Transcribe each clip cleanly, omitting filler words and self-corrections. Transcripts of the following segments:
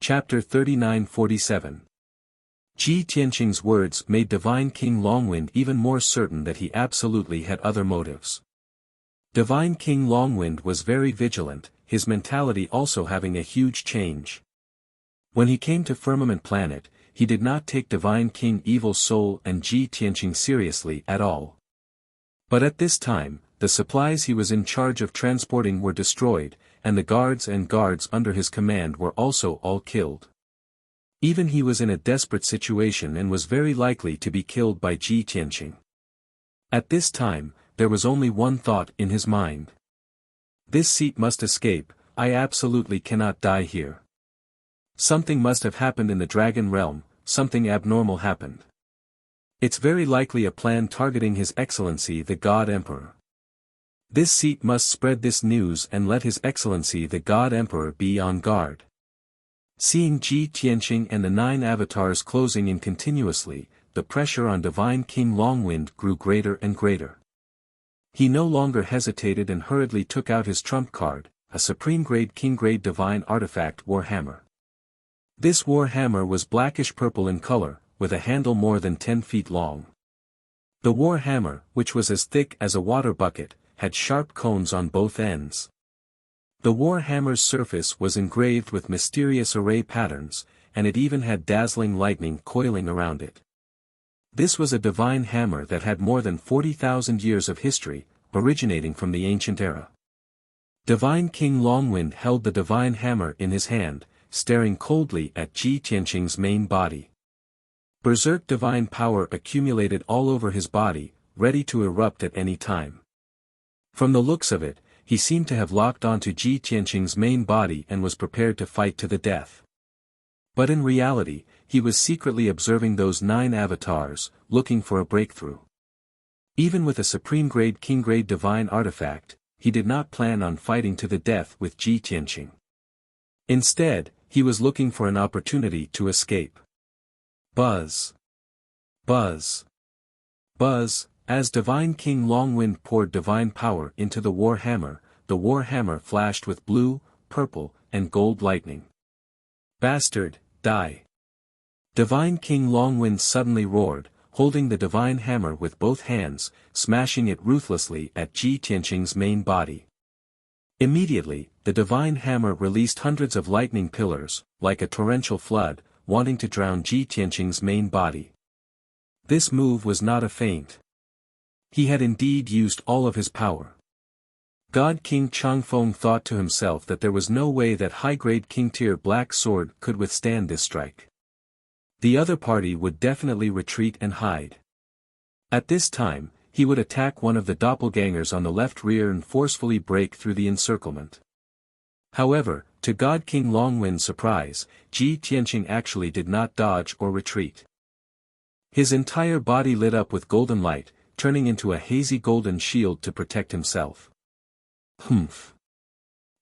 Chapter 39-47. Ji Tianqing's words made Divine King Longwind even more certain that he absolutely had other motives. Divine King Longwind was very vigilant, his mentality also having a huge change. When he came to Firmament Planet, he did not take Divine King Evil Soul and Ji Tianqing seriously at all. But at this time, the supplies he was in charge of transporting were destroyed, and the guards under his command were also all killed. Even he was in a desperate situation and was very likely to be killed by Ji Tianqing. At this time, there was only one thought in his mind. This seat must escape, I absolutely cannot die here. Something must have happened in the Dragon Realm, something abnormal happened. It's very likely a plan targeting His Excellency the God Emperor. This seat must spread this news and let His Excellency the God Emperor be on guard. Seeing Ji Tianqing and the 9 avatars closing in continuously, the pressure on Divine King Longwind grew greater and greater. He no longer hesitated and hurriedly took out his trump card, a Supreme Grade King Grade Divine Artifact War Hammer. This war hammer was blackish-purple in color, with a handle more than 10 feet long. The war hammer, which was as thick as a water bucket, had sharp cones on both ends. The war hammer's surface was engraved with mysterious array patterns, and it even had dazzling lightning coiling around it. This was a divine hammer that had more than 40,000 years of history, originating from the ancient era. Divine King Longwind held the divine hammer in his hand, staring coldly at Ji Tianqing's main body. Berserk divine power accumulated all over his body, ready to erupt at any time. From the looks of it, he seemed to have locked onto Ji Tianqing's main body and was prepared to fight to the death. But in reality, he was secretly observing those 9 avatars, looking for a breakthrough. Even with a Supreme Grade King Grade Divine Artifact, he did not plan on fighting to the death with Ji Tianqing. Instead, he was looking for an opportunity to escape. Buzz. Buzz. Buzz. As Divine King Longwind poured divine power into the war hammer flashed with blue, purple, and gold lightning. Bastard, die! Divine King Longwind suddenly roared, holding the divine hammer with both hands, smashing it ruthlessly at Ji Tianqing's main body. Immediately, the divine hammer released hundreds of lightning pillars, like a torrential flood, wanting to drown Ji Tianqing's main body. This move was not a feint. He had indeed used all of his power. God King Changfeng thought to himself that there was no way that high-grade King-tier Black Sword could withstand this strike. The other party would definitely retreat and hide. At this time, he would attack one of the doppelgangers on the left rear and forcefully break through the encirclement. However, to God King Longwind's surprise, Ji Tianqing actually did not dodge or retreat. His entire body lit up with golden light, turning into a hazy golden shield to protect himself. Humph.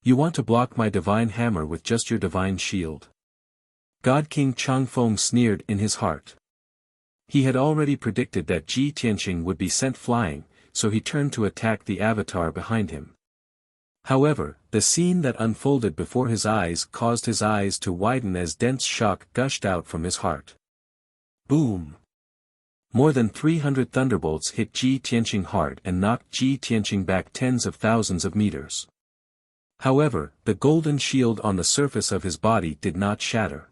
You want to block my divine hammer with just your divine shield? God King Changfeng sneered in his heart. He had already predicted that Ji Tianqing would be sent flying, so he turned to attack the avatar behind him. However, the scene that unfolded before his eyes caused his eyes to widen as dense shock gushed out from his heart. Boom! More than 300 thunderbolts hit Ji Tianqing hard and knocked Ji Tianqing back tens of thousands of meters. However, the golden shield on the surface of his body did not shatter.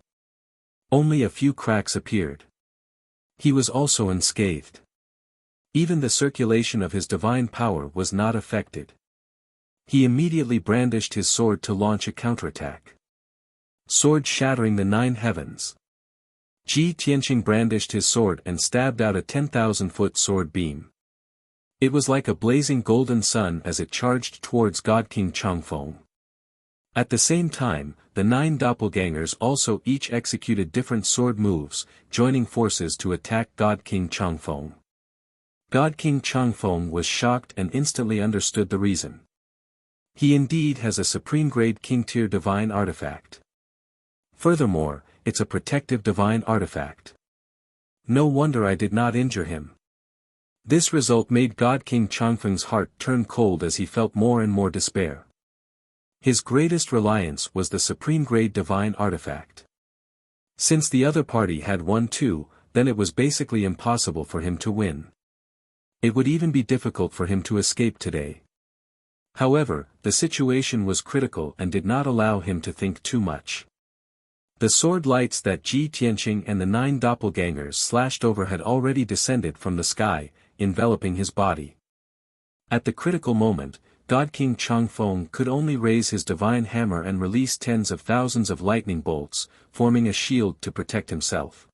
Only a few cracks appeared. He was also unscathed. Even the circulation of his divine power was not affected. He immediately brandished his sword to launch a counterattack. Sword shattering the 9 heavens. Ji Tianqing brandished his sword and stabbed out a 10,000-foot sword beam. It was like a blazing golden sun as it charged towards God King Changfeng. At the same time, the 9 doppelgangers also each executed different sword moves, joining forces to attack God King Changfeng. God King Changfeng was shocked and instantly understood the reason. He indeed has a Supreme Grade King-tier divine artifact. Furthermore, it's a protective divine artifact. No wonder I did not injure him. This result made God King Changfeng's heart turn cold as he felt more and more despair. His greatest reliance was the Supreme Grade divine artifact. Since the other party had won too, then it was basically impossible for him to win. It would even be difficult for him to escape today. However, the situation was critical and did not allow him to think too much. The sword lights that Ji Tianqing and the 9 doppelgangers slashed over had already descended from the sky, enveloping his body. At the critical moment, God King Changfeng could only raise his divine hammer and release tens of thousands of lightning bolts, forming a shield to protect himself.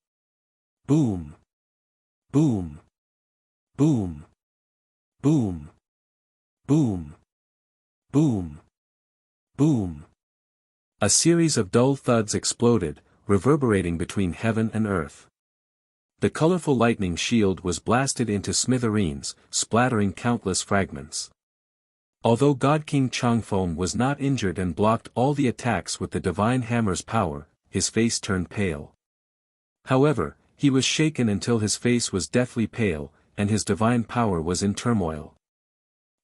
Boom! Boom! Boom! Boom! Boom! Boom! Boom! A series of dull thuds exploded, reverberating between heaven and earth. The colorful lightning shield was blasted into smithereens, splattering countless fragments. Although God King Changfeng was not injured and blocked all the attacks with the divine hammer's power, his face turned pale. However, he was shaken until his face was deathly pale, and his divine power was in turmoil.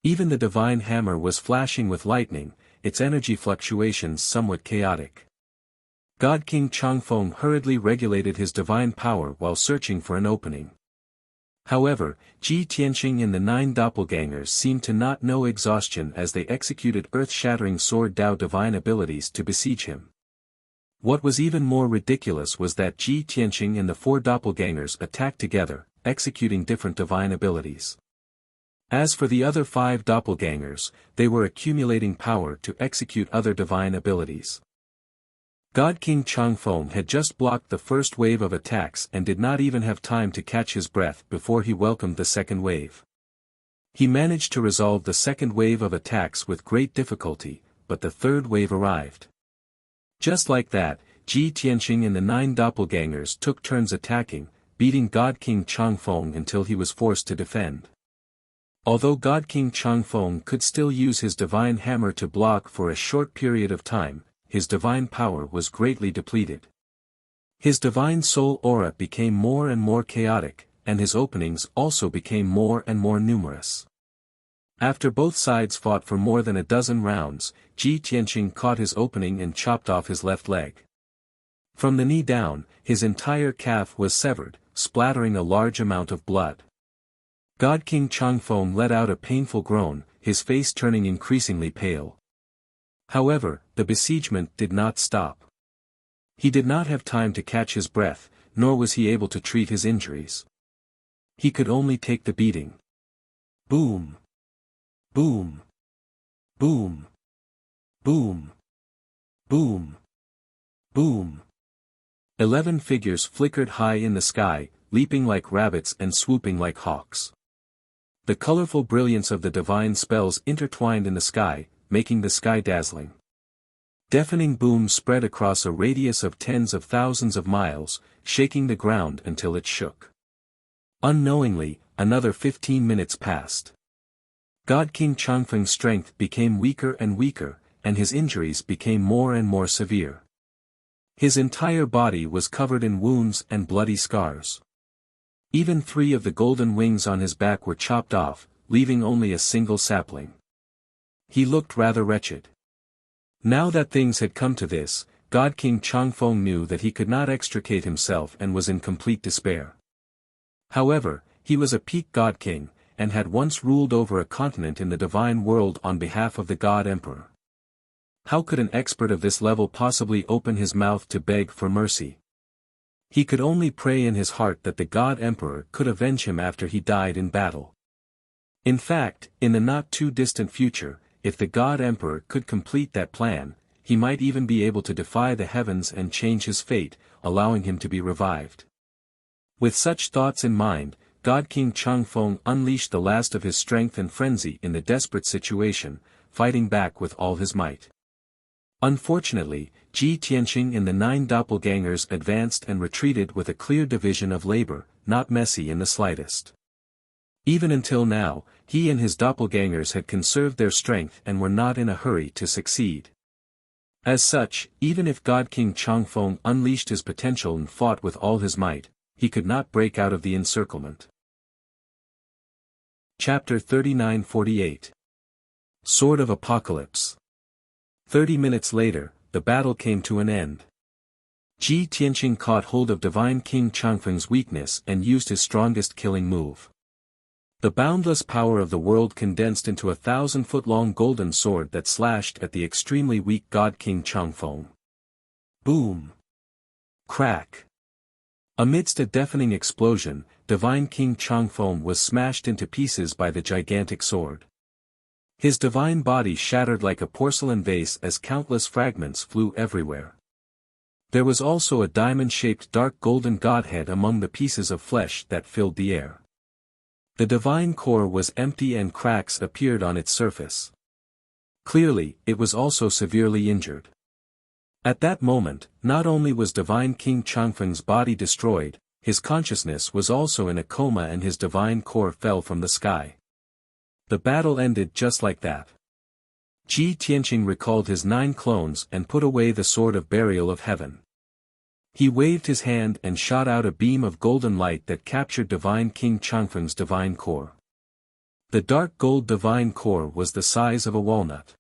Even the divine hammer was flashing with lightning, its energy fluctuations somewhat chaotic. God King Changfeng hurriedly regulated his divine power while searching for an opening. However, Ji Tianqing and the 9 doppelgangers seemed to not know exhaustion as they executed earth-shattering sword Dao divine abilities to besiege him. What was even more ridiculous was that Ji Tianqing and the 4 doppelgangers attacked together, executing different divine abilities. As for the other 5 doppelgangers, they were accumulating power to execute other divine abilities. God King Changfeng had just blocked the first wave of attacks and did not even have time to catch his breath before he welcomed the second wave. He managed to resolve the second wave of attacks with great difficulty, but the third wave arrived. Just like that, Ji Tianqing and the 9 doppelgangers took turns attacking, beating God King Changfeng until he was forced to defend. Although God King Changfeng could still use his divine hammer to block for a short period of time, his divine power was greatly depleted. His divine soul aura became more and more chaotic, and his openings also became more and more numerous. After both sides fought for more than a dozen rounds, Ji Tianqing caught his opening and chopped off his left leg. From the knee down, his entire calf was severed, splattering a large amount of blood. God King Changfeng let out a painful groan, his face turning increasingly pale. However, the besiegement did not stop. He did not have time to catch his breath, nor was he able to treat his injuries. He could only take the beating. Boom! Boom! Boom! Boom! Boom! Boom! 11 figures flickered high in the sky, leaping like rabbits and swooping like hawks. The colorful brilliance of the divine spells intertwined in the sky, making the sky dazzling. Deafening booms spread across a radius of tens of thousands of miles, shaking the ground until it shook. Unknowingly, another 15 minutes passed. God King Changfeng's strength became weaker and weaker, and his injuries became more and more severe. His entire body was covered in wounds and bloody scars. Even 3 of the golden wings on his back were chopped off, leaving only a single sapling. He looked rather wretched. Now that things had come to this, God King Changfeng knew that he could not extricate himself and was in complete despair. However, he was a peak God King, and had once ruled over a continent in the divine world on behalf of the God Emperor. How could an expert of this level possibly open his mouth to beg for mercy? He could only pray in his heart that the God Emperor could avenge him after he died in battle. In fact, in the not-too-distant future, if the God Emperor could complete that plan, he might even be able to defy the heavens and change his fate, allowing him to be revived. With such thoughts in mind, God King Changfeng unleashed the last of his strength and frenzy in the desperate situation, fighting back with all his might. Unfortunately, Ji Tianqing and the 9 doppelgangers advanced and retreated with a clear division of labor, not messy in the slightest. Even until now, he and his doppelgangers had conserved their strength and were not in a hurry to succeed. As such, even if God King Changfeng unleashed his potential and fought with all his might, he could not break out of the encirclement. Chapter 39-48 Sword of Apocalypse 30 minutes later, the battle came to an end. Ji Tianqing caught hold of Divine King Changfeng's weakness and used his strongest killing move. The boundless power of the world condensed into a 1,000-foot-long golden sword that slashed at the extremely weak God King Changfeng. Boom! Crack! Amidst a deafening explosion, Divine King Changfeng was smashed into pieces by the gigantic sword. His divine body shattered like a porcelain vase as countless fragments flew everywhere. There was also a diamond-shaped dark golden godhead among the pieces of flesh that filled the air. The divine core was empty and cracks appeared on its surface. Clearly, it was also severely injured. At that moment, not only was Divine King Changfeng's body destroyed, his consciousness was also in a coma and his divine core fell from the sky. The battle ended just like that. Ji Tianqing recalled his 9 clones and put away the sword of burial of heaven. He waved his hand and shot out a beam of golden light that captured Divine King Changfeng's divine core. The dark gold divine core was the size of a walnut.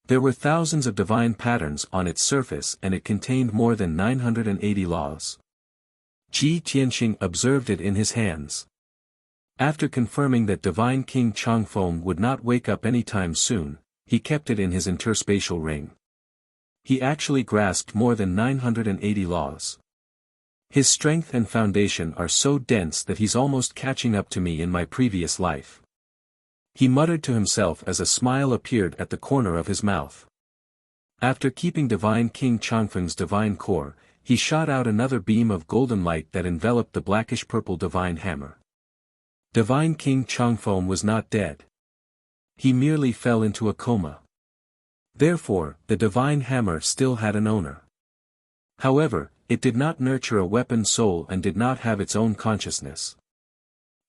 There were thousands of divine patterns on its surface and it contained more than 980 laws. Ji Tianqing observed it in his hands. After confirming that Divine King Changfeng would not wake up anytime soon, he kept it in his interspatial ring. He actually grasped more than 980 laws. His strength and foundation are so dense that he's almost catching up to me in my previous life. He muttered to himself as a smile appeared at the corner of his mouth. After keeping Divine King Changfeng's divine core, he shot out another beam of golden light that enveloped the blackish-purple divine hammer. Divine King Changfeng was not dead. He merely fell into a coma. Therefore, the divine hammer still had an owner. However, it did not nurture a weapon soul and did not have its own consciousness.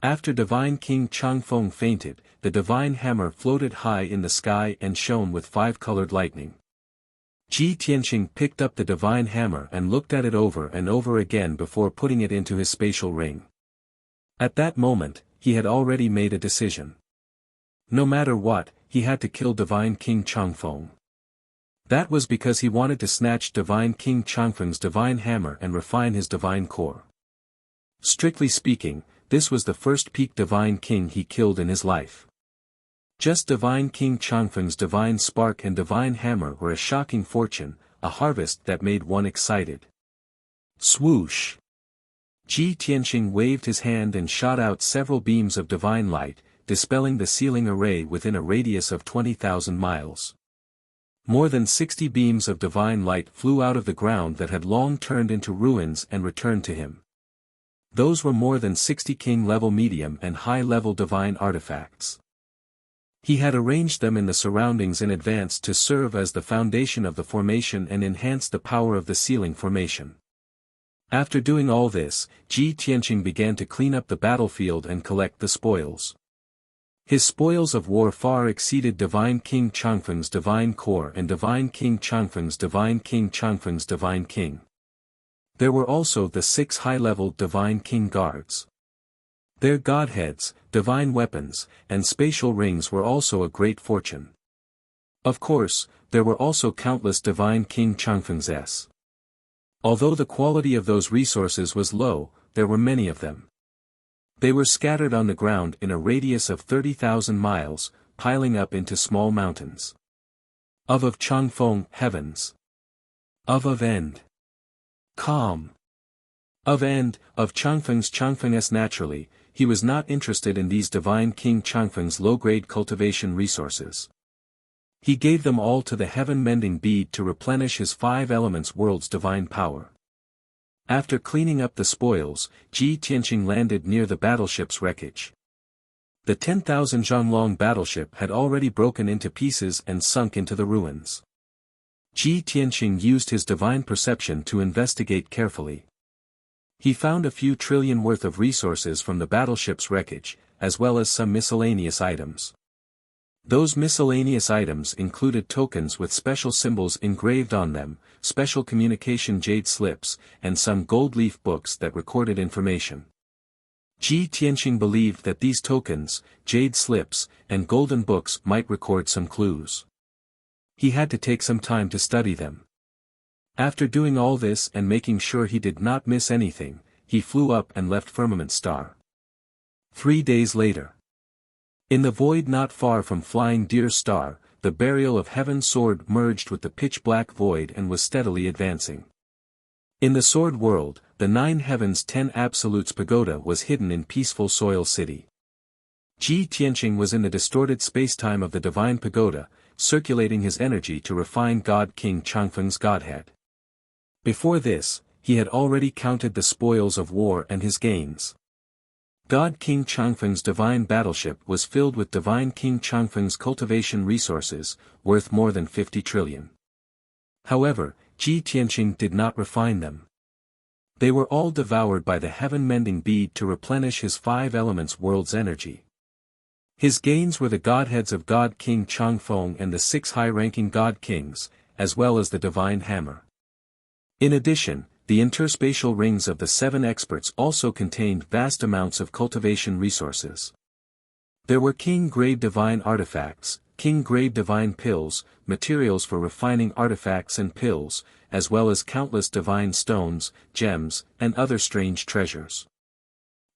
After Divine King Changfeng fainted, the divine hammer floated high in the sky and shone with 5-colored lightning. Ji Tianqing picked up the divine hammer and looked at it over and over again before putting it into his spatial ring. At that moment, he had already made a decision. No matter what, he had to kill Divine King Changfeng. That was because he wanted to snatch Divine King Changfeng's divine hammer and refine his divine core. Strictly speaking, this was the first peak Divine King he killed in his life. Just Divine King Changfeng's divine spark and divine hammer were a shocking fortune, a harvest that made one excited. Swoosh! Ji Tianqing waved his hand and shot out several beams of divine light, dispelling the ceiling array within a radius of 20,000 miles. More than 60 beams of divine light flew out of the ground that had long turned into ruins and returned to him. Those were more than 60 king-level medium and high-level divine artifacts. He had arranged them in the surroundings in advance to serve as the foundation of the formation and enhance the power of the ceiling formation. After doing all this, Ji Tianqing began to clean up the battlefield and collect the spoils. His spoils of war far exceeded Divine King Changfeng's divine core and Divine King Changfeng's divine king Changfeng's divine king. There were also the 6 high-level Divine King guards. Their godheads, divine weapons, and spatial rings were also a great fortune. Of course, there were also countless Divine King Changfeng's S. Although the quality of those resources was low, there were many of them. They were scattered on the ground in a radius of 30,000 miles, piling up into small mountains. Of Changfeng, heavens. Of end. Calm. Of Changfeng's naturally, he was not interested in these Divine King Changfeng's low-grade cultivation resources. He gave them all to the heaven-mending bead to replenish his 5 elements world's divine power. After cleaning up the spoils, Ji Tianqing landed near the battleship's wreckage. The 10,000 Zhonglong battleship had already broken into pieces and sunk into the ruins. Ji Tianqing used his divine perception to investigate carefully. He found a few trillion worth of resources from the battleship's wreckage, as well as some miscellaneous items. Those miscellaneous items included tokens with special symbols engraved on them, special communication jade slips, and some gold leaf books that recorded information. Ji Tianqing believed that these tokens, jade slips, and golden books might record some clues. He had to take some time to study them. After doing all this and making sure he did not miss anything, he flew up and left Firmament Star. 3 days later. In the void not far from Flying Deer Star, the Burial of Heaven sword merged with the pitch-black void and was steadily advancing. In the Sword World, the 9 Heavens 10 Absolutes Pagoda was hidden in peaceful Soil City. Ji Tianqing was in the distorted spacetime of the Divine Pagoda, circulating his energy to refine God King Changfeng's godhead. Before this, he had already counted the spoils of war and his gains. God King Changfeng's divine battleship was filled with Divine King Changfeng's cultivation resources, worth more than 50 trillion. However, Ji Tianqing did not refine them. They were all devoured by the heaven-mending bead to replenish his 5 elements world's energy. His gains were the godheads of God King Changfeng and the 6 high-ranking God Kings, as well as the divine hammer. In addition, the interspatial rings of the 7 experts also contained vast amounts of cultivation resources. There were king-grade divine artifacts, king-grade divine pills, materials for refining artifacts and pills, as well as countless divine stones, gems, and other strange treasures.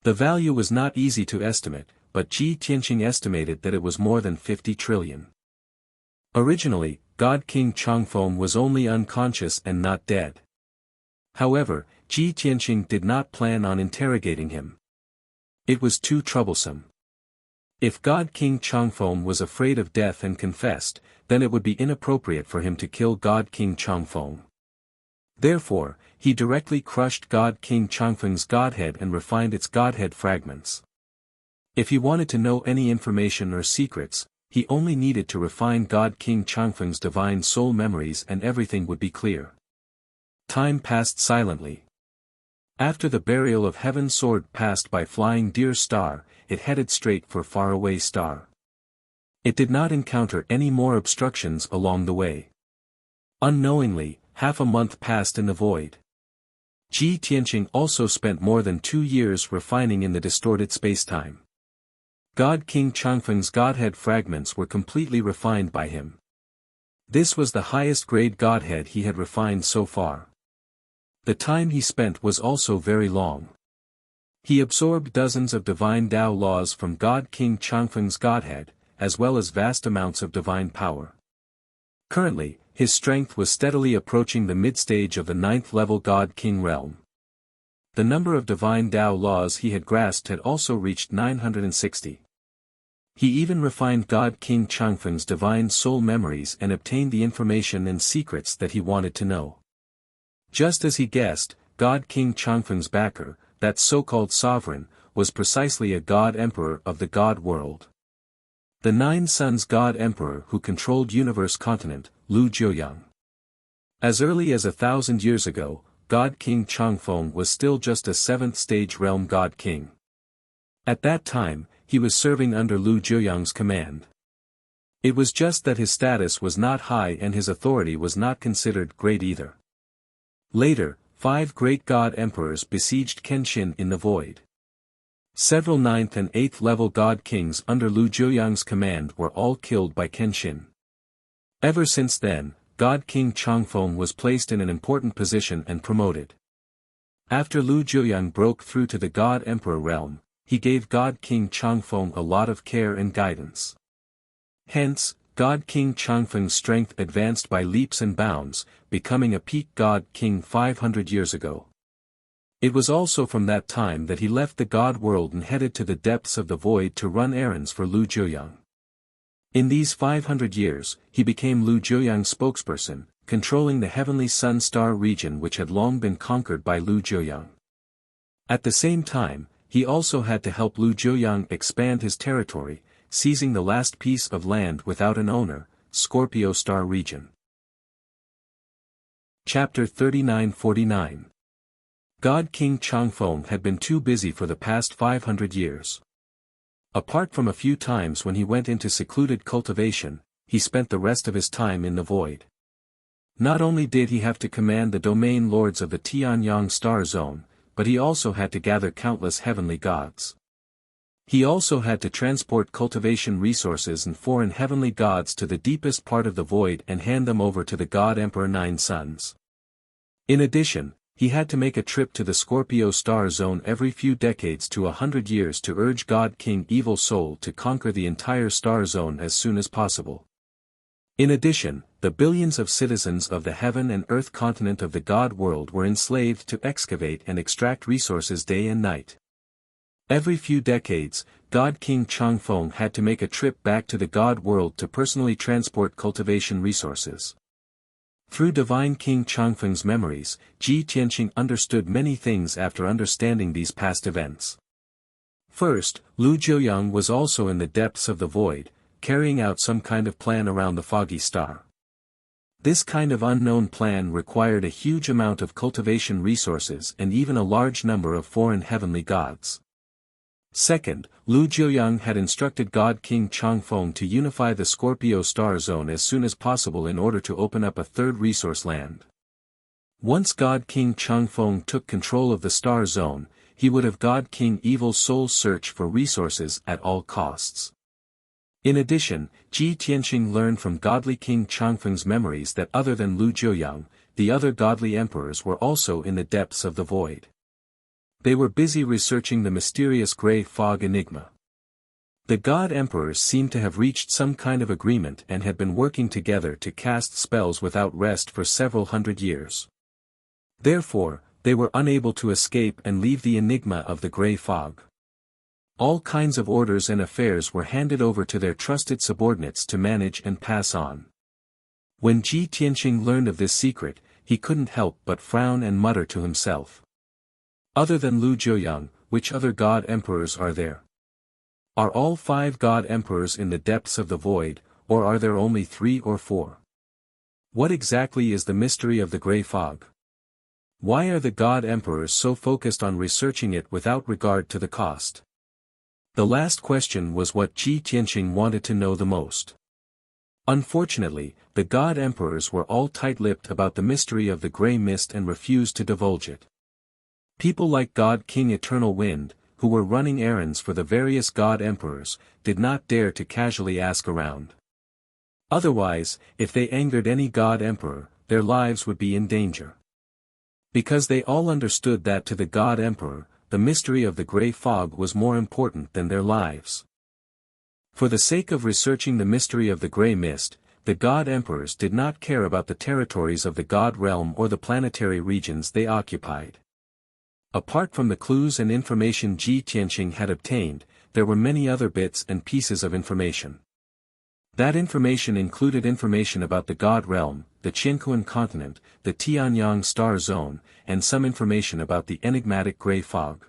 The value was not easy to estimate, but Ji Tianqing estimated that it was more than 50 trillion. Originally, God King Changfeng was only unconscious and not dead. However, Ji Tianqing did not plan on interrogating him. It was too troublesome. If God King Changfeng was afraid of death and confessed, then it would be inappropriate for him to kill God King Changfeng. Therefore, he directly crushed God King Changfeng's godhead and refined its godhead fragments. If he wanted to know any information or secrets, he only needed to refine God King Changfeng's divine soul memories and everything would be clear. Time passed silently. After the Burial of Heaven sword passed by Flying Deer Star, it headed straight for Faraway Star. It did not encounter any more obstructions along the way. Unknowingly, half a month passed in the void. Ji Tianqing also spent more than 2 years refining in the distorted spacetime. God King Changfeng's godhead fragments were completely refined by him. This was the highest grade godhead he had refined so far. The time he spent was also very long. He absorbed dozens of divine Tao laws from God King Changfeng's godhead, as well as vast amounts of divine power. Currently, his strength was steadily approaching the mid-stage of the 9th level God King realm. The number of divine Tao laws he had grasped had also reached 960. He even refined God King Changfeng's divine soul memories and obtained the information and secrets that he wanted to know. Just as he guessed, God King Changfeng's backer, that so-called sovereign, was precisely a God Emperor of the God world. The 9 Suns God Emperor who controlled Universe Continent, Lu Jiuyang. As early as 1,000 years ago, God King Changfeng was still just a 7th stage realm God King. At that time, he was serving under Lu Jiuyang's command. It was just that his status was not high and his authority was not considered great either. Later, 5 great God Emperors besieged Kenshin in the void. Several 9th and 8th level God Kings under Lu Jiuyang's command were all killed by Kenshin. Ever since then, God King Changfeng was placed in an important position and promoted. After Lu Jiuyang broke through to the God Emperor realm, he gave God King Changfeng a lot of care and guidance. Hence, God King Changfeng's strength advanced by leaps and bounds, becoming a peak God King 500 years ago. It was also from that time that he left the God world and headed to the depths of the void to run errands for Lu Jiuyang. In these 500 years, he became Lu Jiuyang's spokesperson, controlling the heavenly sun-star region which had long been conquered by Lu Jiuyang. At the same time, he also had to help Lu Jiuyang expand his territory, seizing the last piece of land without an owner, Scorpio Star region. Chapter 39-49. God King Changfeng had been too busy for the past 500 years. Apart from a few times when he went into secluded cultivation, he spent the rest of his time in the void. Not only did he have to command the domain lords of the Tianyang star zone, but he also had to gather countless heavenly gods. He also had to transport cultivation resources and foreign heavenly gods to the deepest part of the void and hand them over to the God Emperor 9 Suns. In addition, he had to make a trip to the Scorpio star zone every few decades to 100 years to urge God King Evil Soul to conquer the entire star zone as soon as possible. In addition, the billions of citizens of the heaven and earth continent of the God world were enslaved to excavate and extract resources day and night. Every few decades, God King Changfeng had to make a trip back to the God world to personally transport cultivation resources. Through Divine King Changfeng's memories, Ji Tianqing understood many things after understanding these past events. First, Lu Jiuyang was also in the depths of the void, carrying out some kind of plan around the foggy star. This kind of unknown plan required a huge amount of cultivation resources and even a large number of foreign heavenly gods. Second, Lu Jiuyang had instructed God King Changfeng to unify the Scorpio star zone as soon as possible in order to open up a third resource land. Once God King Changfeng took control of the star zone, he would have God King Evil Soul search for resources at all costs. In addition, Ji Tianqing learned from godly King Changfeng's memories that other than Lu Jiuyang, the other godly emperors were also in the depths of the void. They were busy researching the mysterious gray fog enigma. The god emperors seemed to have reached some kind of agreement and had been working together to cast spells without rest for several hundred years. Therefore, they were unable to escape and leave the enigma of the gray fog. All kinds of orders and affairs were handed over to their trusted subordinates to manage and pass on. When Ji Tianqing learned of this secret, he couldn't help but frown and mutter to himself. Other than Lu Jiuyang, which other god emperors are there? Are all 5 god emperors in the depths of the void, or are there only 3 or 4? What exactly is the mystery of the gray fog? Why are the god emperors so focused on researching it without regard to the cost? The last question was what Ji Tianqing wanted to know the most. Unfortunately, the god emperors were all tight-lipped about the mystery of the gray mist and refused to divulge it. People like God King Eternal Wind, who were running errands for the various god emperors, did not dare to casually ask around. Otherwise, if they angered any god emperor, their lives would be in danger. Because they all understood that to the god emperor, the mystery of the gray fog was more important than their lives. For the sake of researching the mystery of the gray mist, the god emperors did not care about the territories of the god realm or the planetary regions they occupied. Apart from the clues and information Ji Tianqing had obtained, there were many other bits and pieces of information. That information included information about the God realm, the Qiankuan continent, the Tianyang star zone, and some information about the enigmatic gray fog.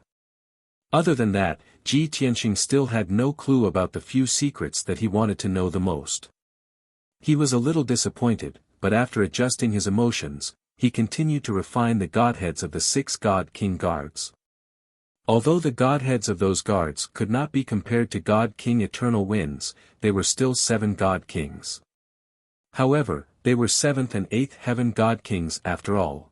Other than that, Ji Tianqing still had no clue about the few secrets that he wanted to know the most. He was a little disappointed, but after adjusting his emotions, he continued to refine the godheads of the 6 God King guards. Although the godheads of those guards could not be compared to God King Eternal Winds, they were still 7 God Kings. However, they were 7th and 8th heaven God Kings after all.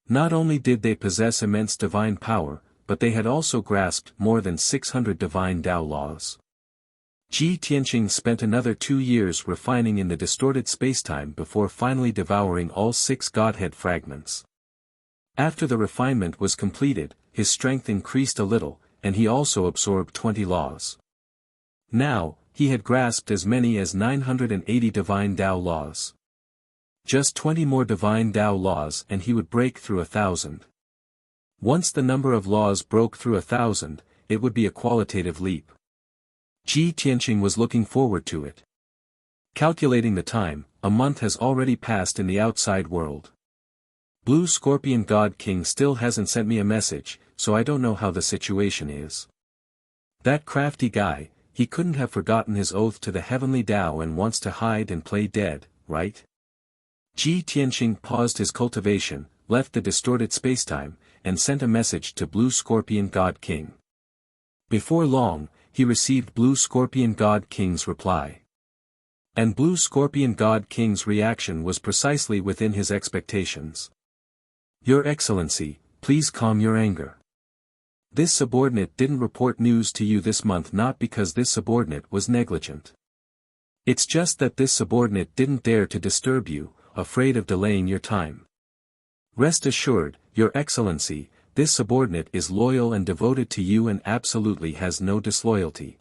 Not only did they possess immense divine power, but they had also grasped more than 600 divine Tao laws. Ji Tianqing spent another 2 years refining in the distorted spacetime before finally devouring all 6 godhead fragments. After the refinement was completed, his strength increased a little, and he also absorbed 20 laws. Now, he had grasped as many as 980 divine Tao laws. Just 20 more divine Tao laws and he would break through 1,000. Once the number of laws broke through 1,000, it would be a qualitative leap. Ji Tianqing was looking forward to it. Calculating the time, a month has already passed in the outside world. Blue Scorpion God King still hasn't sent me a message, so I don't know how the situation is. That crafty guy, he couldn't have forgotten his oath to the heavenly Tao and wants to hide and play dead, right? Ji Tianqing paused his cultivation, left the distorted spacetime, and sent a message to Blue Scorpion God King. Before long, he received Blue Scorpion God King's reply. And Blue Scorpion God King's reaction was precisely within his expectations. Your Excellency, please calm your anger. This subordinate didn't report news to you this month not because this subordinate was negligent. It's just that this subordinate didn't dare to disturb you, afraid of delaying your time. Rest assured, Your Excellency, this subordinate is loyal and devoted to you and absolutely has no disloyalty.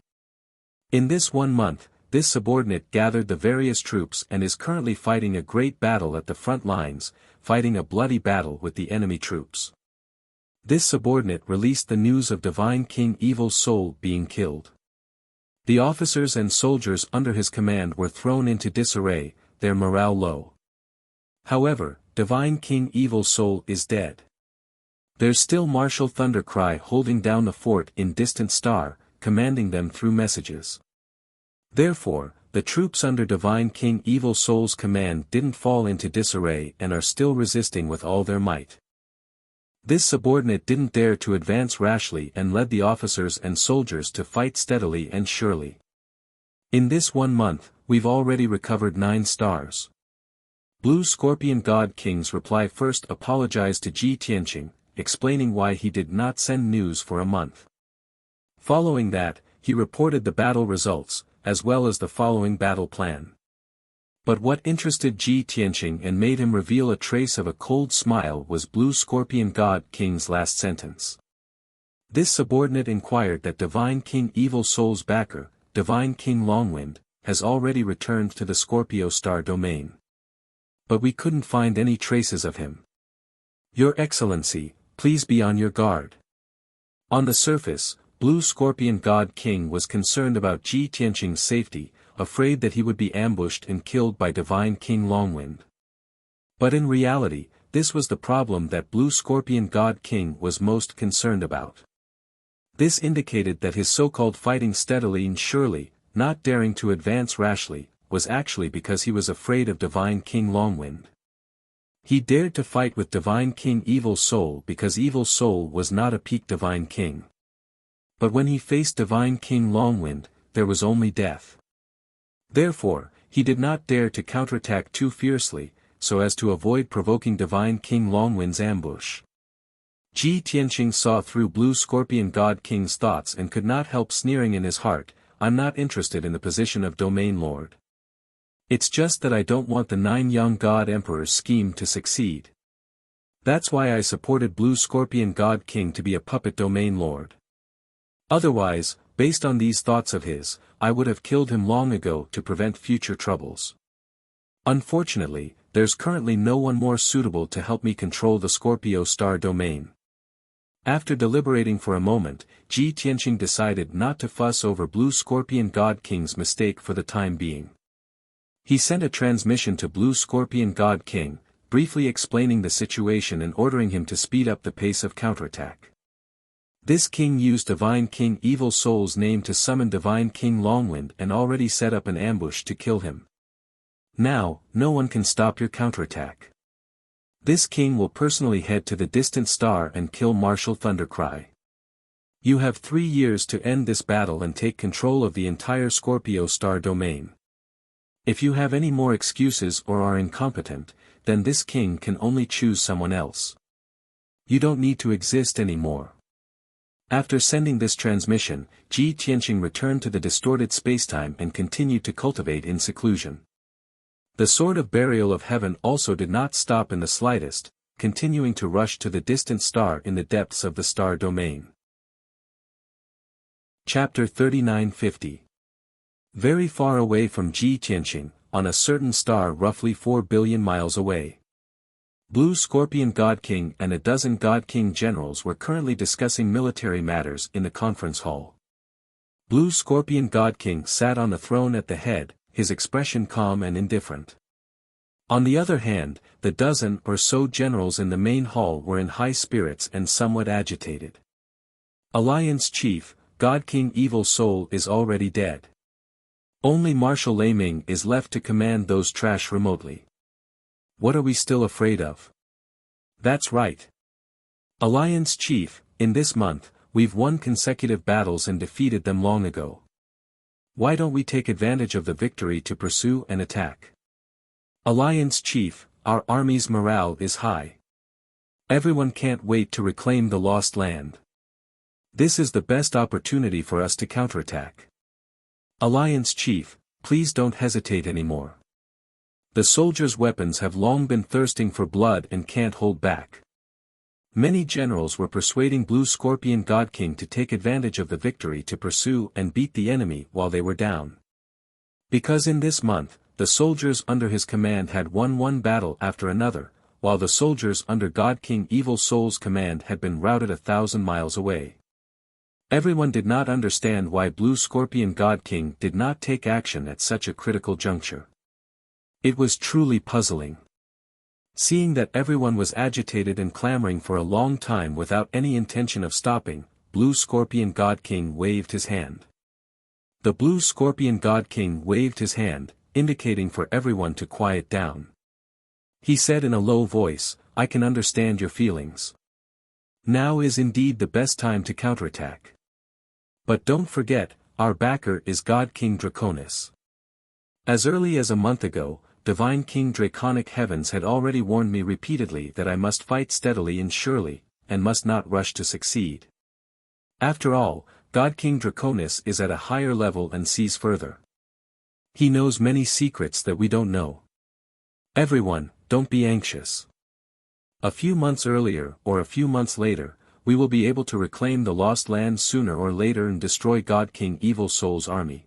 In this 1 month, this subordinate gathered the various troops and is currently fighting a great battle at the front lines, fighting a bloody battle with the enemy troops. This subordinate released the news of Divine King Evil's soul being killed. The officers and soldiers under his command were thrown into disarray, their morale low. However, Divine King Evil's soul is dead. There's still Marshal Thundercry holding down the fort in Distant Star, commanding them through messages. Therefore, the troops under Divine King Evil Soul's command didn't fall into disarray and are still resisting with all their might. This subordinate didn't dare to advance rashly and led the officers and soldiers to fight steadily and surely. In this 1 month, we've already recovered 9 stars. Blue Scorpion God King's reply first apologized to Ji Tianqing, explaining why he did not send news for a month. Following that, he reported the battle results, as well as the following battle plan. But what interested Ji Tianqing and made him reveal a trace of a cold smile was Blue Scorpion God King's last sentence. This subordinate inquired that Divine King Evil Soul's backer, Divine King Longwind, has already returned to the Scorpio Star domain. But we couldn't find any traces of him. Your Excellency, please be on your guard. On the surface, Blue Scorpion God King was concerned about Ji Tianqing's safety, afraid that he would be ambushed and killed by Divine King Longwind. But in reality, this was the problem that Blue Scorpion God King was most concerned about. This indicated that his so-called fighting steadily and surely, not daring to advance rashly, was actually because he was afraid of Divine King Longwind. He dared to fight with Divine King Evil Soul because Evil Soul was not a peak Divine King. But when he faced Divine King Longwind, there was only death. Therefore, he did not dare to counterattack too fiercely, so as to avoid provoking Divine King Longwind's ambush. Ji Tianqing saw through Blue Scorpion God King's thoughts and could not help sneering in his heart, I'm not interested in the position of Domain Lord. It's just that I don't want the 9 young God Emperors' scheme to succeed. That's why I supported Blue Scorpion God King to be a puppet Domain Lord. Otherwise, based on these thoughts of his, I would have killed him long ago to prevent future troubles. Unfortunately, there's currently no one more suitable to help me control the Scorpio Star domain. After deliberating for a moment, Ji Tianqing decided not to fuss over Blue Scorpion God King's mistake for the time being. He sent a transmission to Blue Scorpion God King, briefly explaining the situation and ordering him to speed up the pace of counterattack. This king used Divine King Evil Soul's name to summon Divine King Longwind and already set up an ambush to kill him. Now, no one can stop your counterattack. This king will personally head to the Distant Star and kill Marshal Thundercry. You have 3 years to end this battle and take control of the entire Scorpio Star domain. If you have any more excuses or are incompetent, then this king can only choose someone else. You don't need to exist anymore. After sending this transmission, Ji Tianqing returned to the distorted spacetime and continued to cultivate in seclusion. The Sword of Burial of Heaven also did not stop in the slightest, continuing to rush to the Distant Star in the depths of the star domain. Chapter 3950. Very far away from Ji Tianqing, on a certain star roughly 4 billion miles away. Blue Scorpion God King and a dozen God King generals were currently discussing military matters in the conference hall. Blue Scorpion God King sat on the throne at the head, his expression calm and indifferent. On the other hand, the dozen or so generals in the main hall were in high spirits and somewhat agitated. Alliance Chief, God King Evil Soul is already dead. Only Marshal Lei Ming is left to command those trash remotely. What are we still afraid of? That's right. Alliance Chief, in this month, we've won consecutive battles and defeated them long ago. Why don't we take advantage of the victory to pursue and attack? Alliance Chief, our army's morale is high. Everyone can't wait to reclaim the lost land. This is the best opportunity for us to counterattack. Alliance Chief, please don't hesitate anymore. The soldiers' weapons have long been thirsting for blood and can't hold back. Many generals were persuading Blue Scorpion God King to take advantage of the victory to pursue and beat the enemy while they were down. Because in this month, the soldiers under his command had won one battle after another, while the soldiers under God King Evil Soul's command had been routed 1,000 miles away. Everyone did not understand why Blue Scorpion God King did not take action at such a critical juncture. It was truly puzzling. Seeing that everyone was agitated and clamoring for a long time without any intention of stopping, Blue Scorpion God King waved his hand. The Blue Scorpion God King waved his hand, indicating for everyone to quiet down. He said in a low voice, "I can understand your feelings. Now is indeed the best time to counterattack. But don't forget, our backer is God King Draconis. As early as a month ago, Divine King Draconic Heavens had already warned me repeatedly that I must fight steadily and surely, and must not rush to succeed. After all, God King Draconis is at a higher level and sees further. He knows many secrets that we don't know. Everyone, don't be anxious. A few months earlier or a few months later, we will be able to reclaim the lost land sooner or later and destroy God King Evil Soul's army.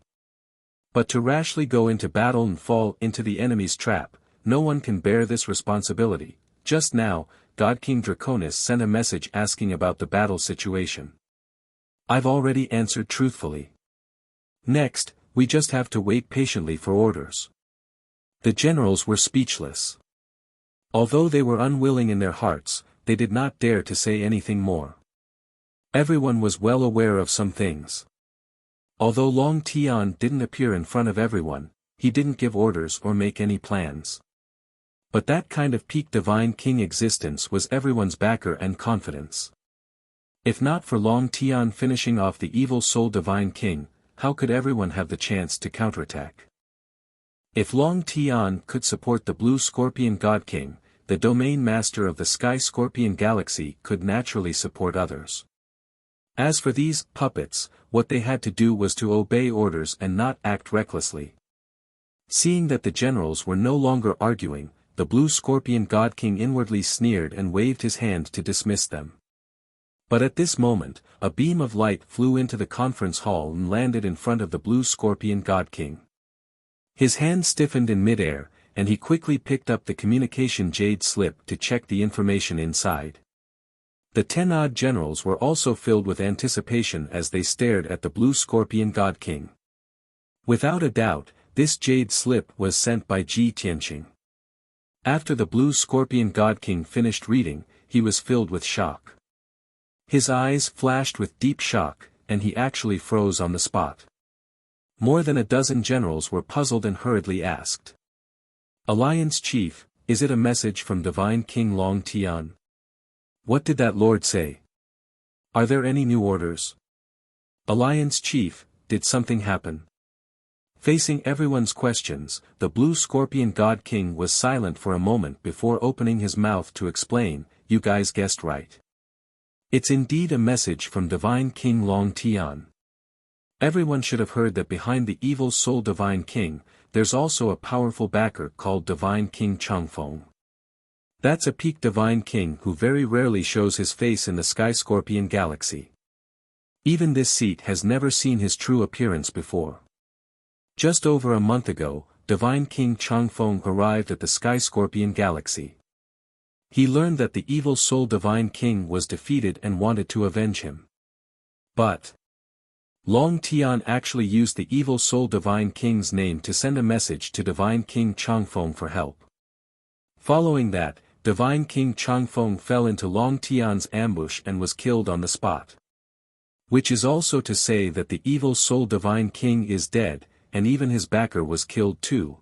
But to rashly go into battle and fall into the enemy's trap, no one can bear this responsibility. Just now, God King Draconis sent a message asking about the battle situation. I've already answered truthfully. Next, we just have to wait patiently for orders." The generals were speechless. Although they were unwilling in their hearts, they did not dare to say anything more. Everyone was well aware of some things. Although Long Tian didn't appear in front of everyone, he didn't give orders or make any plans. But that kind of peak Divine King existence was everyone's backer and confidence. If not for Long Tian finishing off the Evil Soul Divine King, how could everyone have the chance to counterattack? If Long Tian could support the Blue Scorpion God King, the Domain Master of the Sky Scorpion Galaxy could naturally support others. As for these puppets, what they had to do was to obey orders and not act recklessly. Seeing that the generals were no longer arguing, the Blue Scorpion God King inwardly sneered and waved his hand to dismiss them. But at this moment, a beam of light flew into the conference hall and landed in front of the Blue Scorpion God King. His hand stiffened in midair, and he quickly picked up the communication jade slip to check the information inside. The 10-odd generals were also filled with anticipation as they stared at the Blue Scorpion God King. Without a doubt, this jade slip was sent by Ji Tianqing. After the Blue Scorpion God King finished reading, he was filled with shock. His eyes flashed with deep shock, and he actually froze on the spot. More than a dozen generals were puzzled and hurriedly asked. "Alliance Chief, is it a message from Divine King Long Tian? What did that lord say? Are there any new orders? Alliance Chief, did something happen?" Facing everyone's questions, the Blue Scorpion God King was silent for a moment before opening his mouth to explain, "You guys guessed right. It's indeed a message from Divine King Long Tian. Everyone should have heard that behind the Evil Soul Divine King, there's also a powerful backer called Divine King Changfeng. That's a peak Divine King who very rarely shows his face in the Sky Scorpion Galaxy. Even this seat has never seen his true appearance before. Just over a month ago, Divine King Changfeng arrived at the Sky Scorpion Galaxy. He learned that the Evil Soul Divine King was defeated and wanted to avenge him. But Long Tian actually used the Evil Soul Divine King's name to send a message to Divine King Changfeng for help. Following that, Divine King Changfeng fell into Long Tian's ambush and was killed on the spot. Which is also to say that the Evil Soul Divine King is dead, and even his backer was killed too.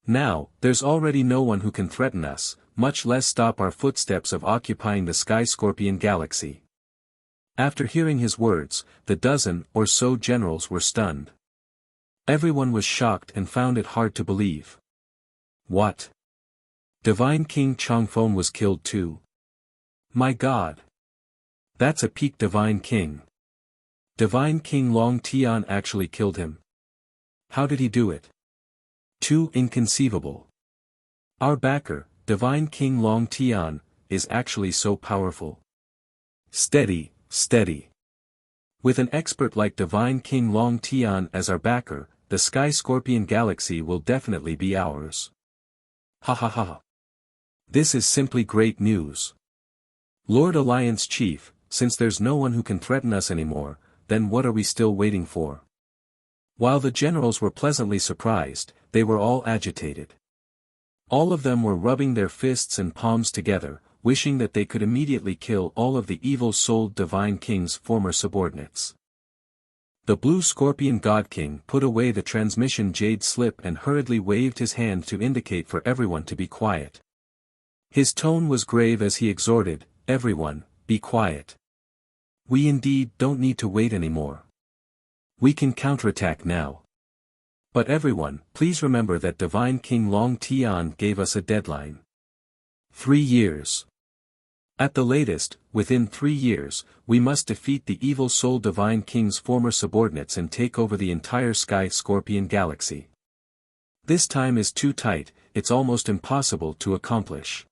Now, there's already no one who can threaten us, much less stop our footsteps of occupying the Sky Scorpion Galaxy. After hearing his words, the dozen or so generals were stunned. Everyone was shocked and found it hard to believe. What? Divine King Changfeng was killed too? My God! That's a peak Divine King. Divine King Long Tian actually killed him. How did he do it? Too inconceivable. Our backer, Divine King Long Tian, is actually so powerful. Steady, steady. With an expert like Divine King Long Tian as our backer, the Sky Scorpion Galaxy will definitely be ours. Ha ha ha. This is simply great news. Lord Alliance Chief, since there's no one who can threaten us anymore, then what are we still waiting for? While the generals were pleasantly surprised, they were all agitated. All of them were rubbing their fists and palms together, wishing that they could immediately kill all of the evil-souled Divine King's former subordinates. The Blue Scorpion God King put away the transmission jade slip and hurriedly waved his hand to indicate for everyone to be quiet. His tone was grave as he exhorted, "Everyone, be quiet. We indeed don't need to wait anymore. We can counterattack now. But everyone, please remember that Divine King Long Tian gave us a deadline. 3 years. At the latest, within 3 years, we must defeat the evil soul Divine King's former subordinates and take over the entire Sky Scorpion Galaxy. This time is too tight, it's almost impossible to accomplish.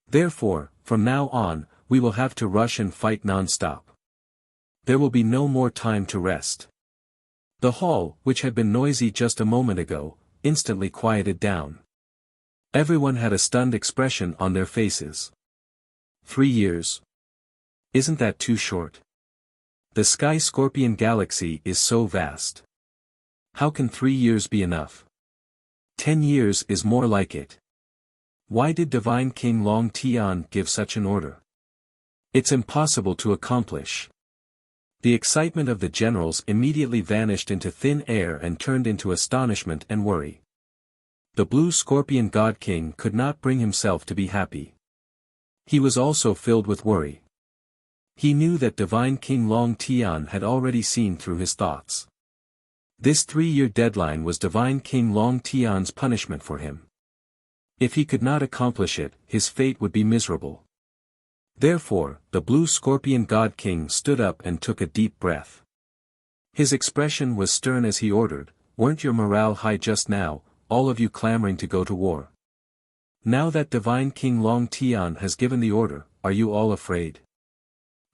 Therefore, from now on, we will have to rush and fight non-stop. There will be no more time to rest." The hall, which had been noisy just a moment ago, instantly quieted down. Everyone had a stunned expression on their faces. 3 years? Isn't that too short? The Sky Scorpion Galaxy is so vast. How can 3 years be enough? 10 years is more like it. Why did Divine King Long Tian give such an order? It's impossible to accomplish. The excitement of the generals immediately vanished into thin air and turned into astonishment and worry. The Blue Scorpion God King could not bring himself to be happy. He was also filled with worry. He knew that Divine King Long Tian had already seen through his thoughts. This 3-year deadline was Divine King Long Tian's punishment for him. If he could not accomplish it, his fate would be miserable. Therefore, the Blue Scorpion God King stood up and took a deep breath. His expression was stern as he ordered, "Weren't your morale high just now, all of you clamoring to go to war? Now that Divine King Long Tian has given the order, are you all afraid?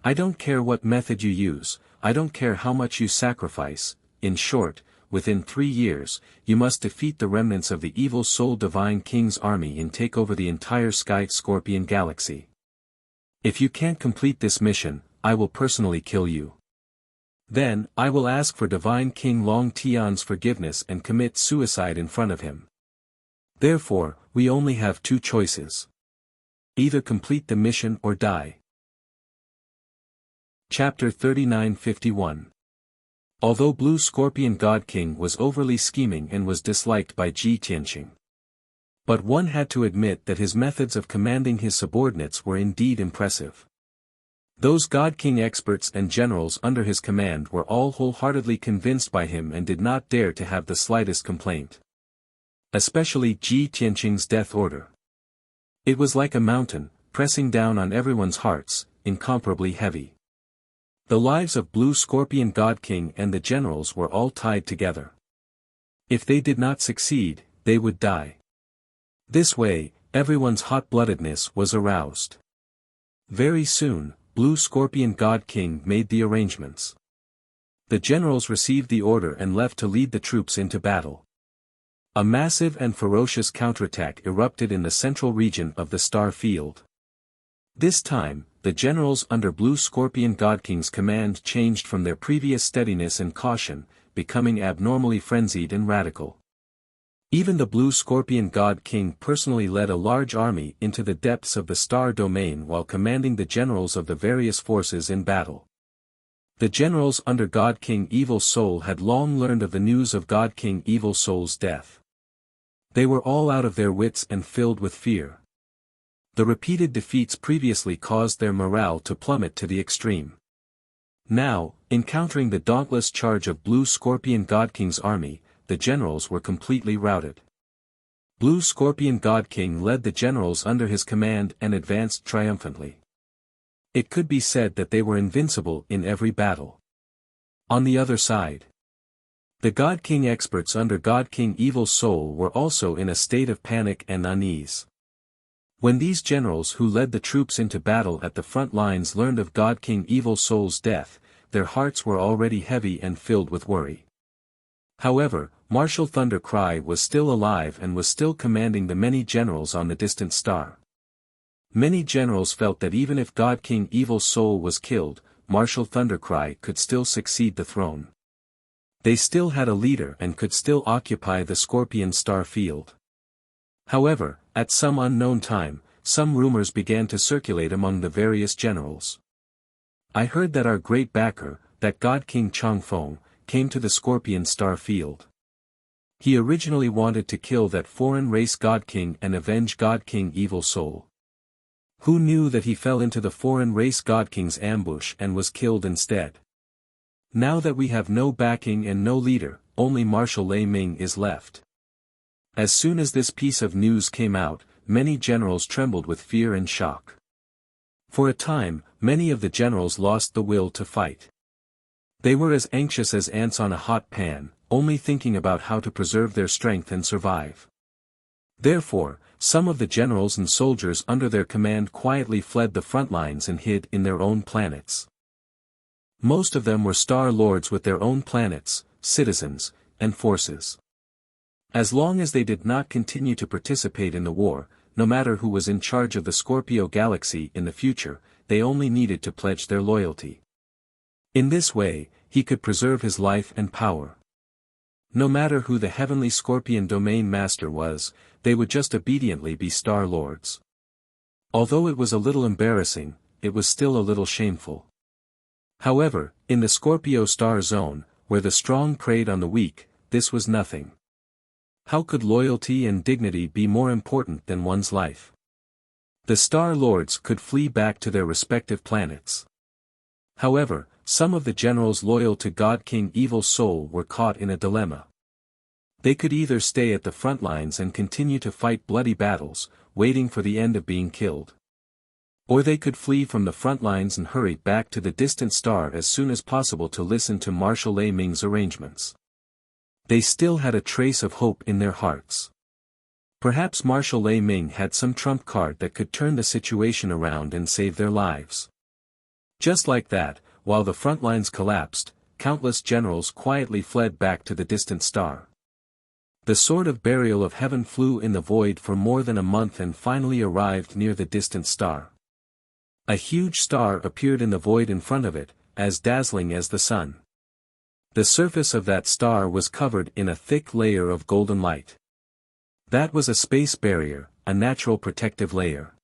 I don't care what method you use, I don't care how much you sacrifice, in short, within 3 years, you must defeat the remnants of the evil soul Divine King's army and take over the entire Sky Scorpion Galaxy. If you can't complete this mission, I will personally kill you. Then, I will ask for Divine King Long Tian's forgiveness and commit suicide in front of him. Therefore, we only have 2 choices. Either complete the mission or die." Chapter 3951. Although Blue Scorpion God King was overly scheming and was disliked by Ji Tianqing. But one had to admit that his methods of commanding his subordinates were indeed impressive. Those God King experts and generals under his command were all wholeheartedly convinced by him and did not dare to have the slightest complaint. Especially Ji Tianqing's death order. It was like a mountain, pressing down on everyone's hearts, incomparably heavy. The lives of Blue Scorpion God King and the generals were all tied together. If they did not succeed, they would die. This way, everyone's hot-bloodedness was aroused. Very soon, Blue Scorpion God King made the arrangements. The generals received the order and left to lead the troops into battle. A massive and ferocious counterattack erupted in the central region of the star field. This time, the generals under Blue Scorpion God King's command changed from their previous steadiness and caution, becoming abnormally frenzied and radical. Even the Blue Scorpion God King personally led a large army into the depths of the star domain while commanding the generals of the various forces in battle. The generals under God King Evil Soul had long learned of the news of God King Evil Soul's death. They were all out of their wits and filled with fear. The repeated defeats previously caused their morale to plummet to the extreme. Now, encountering the dauntless charge of Blue Scorpion God King's army, the generals were completely routed. Blue Scorpion God King led the generals under his command and advanced triumphantly. It could be said that they were invincible in every battle. On the other side, The God King experts under God King Evil Soul were also in a state of panic and unease. When these generals who led the troops into battle at the front lines learned of God King Evil Soul's death, their hearts were already heavy and filled with worry. However, Marshal Thundercry was still alive and was still commanding the many generals on the distant star. Many generals felt that even if God King Evil Soul was killed, Marshal Thundercry could still succeed the throne. They still had a leader and could still occupy the Scorpion Star field. However, at some unknown time, some rumors began to circulate among the various generals. I heard that our great backer, that God King Changfeng, came to the Scorpion Star field. He originally wanted to kill that foreign race God King and avenge God King Evil Soul. Who knew that he fell into the foreign race God King's ambush and was killed instead? Now that we have no backing and no leader, only Marshal Lei Ming is left. As soon as this piece of news came out, many generals trembled with fear and shock. For a time, many of the generals lost the will to fight. They were as anxious as ants on a hot pan, only thinking about how to preserve their strength and survive. Therefore, some of the generals and soldiers under their command quietly fled the front lines and hid in their own planets. Most of them were Star Lords with their own planets, citizens, and forces. As long as they did not continue to participate in the war, no matter who was in charge of the Scorpio Galaxy in the future, they only needed to pledge their loyalty. In this way, he could preserve his life and power. No matter who the heavenly Scorpion Domain Master was, they would just obediently be Star Lords. Although it was a little embarrassing, it was still a little shameful. However, in the Scorpio Star Zone, where the strong preyed on the weak, this was nothing. How could loyalty and dignity be more important than one's life? The Star Lords could flee back to their respective planets. However, some of the generals loyal to God King Evil Soul were caught in a dilemma. They could either stay at the front lines and continue to fight bloody battles, waiting for the end of being killed. Or they could flee from the front lines and hurry back to the distant star as soon as possible to listen to Marshal Lei Ming's arrangements. They still had a trace of hope in their hearts. Perhaps Marshal Lei Ming had some trump card that could turn the situation around and save their lives. Just like that, while the front lines collapsed, countless generals quietly fled back to the distant star. The Sword of Burial of Heaven flew in the void for more than a month and finally arrived near the distant star. A huge star appeared in the void in front of it, as dazzling as the sun. The surface of that star was covered in a thick layer of golden light. That was a space barrier, a natural protective layer.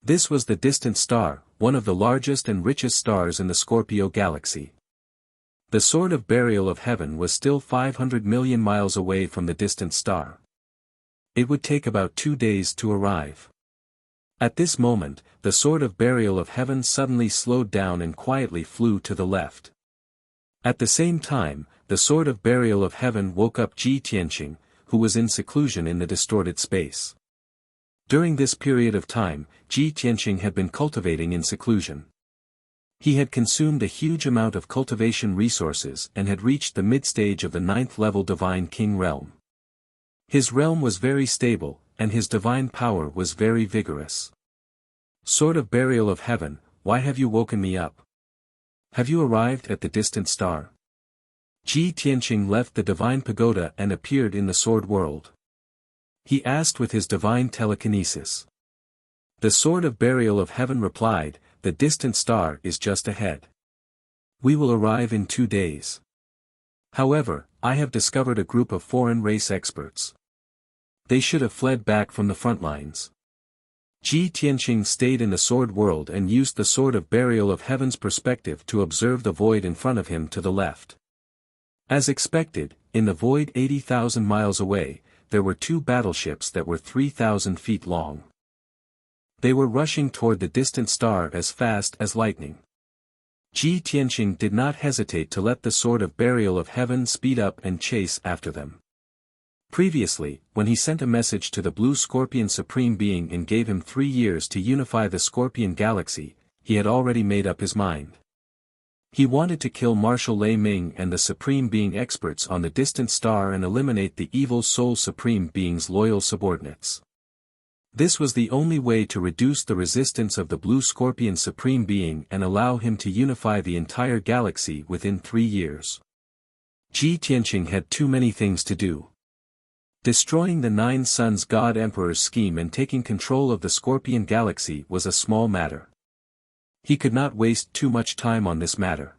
This was the distant star, one of the largest and richest stars in the Scorpio Galaxy. The Sword of Burial of Heaven was still 500 million miles away from the distant star. It would take about 2 days to arrive. At this moment, the Sword of Burial of Heaven suddenly slowed down and quietly flew to the left. At the same time, the Sword of Burial of Heaven woke up Ji Tianqing, who was in seclusion in the distorted space. During this period of time, Ji Tianqing had been cultivating in seclusion. He had consumed a huge amount of cultivation resources and had reached the mid-stage of the 9th level Divine King realm. His realm was very stable, and his divine power was very vigorous. Sword of Burial of Heaven, why have you woken me up? Have you arrived at the distant star? Ji Tianqing left the divine pagoda and appeared in the sword world. He asked with his divine telekinesis. The Sword of Burial of Heaven replied, the distant star is just ahead. We will arrive in 2 days. However, I have discovered a group of foreign race experts. They should have fled back from the front lines. Ji Tianqing stayed in the sword world and used the Sword of Burial of Heaven's perspective to observe the void in front of him to the left. As expected, in the void 80,000 miles away, there were 2 battleships that were 3,000 feet long. They were rushing toward the distant star as fast as lightning. Ji Tianqing did not hesitate to let the Sword of Burial of Heaven speed up and chase after them. Previously, when he sent a message to the Blue Scorpion Supreme Being and gave him 3 years to unify the Scorpion Galaxy, he had already made up his mind. He wanted to kill Marshal Lei Ming and the Supreme Being experts on the distant star and eliminate the evil Soul Supreme Being's loyal subordinates. This was the only way to reduce the resistance of the Blue Scorpion Supreme Being and allow him to unify the entire galaxy within 3 years. Ji Tianqing had too many things to do. Destroying the Nine Suns God Emperor's scheme and taking control of the Scorpion Galaxy was a small matter. He could not waste too much time on this matter.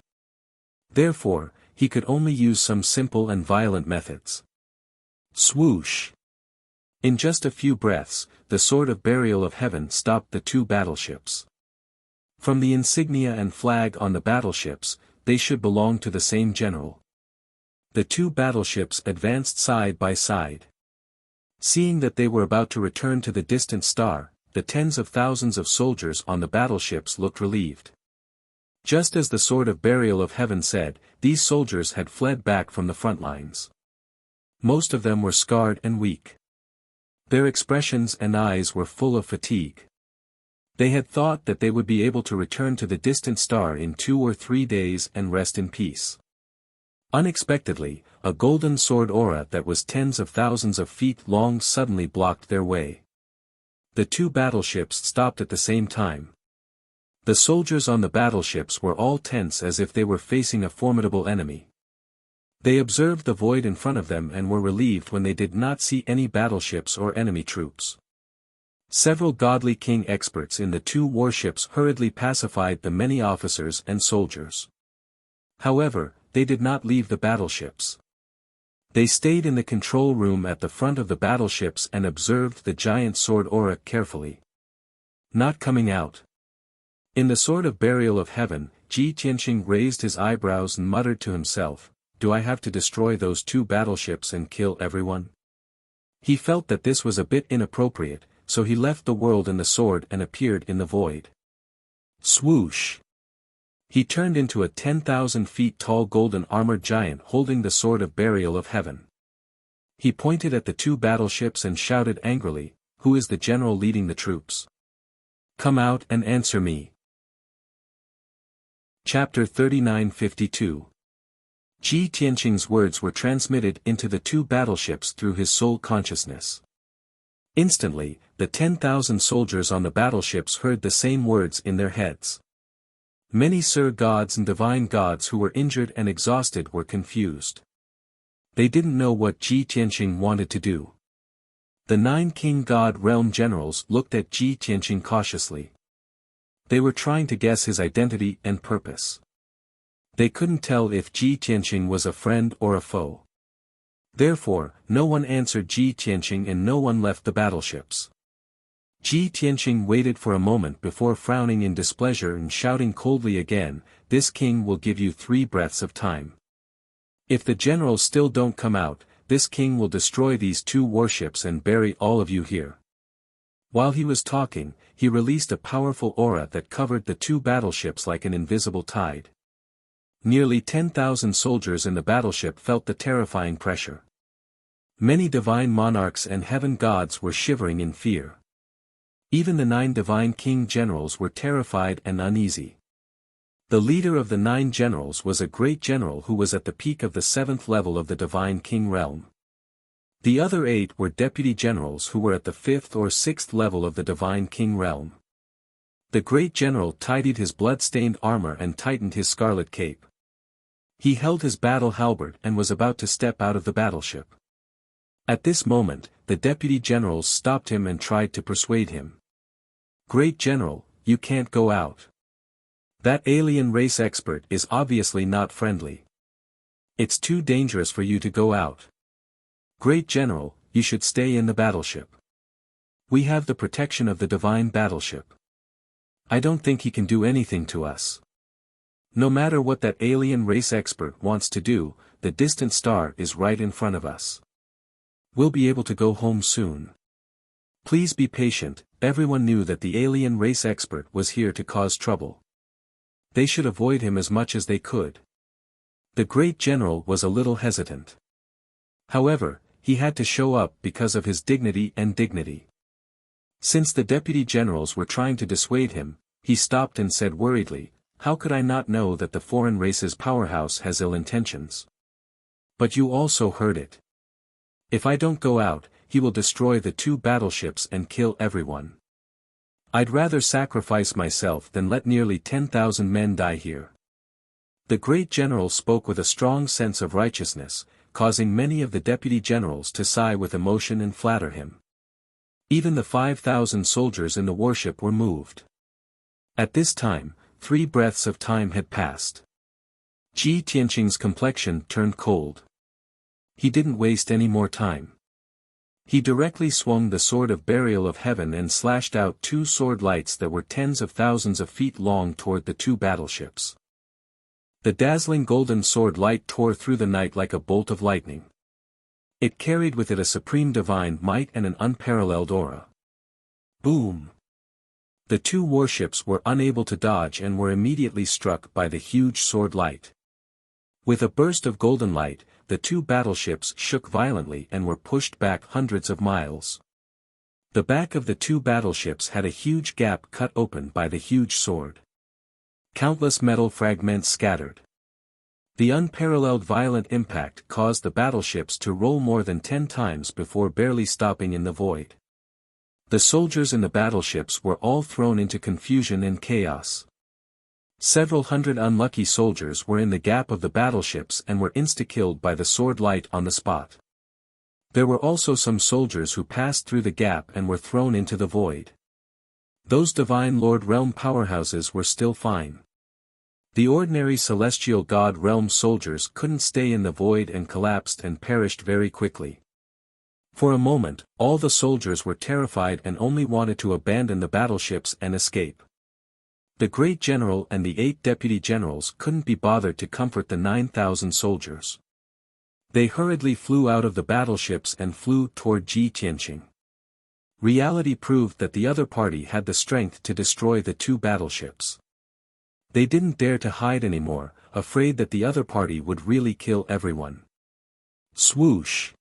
Therefore, he could only use some simple and violent methods. Swoosh! In just a few breaths, the Sword of Burial of Heaven stopped the 2 battleships. From the insignia and flag on the battleships, they should belong to the same general. The 2 battleships advanced side by side. Seeing that they were about to return to the distant star, the tens of thousands of soldiers on the battleships looked relieved. Just as the Sword of Burial of Heaven said, these soldiers had fled back from the front lines. Most of them were scarred and weak. Their expressions and eyes were full of fatigue. They had thought that they would be able to return to the distant star in 2 or 3 days and rest in peace. Unexpectedly, a golden sword aura that was tens of thousands of feet long suddenly blocked their way. The 2 battleships stopped at the same time. The soldiers on the battleships were all tense as if they were facing a formidable enemy. They observed the void in front of them and were relieved when they did not see any battleships or enemy troops. Several godly king experts in the 2 warships hurriedly pacified the many officers and soldiers. However, they did not leave the battleships. They stayed in the control room at the front of the battleships and observed the giant sword aura carefully. Not coming out. In the Sword of Burial of Heaven, Ji Tianqing raised his eyebrows and muttered to himself, "Do I have to destroy those 2 battleships and kill everyone?" He felt that this was a bit inappropriate, so he left the world and the sword and appeared in the void. Swoosh! He turned into a 10,000 feet tall golden armored giant holding the Sword of Burial of Heaven. He pointed at the 2 battleships and shouted angrily, "Who is the general leading the troops? Come out and answer me." Chapter 3952. Ji Tianqing's words were transmitted into the 2 battleships through his soul consciousness. Instantly, the 10,000 soldiers on the battleships heard the same words in their heads. Many Sir gods and divine gods who were injured and exhausted were confused. They didn't know what Ji Tianqing wanted to do. The 9 king god realm generals looked at Ji Tianqing cautiously. They were trying to guess his identity and purpose. They couldn't tell if Ji Tianqing was a friend or a foe. Therefore, no one answered Ji Tianqing and no one left the battleships. Ji Tianqing waited for a moment before frowning in displeasure and shouting coldly again, "This king will give you 3 breaths of time. If the generals still don't come out, this king will destroy these 2 warships and bury all of you here." While he was talking, he released a powerful aura that covered the 2 battleships like an invisible tide. Nearly 10,000 soldiers in the battleship felt the terrifying pressure. Many divine monarchs and heaven gods were shivering in fear. Even the 9 divine king generals were terrified and uneasy. The leader of the 9 generals was a great general who was at the peak of the 7th level of the divine king realm. The other 8 were deputy generals who were at the 5th or 6th level of the divine king realm. The great general tidied his blood-stained armor and tightened his scarlet cape. He held his battle halberd and was about to step out of the battleship. At this moment, the deputy generals stopped him and tried to persuade him. "Great general, you can't go out. That alien race expert is obviously not friendly. It's too dangerous for you to go out. Great general, you should stay in the battleship. We have the protection of the divine battleship. I don't think he can do anything to us. No matter what that alien race expert wants to do, the distant star is right in front of us. We'll be able to go home soon. Please be patient." Everyone knew that the alien race expert was here to cause trouble. They should avoid him as much as they could. The great general was a little hesitant. However, he had to show up because of his dignity and dignity. Since the deputy generals were trying to dissuade him, he stopped and said worriedly, how could I not know that the foreign race's powerhouse has ill intentions? But you also heard it. If I don't go out, he will destroy the 2 battleships and kill everyone. I'd rather sacrifice myself than let nearly 10,000 men die here. The great general spoke with a strong sense of righteousness, causing many of the deputy generals to sigh with emotion and flatter him. Even the 5,000 soldiers in the warship were moved. At this time, 3 breaths of time had passed. Ji Tianqing's complexion turned cold. He didn't waste any more time. He directly swung the sword of burial of heaven and slashed out 2 sword lights that were tens of thousands of feet long toward the 2 battleships. The dazzling golden sword light tore through the night like a bolt of lightning. It carried with it a supreme divine might and an unparalleled aura. Boom! The 2 warships were unable to dodge and were immediately struck by the huge sword light. With a burst of golden light, the 2 battleships shook violently and were pushed back hundreds of miles. The back of the 2 battleships had a huge gap cut open by the huge sword. Countless metal fragments scattered. The unparalleled violent impact caused the battleships to roll more than 10 times before barely stopping in the void. The soldiers in the battleships were all thrown into confusion and chaos. Several hundred unlucky soldiers were in the gap of the battleships and were insta-killed by the sword light on the spot. There were also some soldiers who passed through the gap and were thrown into the void. Those divine Lord Realm powerhouses were still fine. The ordinary celestial God Realm soldiers couldn't stay in the void and collapsed and perished very quickly. For a moment, all the soldiers were terrified and only wanted to abandon the battleships and escape. The great general and the 8 deputy generals couldn't be bothered to comfort the 9,000 soldiers. They hurriedly flew out of the battleships and flew toward Ji Tianqing. Reality proved that the other party had the strength to destroy the 2 battleships. They didn't dare to hide anymore, afraid that the other party would really kill everyone. Swoosh!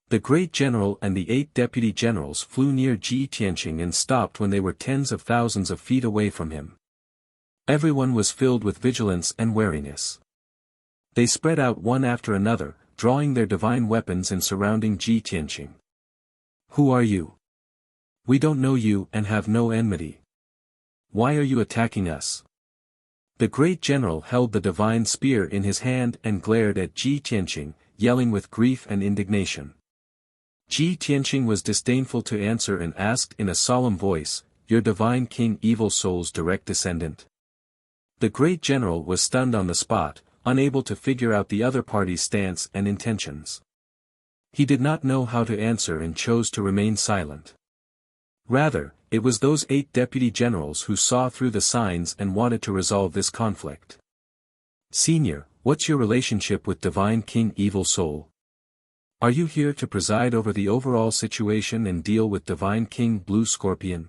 The great general and the 8 deputy generals flew near Ji Tianqing and stopped when they were tens of thousands of feet away from him. Everyone was filled with vigilance and wariness. They spread out one after another, drawing their divine weapons and surrounding Ji Tianqing. Who are you? We don't know you and have no enmity. Why are you attacking us? The great general held the divine spear in his hand and glared at Ji Tianqing, yelling with grief and indignation. Ji Tianqing was disdainful to answer and asked in a solemn voice, "Your divine king Evil Soul's direct descendant?" The great general was stunned on the spot, unable to figure out the other party's stance and intentions. He did not know how to answer and chose to remain silent. Rather, it was those 8 deputy generals who saw through the signs and wanted to resolve this conflict. "Senior, what's your relationship with Divine King Evil Soul? Are you here to preside over the overall situation and deal with Divine King Blue Scorpion?"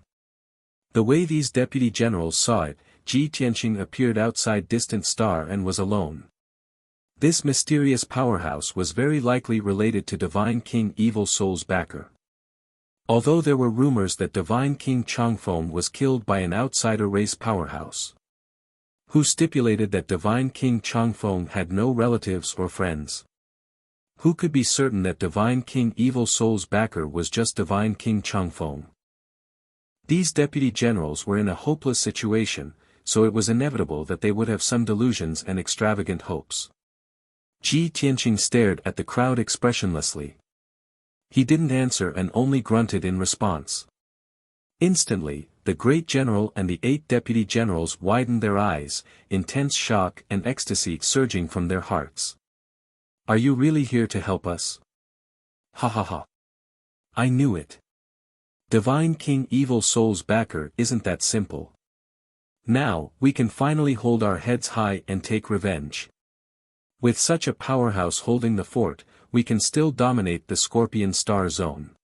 The way these deputy generals saw it, Ji Tianqing appeared outside Distant Star and was alone. This mysterious powerhouse was very likely related to Divine King Evil Soul's backer. Although there were rumors that Divine King Changfeng was killed by an outsider race powerhouse, who stipulated that Divine King Changfeng had no relatives or friends. Who could be certain that Divine King Evil Soul's backer was just Divine King Changfeng? These deputy generals were in a hopeless situation, so it was inevitable that they would have some delusions and extravagant hopes. Ji Tianqing stared at the crowd expressionlessly. He didn't answer and only grunted in response. Instantly, the great general and the 8 deputy generals widened their eyes, intense shock and ecstasy surging from their hearts. "Are you really here to help us?" "Ha ha ha. I knew it. Divine King Evil Soul's backer isn't that simple. Now, we can finally hold our heads high and take revenge. With such a powerhouse holding the fort, we can still dominate the Scorpion Star Zone."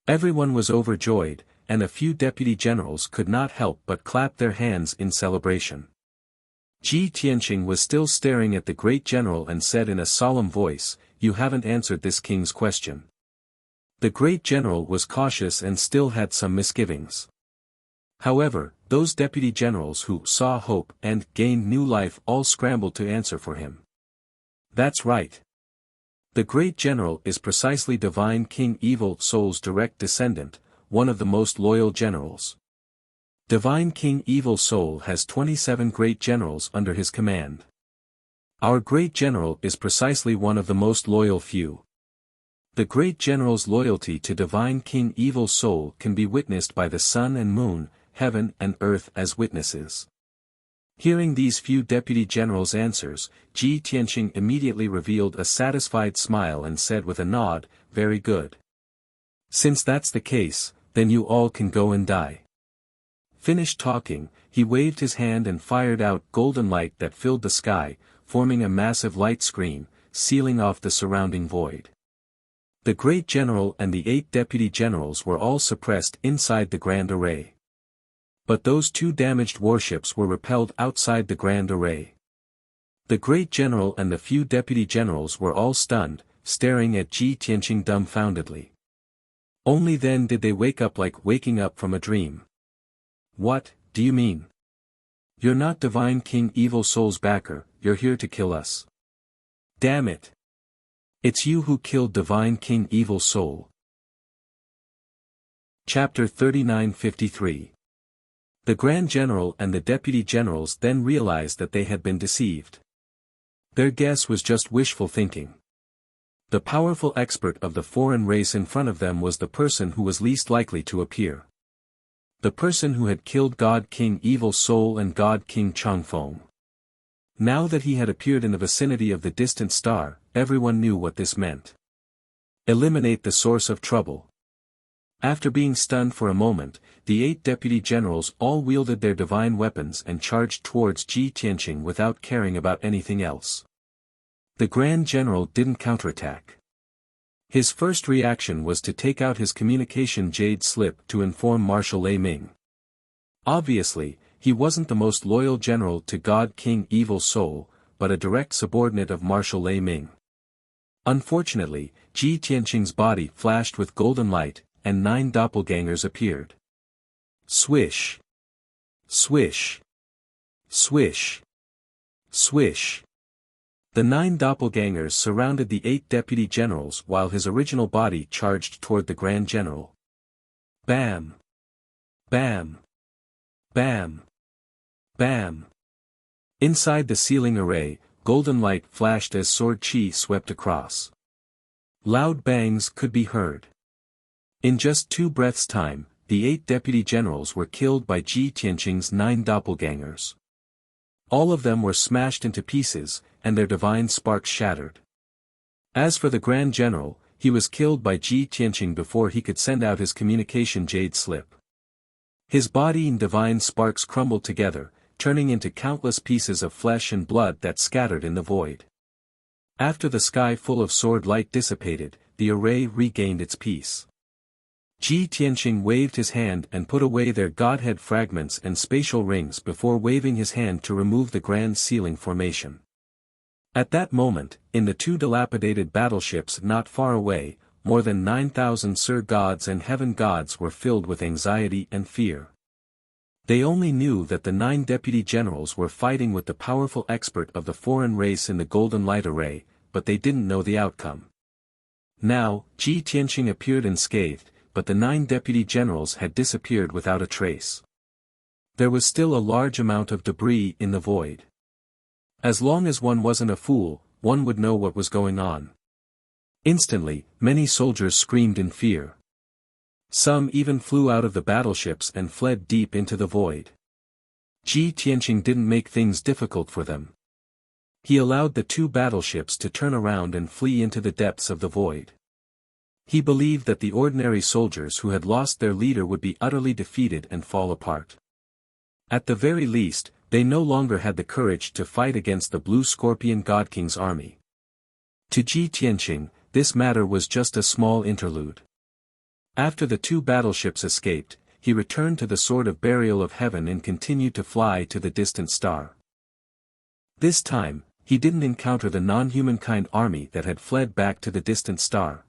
Everyone was overjoyed, and a few deputy generals could not help but clap their hands in celebration. Ji Tianqing was still staring at the great general and said in a solemn voice, "You haven't answered this king's question." The great general was cautious and still had some misgivings. However, those deputy generals who saw hope and gained new life all scrambled to answer for him. That's right. The great general is precisely divine King Evil Soul's direct descendant, one of the most loyal generals. Divine King Evil Soul has 27 great generals under his command. Our great general is precisely one of the most loyal few. The great general's loyalty to divine King Evil Soul can be witnessed by the sun and moon, heaven and earth as witnesses. Hearing these few deputy generals' answers, Ji Tianqing immediately revealed a satisfied smile and said with a nod, "Very good. Since that's the case, then you all can go and die." Finished talking, he waved his hand and fired out golden light that filled the sky, forming a massive light screen, sealing off the surrounding void. The great general and the 8 deputy generals were all suppressed inside the Grand Array. But those 2 damaged warships were repelled outside the Grand Array. The great general and the few deputy generals were all stunned, staring at Ji Tianqing dumbfoundedly. Only then did they wake up like waking up from a dream. "What, do you mean? You're not Divine King Evil Soul's backer, you're here to kill us. Damn it. It's you who killed Divine King Evil Soul." Chapter 3953. The Grand General and the Deputy Generals then realized that they had been deceived. Their guess was just wishful thinking. The powerful expert of the foreign race in front of them was the person who was least likely to appear. The person who had killed God King Evil Soul and God King Changfeng. Now that he had appeared in the vicinity of the distant star, everyone knew what this meant. Eliminate the source of trouble. After being stunned for a moment, the 8 deputy generals all wielded their divine weapons and charged towards Ji Tianqing without caring about anything else. The Grand General didn't counterattack. His first reaction was to take out his communication jade slip to inform Marshal Lei Ming. Obviously, he wasn't the most loyal general to God King Evil Soul, but a direct subordinate of Marshal Lei Ming. Unfortunately, Ji Tianqing's body flashed with golden light, and 9 doppelgangers appeared. Swish! Swish! Swish! Swish! The 9 doppelgangers surrounded the 8 deputy generals while his original body charged toward the Grand General. Bam! Bam! Bam! Bam! Inside the sealing array, golden light flashed as sword chi swept across. Loud bangs could be heard. In just 2 breaths' time, the 8 deputy generals were killed by Ji Tianqing's 9 doppelgangers. All of them were smashed into pieces, and their divine sparks shattered. As for the Grand General, he was killed by Ji Tianqing before he could send out his communication jade slip. His body and divine sparks crumbled together, turning into countless pieces of flesh and blood that scattered in the void. After the sky full of sword light dissipated, the array regained its peace. Ji Tianqing waved his hand and put away their godhead fragments and spatial rings before waving his hand to remove the grand sealing formation. At that moment, in the 2 dilapidated battleships not far away, more than 9,000 Sir Gods and Heaven Gods were filled with anxiety and fear. They only knew that the 9 deputy generals were fighting with the powerful expert of the foreign race in the Golden Light Array, but they didn't know the outcome. Now, Ji Tianqing appeared unscathed, but the 9 deputy generals had disappeared without a trace. There was still a large amount of debris in the void. As long as one wasn't a fool, one would know what was going on. Instantly, many soldiers screamed in fear. Some even flew out of the battleships and fled deep into the void. Ji Tianqing didn't make things difficult for them. He allowed the 2 battleships to turn around and flee into the depths of the void. He believed that the ordinary soldiers who had lost their leader would be utterly defeated and fall apart. At the very least, they no longer had the courage to fight against the Blue Scorpion God King's army. To Ji Tianqing, this matter was just a small interlude. After the 2 battleships escaped, he returned to the Sword of Burial of Heaven and continued to fly to the distant star. This time, he didn't encounter the non-humankind army that had fled back to the distant star.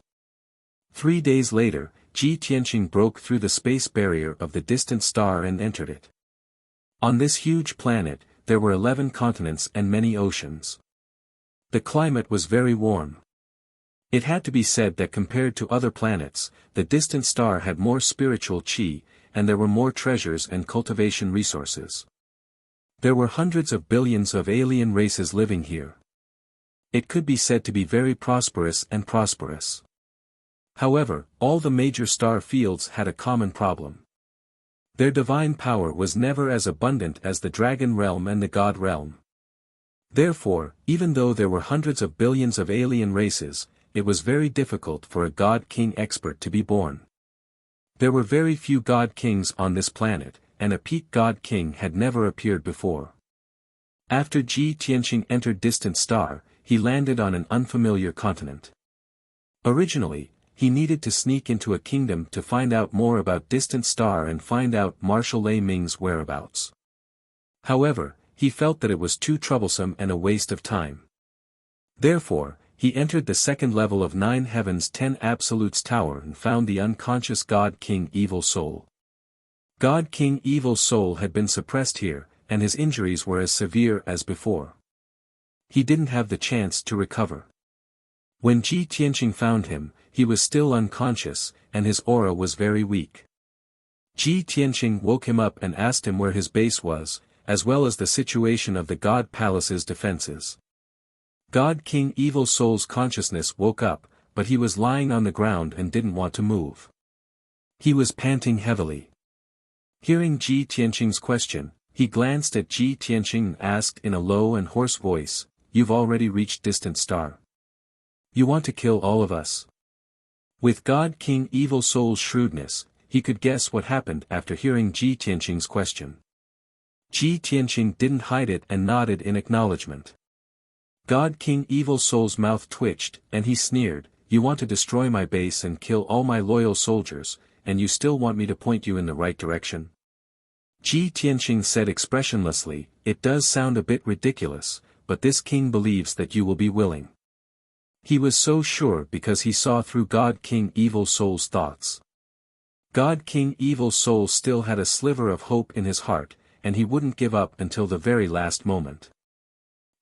3 days later, Ji Tianqing broke through the space barrier of the distant star and entered it. On this huge planet, there were 11 continents and many oceans. The climate was very warm. It had to be said that compared to other planets, the distant star had more spiritual qi, and there were more treasures and cultivation resources. There were hundreds of billions of alien races living here. It could be said to be very prosperous and prosperous. However, all the major star fields had a common problem. Their divine power was never as abundant as the dragon realm and the god realm. Therefore, even though there were hundreds of billions of alien races, it was very difficult for a god-king expert to be born. There were very few god-kings on this planet, and a peak god-king had never appeared before. After Ji Tianqing entered Distant Star, he landed on an unfamiliar continent. Originally, he needed to sneak into a kingdom to find out more about Distant Star and find out Marshal Lei Ming's whereabouts. However, he felt that it was too troublesome and a waste of time. Therefore, he entered the second level of 9 Heavens 10 Absolutes Tower and found the unconscious God King Evil Soul. God King Evil Soul had been suppressed here, and his injuries were as severe as before. He didn't have the chance to recover. When Ji Tianqing found him, he was still unconscious, and his aura was very weak. Ji Tianqing woke him up and asked him where his base was, as well as the situation of the God Palace's defenses. God King Evil Soul's consciousness woke up, but he was lying on the ground and didn't want to move. He was panting heavily. Hearing Ji Tianqing's question, he glanced at Ji Tianqing and asked in a low and hoarse voice, "You've already reached Distant Star. You want to kill all of us?" With God King Evil Soul's shrewdness, he could guess what happened after hearing Ji Tianqing's question. Ji Tianqing didn't hide it and nodded in acknowledgement. God King Evil Soul's mouth twitched, and he sneered, "You want to destroy my base and kill all my loyal soldiers, and you still want me to point you in the right direction?" Ji Tianqing said expressionlessly, "It does sound a bit ridiculous, but this king believes that you will be willing." He was so sure because he saw through God King Evil Soul's thoughts. God King Evil Soul still had a sliver of hope in his heart, and he wouldn't give up until the very last moment.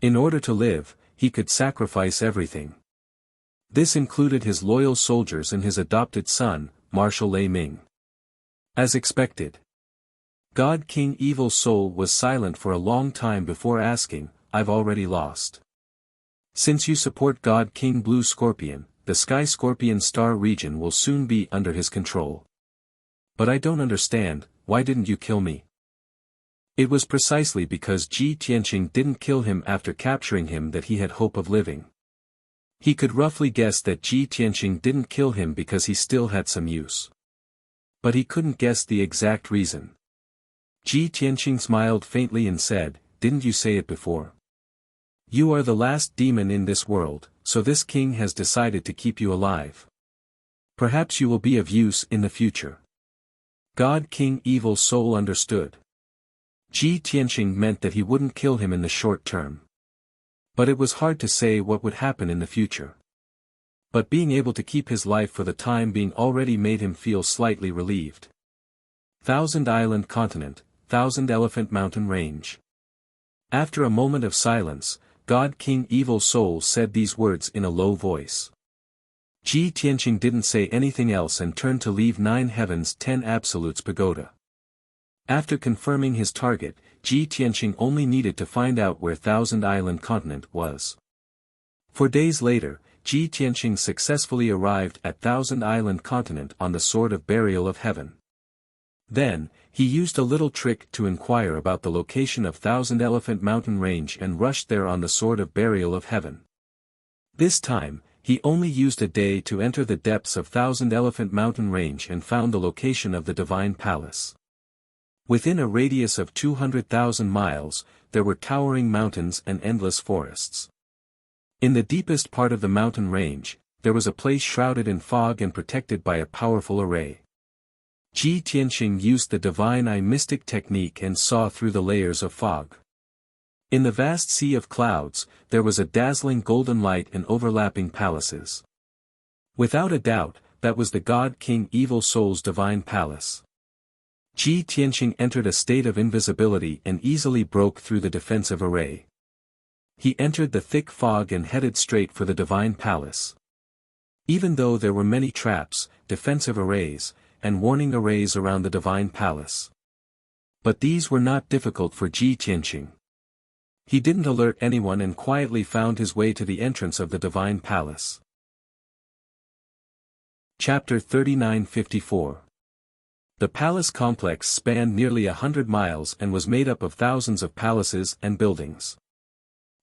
In order to live, he could sacrifice everything. This included his loyal soldiers and his adopted son, Marshal Lei Ming. As expected, God King Evil Soul was silent for a long time before asking, "I've already lost. Since you support God King Blue Scorpion, the Sky Scorpion Star region will soon be under his control. But I don't understand, why didn't you kill me?" It was precisely because Ji Tianqing didn't kill him after capturing him that he had hope of living. He could roughly guess that Ji Tianqing didn't kill him because he still had some use. But he couldn't guess the exact reason. Ji Tianqing smiled faintly and said, "Didn't you say it before? You are the last demon in this world, so this king has decided to keep you alive. Perhaps you will be of use in the future." God King Evil Soul understood. Ji Tianqing meant that he wouldn't kill him in the short term. But it was hard to say what would happen in the future. But being able to keep his life for the time being already made him feel slightly relieved. Thousand Island Continent, Thousand Elephant Mountain Range. After a moment of silence, God King Evil Soul said these words in a low voice. Ji Tianqing didn't say anything else and turned to leave 9 Heavens 10 Absolutes Pagoda. After confirming his target, Ji Tianqing only needed to find out where Thousand Island Continent was. 4 days later, Ji Tianqing successfully arrived at Thousand Island Continent on the Sword of Burial of Heaven. Then, he used a little trick to inquire about the location of Thousand Elephant Mountain Range and rushed there on the Sword of Burial of Heaven. This time, he only used a day to enter the depths of Thousand Elephant Mountain Range and found the location of the Divine Palace. Within a radius of 200,000 miles, there were towering mountains and endless forests. In the deepest part of the mountain range, there was a place shrouded in fog and protected by a powerful array. Ji Tianqing used the Divine Eye mystic technique and saw through the layers of fog. In the vast sea of clouds, there was a dazzling golden light and overlapping palaces. Without a doubt, that was the God King Evil Soul's divine palace. Ji Tianqing entered a state of invisibility and easily broke through the defensive array. He entered the thick fog and headed straight for the divine palace. Even though there were many traps, defensive arrays, and warning arrays around the divine palace. But these were not difficult for Ji Tianqing. He didn't alert anyone and quietly found his way to the entrance of the divine palace. Chapter 3954. The palace complex spanned nearly 100 miles and was made up of thousands of palaces and buildings.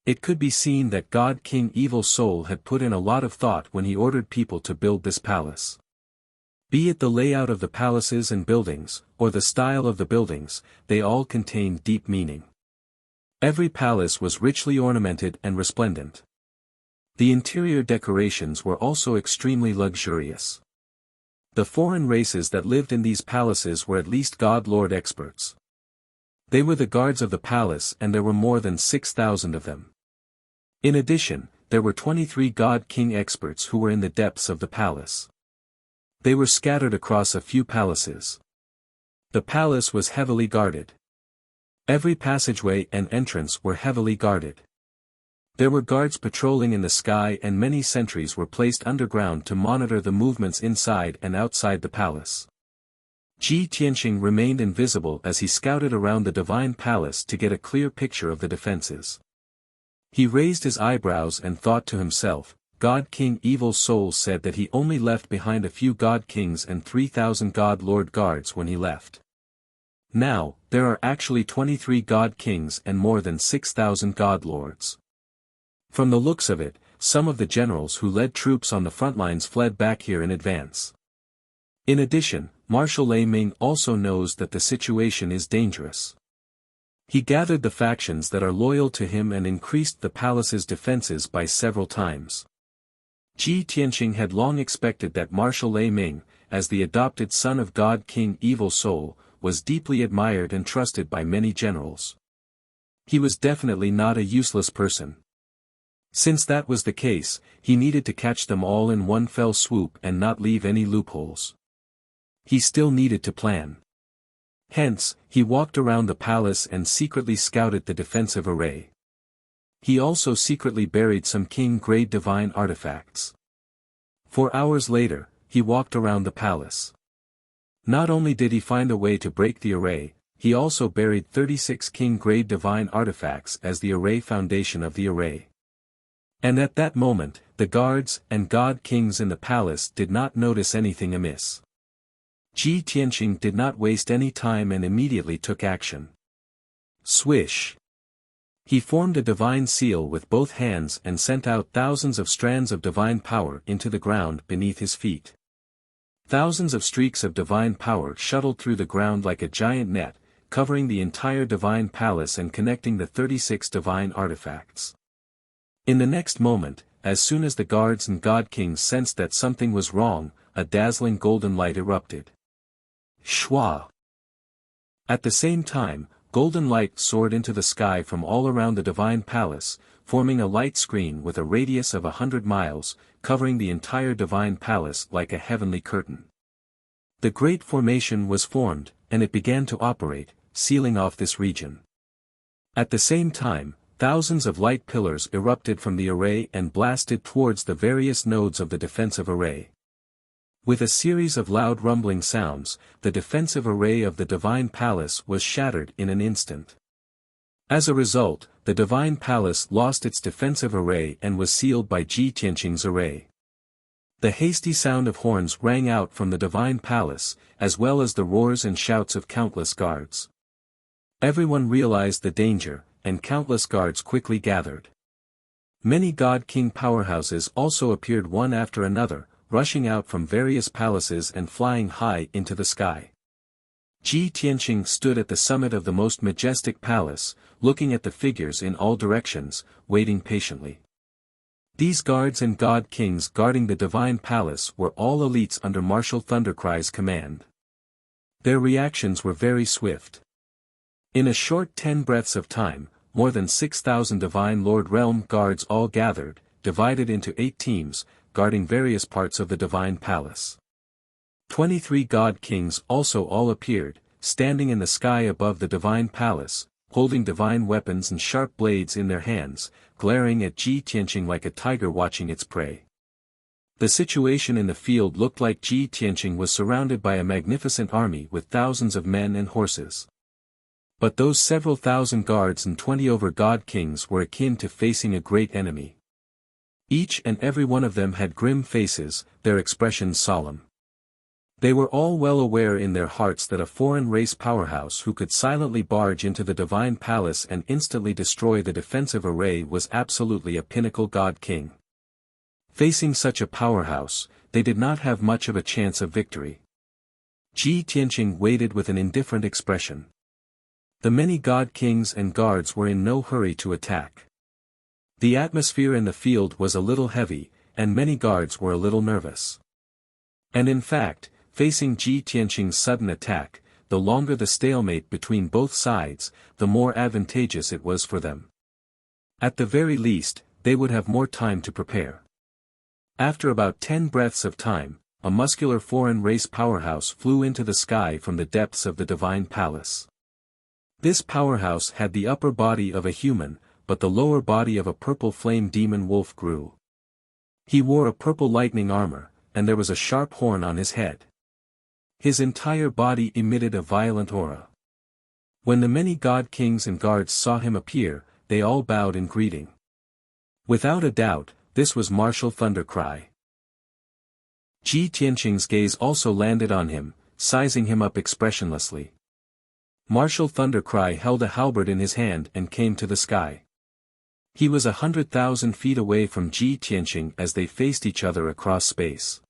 It could be seen that God King Evil Soul had put in a lot of thought when he ordered people to build this palace. Be it the layout of the palaces and buildings, or the style of the buildings, they all contained deep meaning. Every palace was richly ornamented and resplendent. The interior decorations were also extremely luxurious. The foreign races that lived in these palaces were at least God-Lord experts. They were the guards of the palace and there were more than 6,000 of them. In addition, there were 23 God King experts who were in the depths of the palace. They were scattered across a few palaces. The palace was heavily guarded. Every passageway and entrance were heavily guarded. There were guards patrolling in the sky and many sentries were placed underground to monitor the movements inside and outside the palace. Ji Tianqing remained invisible as he scouted around the divine palace to get a clear picture of the defenses. He raised his eyebrows and thought to himself, God King Evil Soul said that he only left behind a few God Kings and 3,000 God Lord guards when he left. Now, there are actually 23 God Kings and more than 6,000 God Lords. From the looks of it, some of the generals who led troops on the front lines fled back here in advance. In addition, Marshal Lei Ming also knows that the situation is dangerous. He gathered the factions that are loyal to him and increased the palace's defenses by several times. Ji Tianqing had long expected that Marshal Lei Ming, as the adopted son of God King Evil Soul, was deeply admired and trusted by many generals. He was definitely not a useless person. Since that was the case, he needed to catch them all in one fell swoop and not leave any loopholes. He still needed to plan. Hence, he walked around the palace and secretly scouted the defensive array. He also secretly buried some king-grade divine artifacts. 4 hours later, he walked around the palace. Not only did he find a way to break the array, he also buried 36 king-grade divine artifacts as the array foundation of the array. And at that moment, the guards and God Kings in the palace did not notice anything amiss. Ji Tianqing did not waste any time and immediately took action. Swish! He formed a divine seal with both hands and sent out thousands of strands of divine power into the ground beneath his feet. Thousands of streaks of divine power shuttled through the ground like a giant net, covering the entire divine palace and connecting the 36 divine artifacts. In the next moment, as soon as the guards and God Kings sensed that something was wrong, a dazzling golden light erupted. Shwa! At the same time, golden light soared into the sky from all around the divine palace, forming a light screen with a radius of 100 miles, covering the entire divine palace like a heavenly curtain. The great formation was formed, and it began to operate, sealing off this region. At the same time, thousands of light pillars erupted from the array and blasted towards the various nodes of the defensive array. With a series of loud rumbling sounds, the defensive array of the divine palace was shattered in an instant. As a result, the divine palace lost its defensive array and was sealed by Ji Tianqing's array. The hasty sound of horns rang out from the divine palace, as well as the roars and shouts of countless guards. Everyone realized the danger, and countless guards quickly gathered. Many God King powerhouses also appeared one after another, rushing out from various palaces and flying high into the sky. Ji Tianqing stood at the summit of the most majestic palace, looking at the figures in all directions, waiting patiently. These guards and God Kings guarding the divine palace were all elites under Marshal Thundercry's command. Their reactions were very swift. In a short 10 breaths of time, more than 6,000 Divine Lord Realm guards all gathered, divided into 8 teams, guarding various parts of the divine palace. 23 god kings also all appeared, standing in the sky above the divine palace, holding divine weapons and sharp blades in their hands, glaring at Ji Tianqing like a tiger watching its prey. The situation in the field looked like Ji Tianqing was surrounded by a magnificent army with thousands of men and horses. But those several thousand guards and 20 over god kings were akin to facing a great enemy. Each and every one of them had grim faces, their expressions solemn. They were all well aware in their hearts that a foreign race powerhouse who could silently barge into the divine palace and instantly destroy the defensive array was absolutely a pinnacle god king. Facing such a powerhouse, they did not have much of a chance of victory. Ji Tianqing waited with an indifferent expression. The many god kings and guards were in no hurry to attack. The atmosphere in the field was a little heavy, and many guards were a little nervous. And in fact, facing Ji Tianqing's sudden attack, the longer the stalemate between both sides, the more advantageous it was for them. At the very least, they would have more time to prepare. After about 10 breaths of time, a muscular foreign race powerhouse flew into the sky from the depths of the divine palace. This powerhouse had the upper body of a human, but the lower body of a purple flame demon wolf grew. He wore a purple lightning armor, and there was a sharp horn on his head. His entire body emitted a violent aura. When the many god kings and guards saw him appear, they all bowed in greeting. Without a doubt, this was Martial Thundercry. Ji Tianqing's gaze also landed on him, sizing him up expressionlessly. Martial Thundercry held a halberd in his hand and came to the sky. He was 100,000 feet away from Ji Tianqing as they faced each other across space.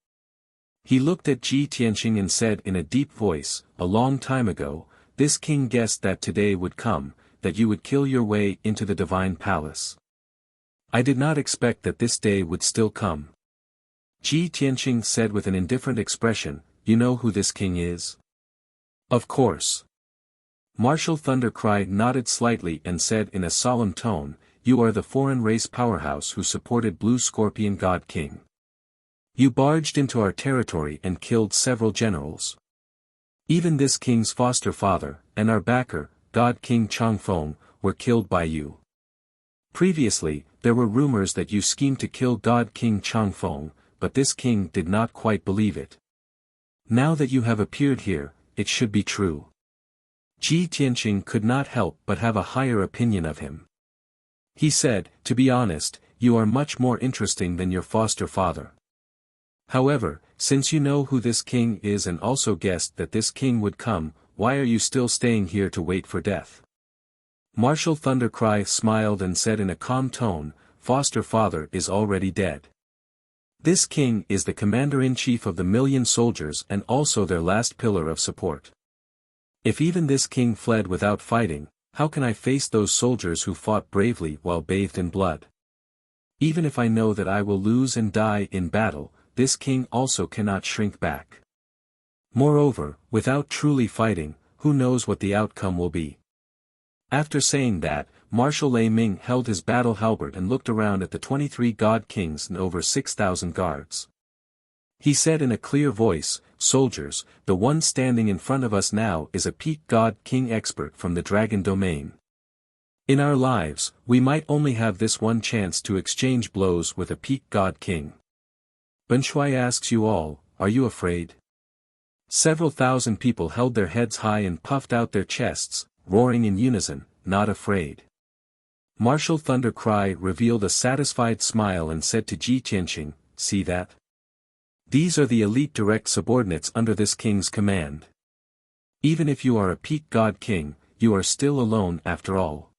He looked at Ji Tianqing and said in a deep voice, "A long time ago, this king guessed that today would come, that you would kill your way into the divine palace. I did not expect that this day would still come." Ji Tianqing said with an indifferent expression, "You know who this king is?" "Of course." Martial Thundercry nodded slightly and said in a solemn tone, "You are the foreign race powerhouse who supported Blue Scorpion God King. You barged into our territory and killed several generals. Even this king's foster father, and our backer, God King Changfeng, were killed by you. Previously, there were rumors that you schemed to kill God King Changfeng, but this king did not quite believe it. Now that you have appeared here, it should be true." Ji Tianqing could not help but have a higher opinion of him. He said, "To be honest, you are much more interesting than your foster father. However, since you know who this king is and also guessed that this king would come, why are you still staying here to wait for death?" Martial Thundercry smiled and said in a calm tone, "Foster father is already dead. This king is the commander-in-chief of the million soldiers and also their last pillar of support. If even this king fled without fighting, how can I face those soldiers who fought bravely while bathed in blood? Even if I know that I will lose and die in battle, this king also cannot shrink back. Moreover, without truly fighting, who knows what the outcome will be?" After saying that, Marshal Lei Ming held his battle halberd and looked around at the 23 god kings and over 6,000 guards. He said in a clear voice, "Soldiers, the one standing in front of us now is a peak god king expert from the dragon domain. In our lives, we might only have this one chance to exchange blows with a peak god king. Ben Shui asks you all, are you afraid?" Several thousand people held their heads high and puffed out their chests, roaring in unison, "Not afraid." Martial Thundercry revealed a satisfied smile and said to Ji Tianqing, "See that? These are the elite direct subordinates under this king's command. Even if you are a peak god king, you are still alone after all.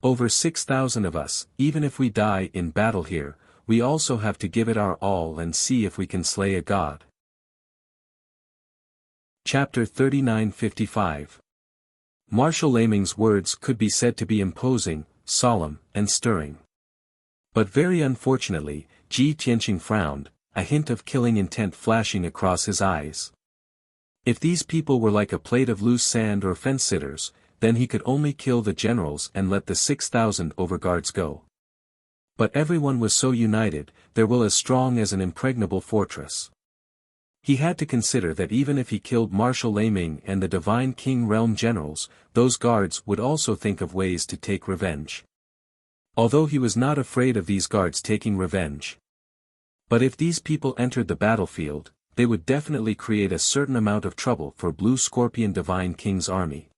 Over 6,000 of us, even if we die in battle here, we also have to give it our all and see if we can slay a god." Chapter 39:55. Marshal Laming's words could be said to be imposing, solemn, and stirring. But very unfortunately, Ji Tianqing frowned, a hint of killing intent flashing across his eyes. If these people were like a plate of loose sand or fence-sitters, then he could only kill the generals and let the 6,000 overguards go. But everyone was so united, their will as strong as an impregnable fortress. He had to consider that even if he killed Marshal Laming and the Divine King Realm generals, those guards would also think of ways to take revenge. Although he was not afraid of these guards taking revenge. But if these people entered the battlefield, they would definitely create a certain amount of trouble for Blue Scorpion Divine King's army.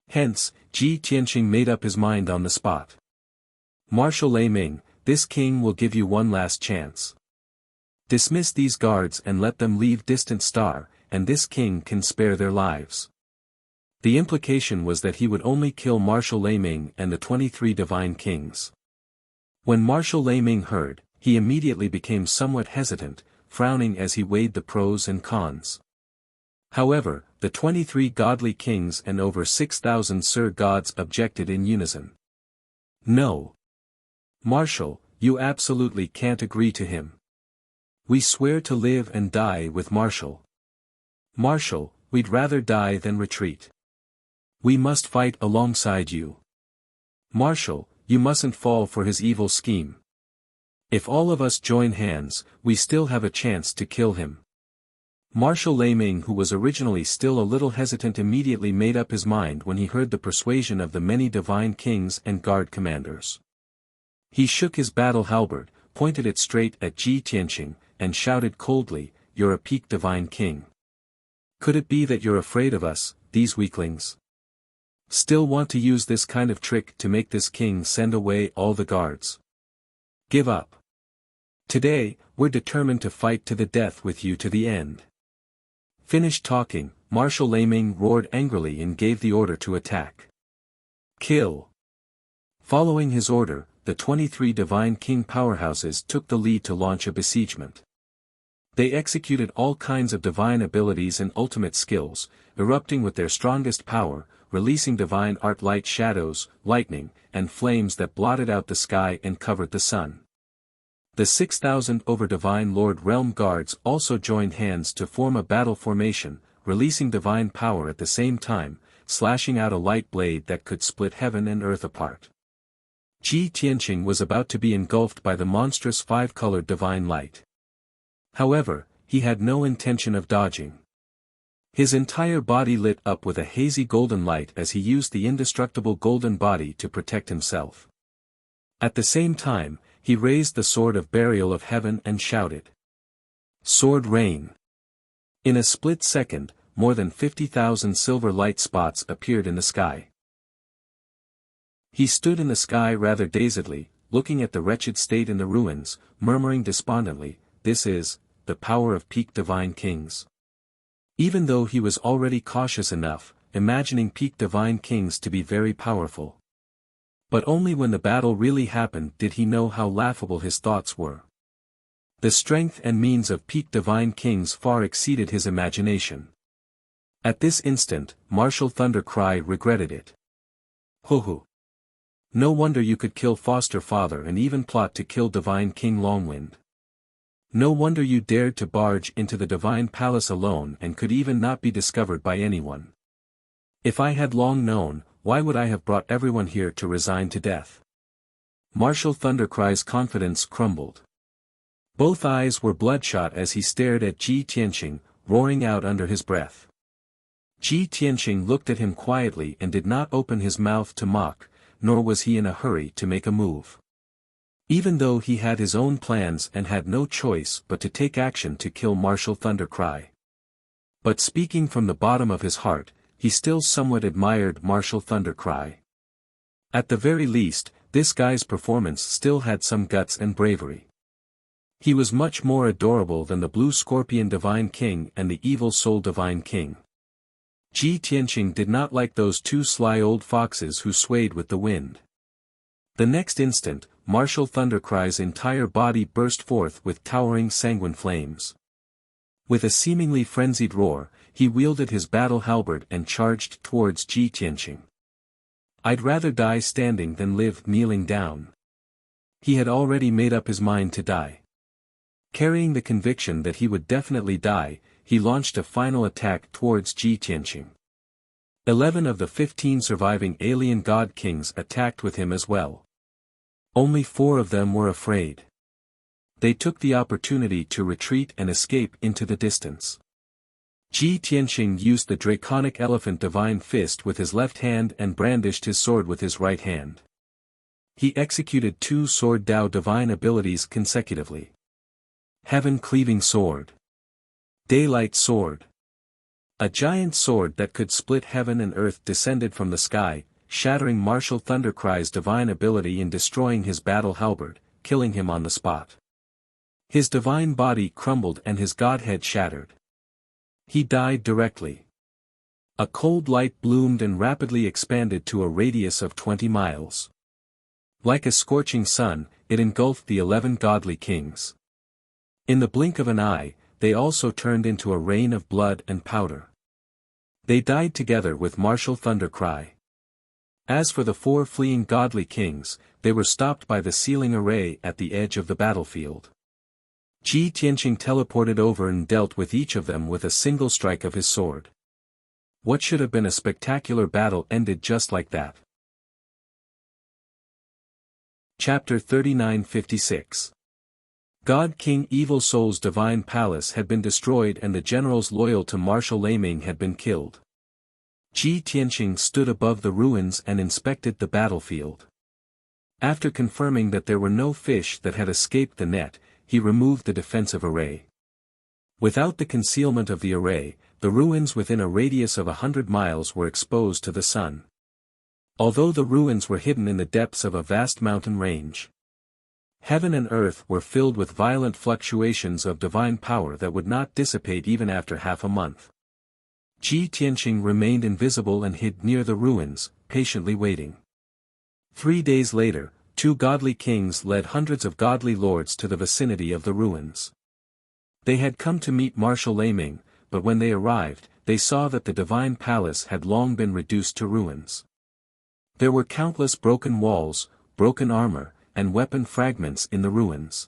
Hence, Ji Tianqing made up his mind on the spot. Marshal Laming, this king will give you one last chance. Dismiss these guards and let them leave Distant Star, and this king can spare their lives. The implication was that he would only kill Marshal Laming and the 23 divine kings. When Marshal Laming heard, he immediately became somewhat hesitant, frowning as he weighed the pros and cons. However, the 23 godly kings and over 6,000 Sir gods objected in unison. No. Marshal, you absolutely can't agree to him. We swear to live and die with Marshal. Marshal, we'd rather die than retreat. We must fight alongside you. Marshal, you mustn't fall for his evil scheme. If all of us join hands, we still have a chance to kill him. Marshal Laming, who was originally still a little hesitant, immediately made up his mind when he heard the persuasion of the many divine kings and guard commanders. He shook his battle halberd, pointed it straight at Ji Tianqing, and shouted coldly, "You're a peak divine king. Could it be that you're afraid of us, these weaklings? Still want to use this kind of trick to make this king send away all the guards? Give up. Today, we're determined to fight to the death with you to the end." Finished talking, Marshal Laming roared angrily and gave the order to attack. Kill. Following his order, the 23 divine king powerhouses took the lead to launch a besiegement. They executed all kinds of divine abilities and ultimate skills, erupting with their strongest power, releasing divine art light shadows, lightning, and flames that blotted out the sky and covered the sun. The 6,000 over divine Lord Realm guards also joined hands to form a battle formation, releasing divine power at the same time, slashing out a light blade that could split heaven and earth apart. Ji Tianqing was about to be engulfed by the monstrous five-colored divine light. However, he had no intention of dodging. His entire body lit up with a hazy golden light as he used the indestructible golden body to protect himself. At the same time, he raised the sword of burial of heaven and shouted, "Sword rain!" In a split second, more than 50,000 silver light spots appeared in the sky. He stood in the sky rather dazedly, looking at the wretched state in the ruins, murmuring despondently, "This is the power of peak divine kings." Even though he was already cautious enough, imagining peak divine kings to be very powerful. But only when the battle really happened did he know how laughable his thoughts were. The strength and means of peak divine kings far exceeded his imagination. At this instant, Marshal Thundercry regretted it. Ho. No wonder you could kill foster father and even plot to kill divine King Longwind. No wonder you dared to barge into the divine palace alone and could even not be discovered by anyone. If I had long known, why would I have brought everyone here to resign to death? Marshal Thundercry's confidence crumbled. Both eyes were bloodshot as he stared at Ji Tianqing, roaring out under his breath. Ji Tianqing looked at him quietly and did not open his mouth to mock, nor was he in a hurry to make a move. Even though he had his own plans and had no choice but to take action to kill Marshal Thundercry. But speaking from the bottom of his heart, he still somewhat admired Marshal Thundercry. At the very least, this guy's performance still had some guts and bravery. He was much more adorable than the Blue Scorpion Divine King and the Evil Soul Divine King. Ji Tianqing did not like those two sly old foxes who swayed with the wind. The next instant, Marshal Thundercry's entire body burst forth with towering sanguine flames. With a seemingly frenzied roar, he wielded his battle halberd and charged towards Ji Tianqing. I'd rather die standing than live kneeling down. He had already made up his mind to die. Carrying the conviction that he would definitely die, he launched a final attack towards Ji Tianqing. 11 of the 15 surviving alien god kings attacked with him as well. Only 4 of them were afraid. They took the opportunity to retreat and escape into the distance. Ji Tianqing used the draconic elephant divine fist with his left hand and brandished his sword with his right hand. He executed 2 sword Dao divine abilities consecutively. Heaven Cleaving Sword. Daylight Sword. A giant sword that could split heaven and earth descended from the sky, shattering martial Thundercry's divine ability in destroying his battle halberd, killing him on the spot. His divine body crumbled and his godhead shattered. He died directly. A cold light bloomed and rapidly expanded to a radius of 20 miles. Like a scorching sun, it engulfed the 11 godly kings. In the blink of an eye, they also turned into a rain of blood and powder. They died together with martial Thundercry. As for the 4 fleeing godly kings, they were stopped by the sealing array at the edge of the battlefield. Ji Tianqing teleported over and dealt with each of them with a single strike of his sword. What should have been a spectacular battle ended just like that. Chapter 3956. God King Evil Soul's divine palace had been destroyed and the generals loyal to Marshal Laming had been killed. Ji Tianqing stood above the ruins and inspected the battlefield. After confirming that there were no fish that had escaped the net, he removed the defensive array. Without the concealment of the array, the ruins within a radius of 100 miles were exposed to the sun. Although the ruins were hidden in the depths of a vast mountain range, heaven and earth were filled with violent fluctuations of divine power that would not dissipate even after half a month. Ji Tianqing remained invisible and hid near the ruins, patiently waiting. 3 days later, 2 godly kings led hundreds of godly lords to the vicinity of the ruins. They had come to meet Marshal Laming, but when they arrived, they saw that the divine palace had long been reduced to ruins. There were countless broken walls, broken armor, and weapon fragments in the ruins.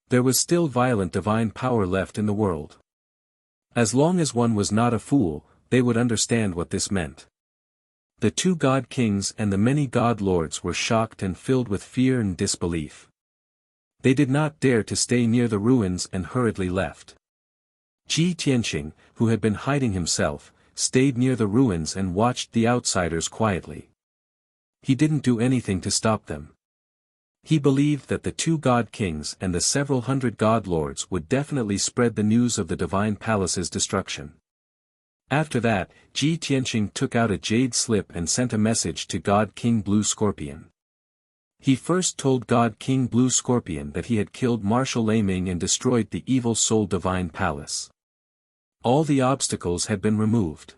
There was still violent divine power left in the world. As long as one was not a fool, they would understand what this meant. The 2 god kings and the many god lords were shocked and filled with fear and disbelief. They did not dare to stay near the ruins and hurriedly left. Ji Tianqing, who had been hiding himself, stayed near the ruins and watched the outsiders quietly. He didn't do anything to stop them. He believed that the 2 god kings and the several hundred god lords would definitely spread the news of the divine palace's destruction. After that, Ji Tianqing took out a jade slip and sent a message to God King Blue Scorpion. He first told God King Blue Scorpion that he had killed Marshal Laming and destroyed the evil soul divine palace. All the obstacles had been removed.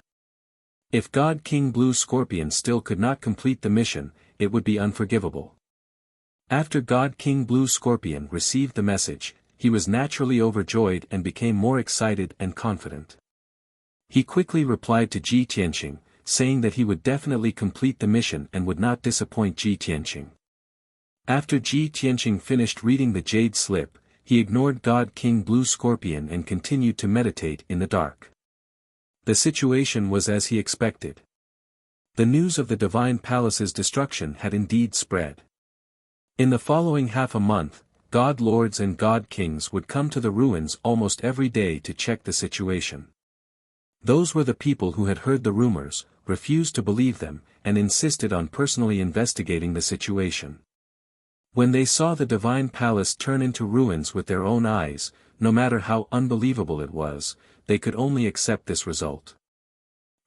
If God King Blue Scorpion still could not complete the mission, it would be unforgivable. After God King Blue Scorpion received the message, he was naturally overjoyed and became more excited and confident. He quickly replied to Ji Tianqing, saying that he would definitely complete the mission and would not disappoint Ji Tianqing. After Ji Tianqing finished reading the jade slip, he ignored God King Blue Scorpion and continued to meditate in the dark. The situation was as he expected. The news of the divine palace's destruction had indeed spread. In the following half a month, god lords and god kings would come to the ruins almost every day to check the situation. Those were the people who had heard the rumors, refused to believe them, and insisted on personally investigating the situation. When they saw the divine palace turn into ruins with their own eyes, no matter how unbelievable it was, they could only accept this result.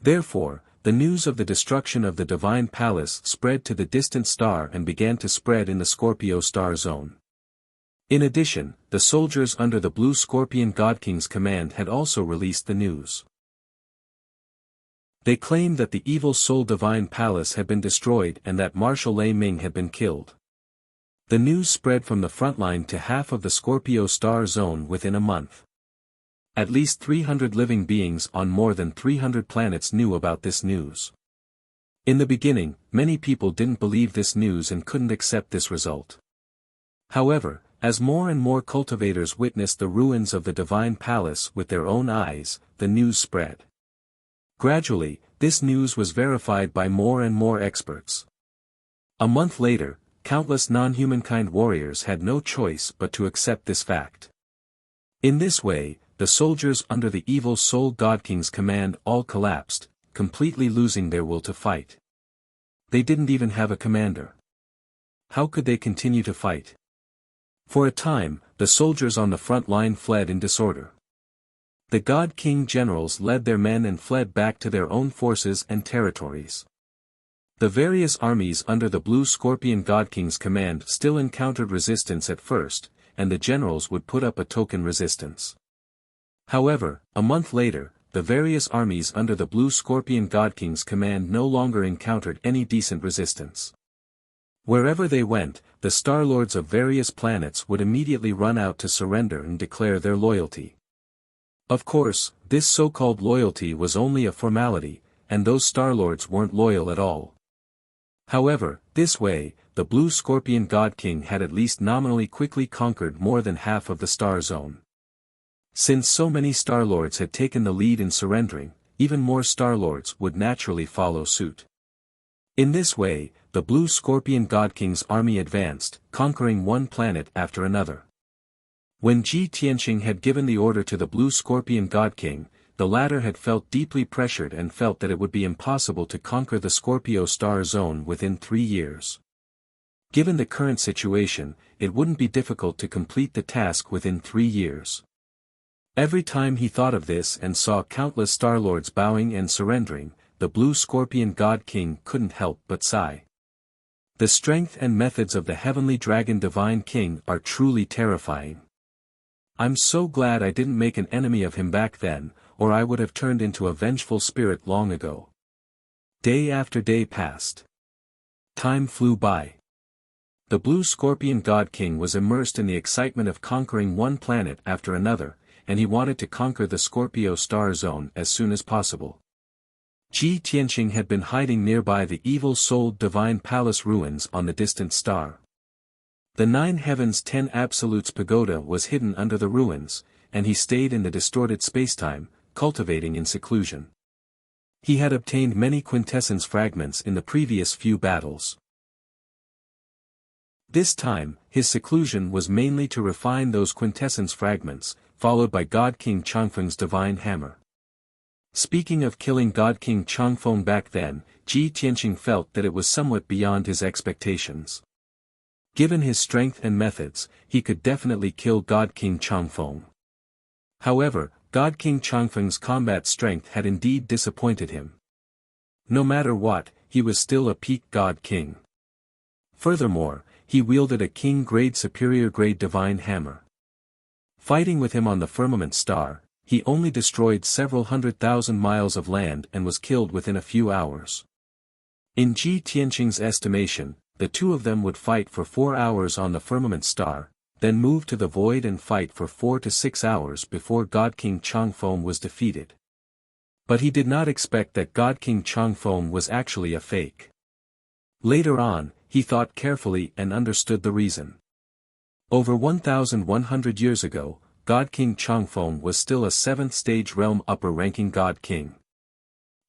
Therefore, the news of the destruction of the divine palace spread to the distant star and began to spread in the Scorpio star zone. In addition, the soldiers under the Blue Scorpion God King's command had also released the news. They claimed that the evil soul divine palace had been destroyed and that Marshal Lei Ming had been killed. The news spread from the front line to half of the Scorpio star zone within a month. At least 300 living beings on more than 300 planets knew about this news. In the beginning, many people didn't believe this news and couldn't accept this result. However, as more and more cultivators witnessed the ruins of the divine palace with their own eyes, the news spread. Gradually, this news was verified by more and more experts. A month later, countless non-humankind warriors had no choice but to accept this fact. In this way, the soldiers under the evil Soul God King's command all collapsed, completely losing their will to fight. They didn't even have a commander. How could they continue to fight? For a time, the soldiers on the front line fled in disorder. The God King generals led their men and fled back to their own forces and territories. The various armies under the Blue Scorpion God King's command still encountered resistance at first, and the generals would put up a token resistance. However, a month later, the various armies under the Blue Scorpion God King's command no longer encountered any decent resistance. Wherever they went, the Star Lords of various planets would immediately run out to surrender and declare their loyalty. Of course, this so-called loyalty was only a formality, and those Star Lords weren't loyal at all. However, this way, the Blue Scorpion God King had at least nominally quickly conquered more than half of the Star Zone. Since so many Star Lords had taken the lead in surrendering, even more Star Lords would naturally follow suit. In this way, the Blue Scorpion God King's army advanced, conquering one planet after another. When Ji Tianqing had given the order to the Blue Scorpion God King, the latter had felt deeply pressured and felt that it would be impossible to conquer the Scorpio Star Zone within 3 years. Given the current situation, it wouldn't be difficult to complete the task within 3 years. Every time he thought of this and saw countless Star Lords bowing and surrendering, the Blue Scorpion God King couldn't help but sigh. The strength and methods of the Heavenly Dragon Divine King are truly terrifying. I'm so glad I didn't make an enemy of him back then, or I would have turned into a vengeful spirit long ago. Day after day passed. Time flew by. The Blue Scorpion God King was immersed in the excitement of conquering one planet after another, and he wanted to conquer the Scorpio Star Zone as soon as possible. Ji Tianqing had been hiding nearby the evil-souled Divine Palace ruins on the distant star. The 9 Heavens 10 Absolutes Pagoda was hidden under the ruins, and he stayed in the distorted spacetime, cultivating in seclusion. He had obtained many quintessence fragments in the previous few battles. This time, his seclusion was mainly to refine those quintessence fragments, followed by God King Changfeng's divine hammer. Speaking of killing God King Changfeng back then, Ji Tianqing felt that it was somewhat beyond his expectations. Given his strength and methods, he could definitely kill God King Changfeng. However, God King Changfeng's combat strength had indeed disappointed him. No matter what, he was still a peak God King. Furthermore, he wielded a king-grade superior-grade divine hammer. Fighting with him on the firmament star, he only destroyed several 100,000 miles of land and was killed within a few hours. In Ji Tianqing's estimation, the two of them would fight for 4 hours on the firmament star, then move to the void and fight for 4 to 6 hours before God King Changfeng was defeated. But he did not expect that God King Changfeng was actually a fake. Later on, he thought carefully and understood the reason. Over 1,100 years ago, God King Changfeng was still a 7th stage realm upper-ranking God King.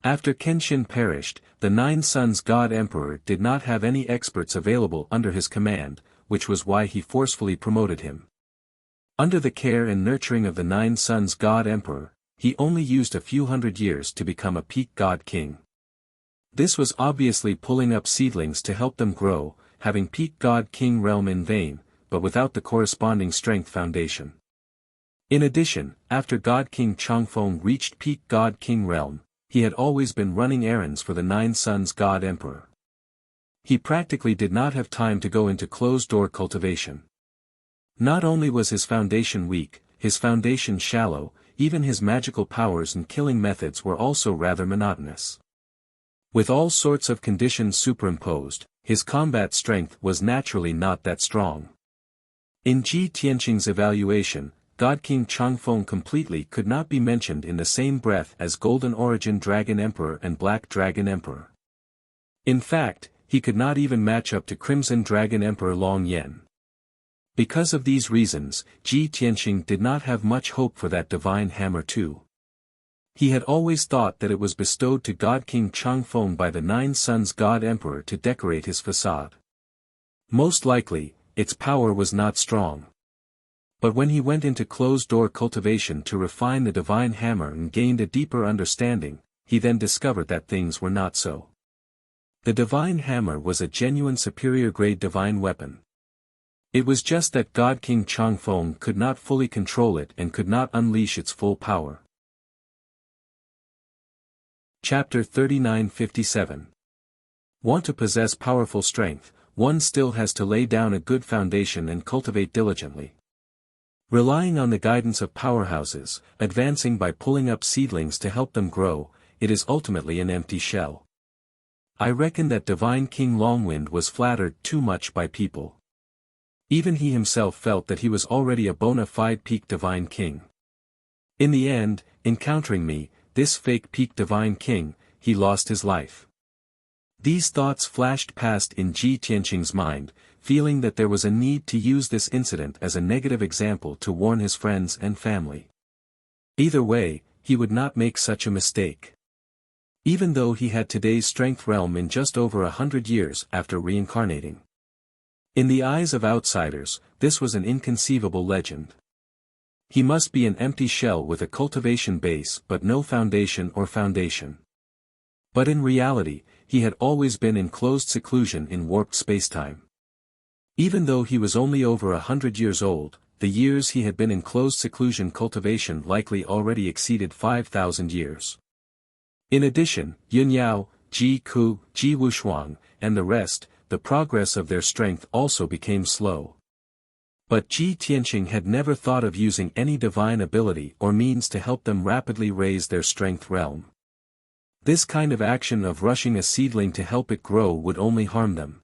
After Kenshin perished, the 9 Suns God Emperor did not have any experts available under his command, which was why he forcefully promoted him. Under the care and nurturing of the 9 Suns God Emperor, he only used a few hundred years to become a peak God King. This was obviously pulling up seedlings to help them grow, having peak God King realm in vain, but without the corresponding strength foundation. In addition, after God King Changfeng reached peak God King realm, he had always been running errands for the 9 Suns God Emperor. He practically did not have time to go into closed-door cultivation. Not only was his foundation weak, his foundation shallow, even his magical powers and killing methods were also rather monotonous. With all sorts of conditions superimposed, his combat strength was naturally not that strong. In Ji Tianqing's evaluation, God King Changfeng completely could not be mentioned in the same breath as Golden Origin Dragon Emperor and Black Dragon Emperor. In fact, he could not even match up to Crimson Dragon Emperor Long Yen. Because of these reasons, Ji Tianqing did not have much hope for that divine hammer too. He had always thought that it was bestowed to God King Changfeng by the 9 Suns God Emperor to decorate his facade. Most likely, its power was not strong. But when he went into closed-door cultivation to refine the divine hammer and gained a deeper understanding, he then discovered that things were not so. The divine hammer was a genuine superior-grade divine weapon. It was just that God King Changfeng could not fully control it and could not unleash its full power. Chapter 39:57. Want to possess powerful strength, one still has to lay down a good foundation and cultivate diligently. Relying on the guidance of powerhouses, advancing by pulling up seedlings to help them grow, it is ultimately an empty shell. I reckon that Divine King Longwind was flattered too much by people. Even he himself felt that he was already a bona fide peak Divine King. In the end, encountering me, this fake peak Divine King, he lost his life. These thoughts flashed past in Ji Tianqing's mind, feeling that there was a need to use this incident as a negative example to warn his friends and family. Either way, he would not make such a mistake. Even though he had today's strength realm in just over 100 years after reincarnating. In the eyes of outsiders, this was an inconceivable legend. He must be an empty shell with a cultivation base but no foundation or foundation. But in reality, he had always been in closed seclusion in warped spacetime. Even though he was only over 100 years old, the years he had been in closed seclusion cultivation likely already exceeded 5,000 years. In addition, Yun Yao, Ji Ku, Ji Wushuang, and the rest, the progress of their strength also became slow. But Ji Tianqing had never thought of using any divine ability or means to help them rapidly raise their strength realm. This kind of action of rushing a seedling to help it grow would only harm them.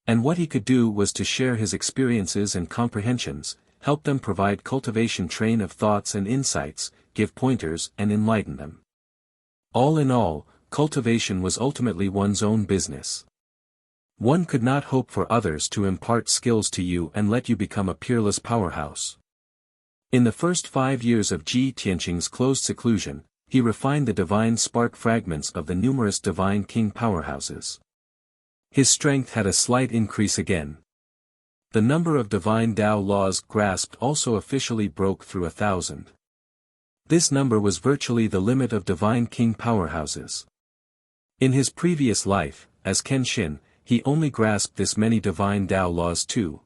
And what he could do was to share his experiences and comprehensions, help them provide cultivation train of thoughts and insights, give pointers and enlighten them. All in all, cultivation was ultimately one's own business. One could not hope for others to impart skills to you and let you become a peerless powerhouse. In the first 5 years of Ji Tianqing's closed seclusion, he refined the divine spark fragments of the numerous divine king powerhouses. His strength had a slight increase again. The number of divine Tao laws grasped also officially broke through 1,000. This number was virtually the limit of divine king powerhouses. In his previous life, as Kenshin, he only grasped this many divine Tao laws too.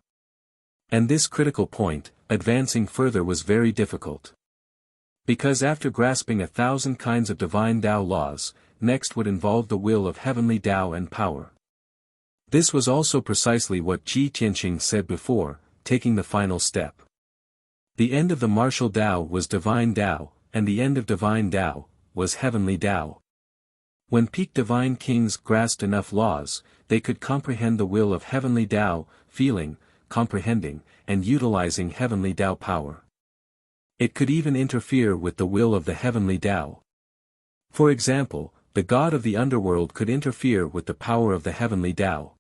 And this critical point, advancing further was very difficult. Because after grasping 1,000 kinds of divine Tao laws, next would involve the will of heavenly Tao and power. This was also precisely what Ji Tianqing said before, taking the final step. The end of the martial Tao was divine Tao, and the end of divine Tao was heavenly Tao. When peak divine kings grasped enough laws, they could comprehend the will of heavenly Tao, feeling, comprehending, and utilizing heavenly Tao power. It could even interfere with the will of the heavenly Tao. For example, the god of the underworld could interfere with the power of the heavenly Tao.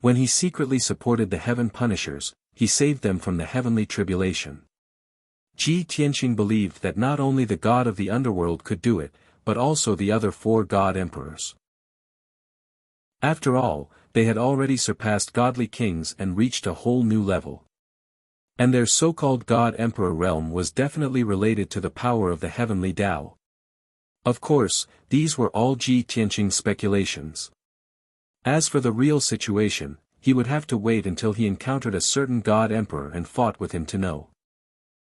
When he secretly supported the heaven punishers, he saved them from the heavenly tribulation. Ji Tianqing believed that not only the god of the underworld could do it, but also the other 4 god emperors. After all, they had already surpassed godly kings and reached a whole new level. And their so-called god emperor realm was definitely related to the power of the heavenly Tao. Of course, these were all Ji Tianqing's speculations. As for the real situation, he would have to wait until he encountered a certain god emperor and fought with him to know.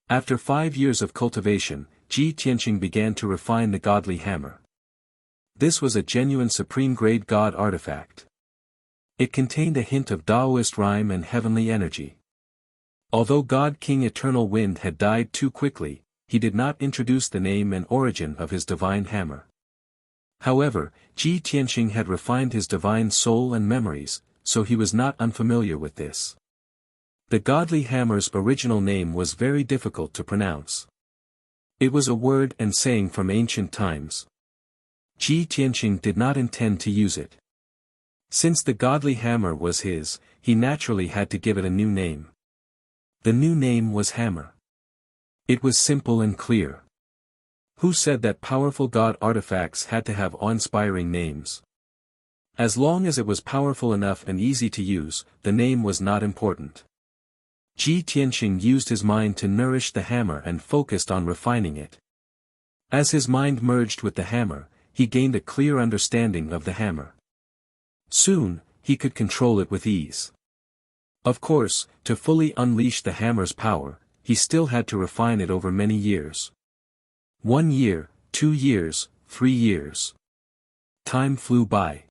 After 5 years of cultivation, Ji Tianqing began to refine the godly hammer. This was a genuine supreme-grade god artifact. It contained a hint of Taoist rhyme and heavenly energy. Although God King Eternal Wind had died too quickly, he did not introduce the name and origin of his divine hammer. However, Ji Tianqing had refined his divine soul and memories, so he was not unfamiliar with this. The godly hammer's original name was very difficult to pronounce. It was a word and saying from ancient times. Ji Tianqing did not intend to use it. Since the godly hammer was his, he naturally had to give it a new name. The new name was hammer. It was simple and clear. Who said that powerful god artifacts had to have awe-inspiring names? As long as it was powerful enough and easy to use, the name was not important. Ji Tianqing used his mind to nourish the hammer and focused on refining it. As his mind merged with the hammer, he gained a clear understanding of the hammer. Soon, he could control it with ease. Of course, to fully unleash the hammer's power, he still had to refine it over many years. 1 year, 2 years, 3 years. Time flew by.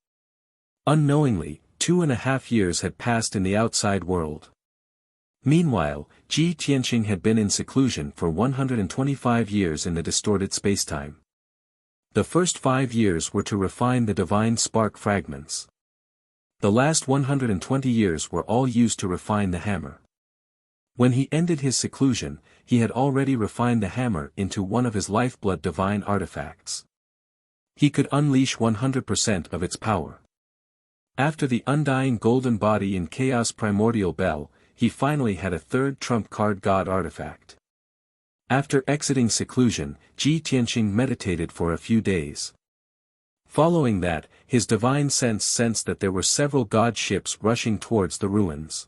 Unknowingly, 2.5 years had passed in the outside world. Meanwhile, Ji Tianqing had been in seclusion for 125 years in the distorted spacetime. The first 5 years were to refine the divine spark fragments. The last 120 years were all used to refine the hammer. When he ended his seclusion, he had already refined the hammer into one of his lifeblood divine artifacts. He could unleash 100% of its power. After the undying golden body in Chaos Primordial Bell, he finally had a third trump card god artifact. After exiting seclusion, Ji Tianqing meditated for a few days. Following that, his divine sense sensed that there were several god ships rushing towards the ruins.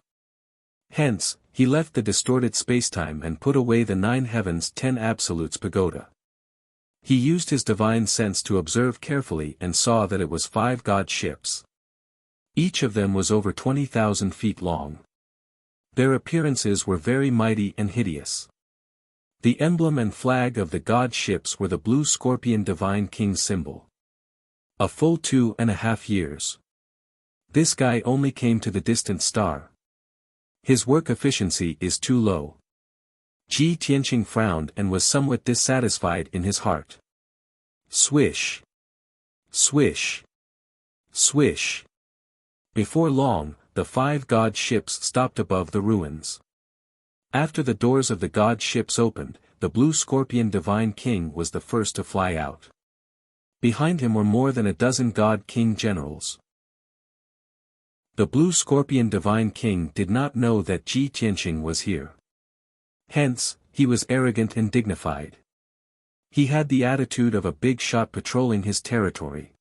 Hence, he left the distorted spacetime and put away the 9 heavens 10 absolutes pagoda. He used his divine sense to observe carefully and saw that it was 5 god ships. Each of them was over 20,000 feet long. Their appearances were very mighty and hideous. The emblem and flag of the god ships were the blue scorpion divine king's symbol. A full 2.5 years. This guy only came to the distant star. His work efficiency is too low. Ji Tianqing frowned and was somewhat dissatisfied in his heart. Swish. Swish. Swish. Before long, the 5 god ships stopped above the ruins. After the doors of the god ships opened, the blue scorpion divine king was the first to fly out. Behind him were more than a dozen god king generals. The blue scorpion divine king did not know that Ji Tianqing was here. Hence, he was arrogant and dignified. He had the attitude of a big shot patrolling his territory.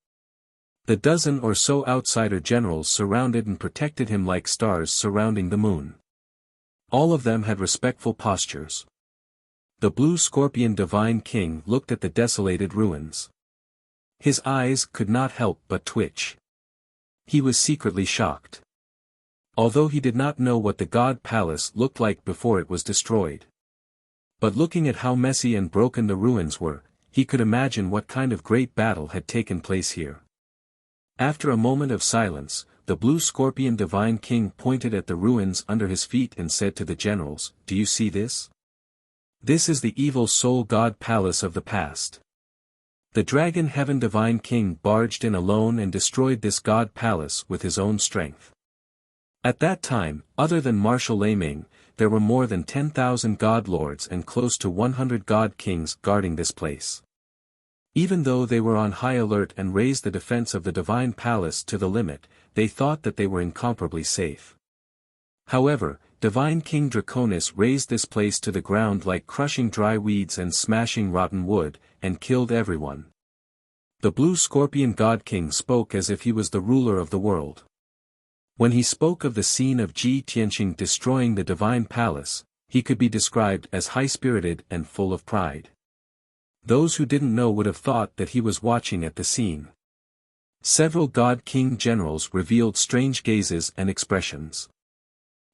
The dozen or so outsider generals surrounded and protected him like stars surrounding the moon. All of them had respectful postures. The blue scorpion divine king looked at the desolated ruins. His eyes could not help but twitch. He was secretly shocked. Although he did not know what the god palace looked like before it was destroyed. But looking at how messy and broken the ruins were, he could imagine what kind of great battle had taken place here. After a moment of silence, the blue scorpion divine king pointed at the ruins under his feet and said to the generals, "Do you see this? This is the evil soul god palace of the past." The dragon heaven divine king barged in alone and destroyed this god palace with his own strength. At that time, other than Marshal Laming, there were more than 10,000 god lords and close to 100 god kings guarding this place. Even though they were on high alert and raised the defense of the divine palace to the limit, they thought that they were incomparably safe. However, divine King Draconis razed this place to the ground like crushing dry weeds and smashing rotten wood, and killed everyone. The blue scorpion god king spoke as if he was the ruler of the world. When he spoke of the scene of Ji Tianqing destroying the divine palace, he could be described as high-spirited and full of pride. Those who didn't know would have thought that he was watching at the scene. Several god king generals revealed strange gazes and expressions.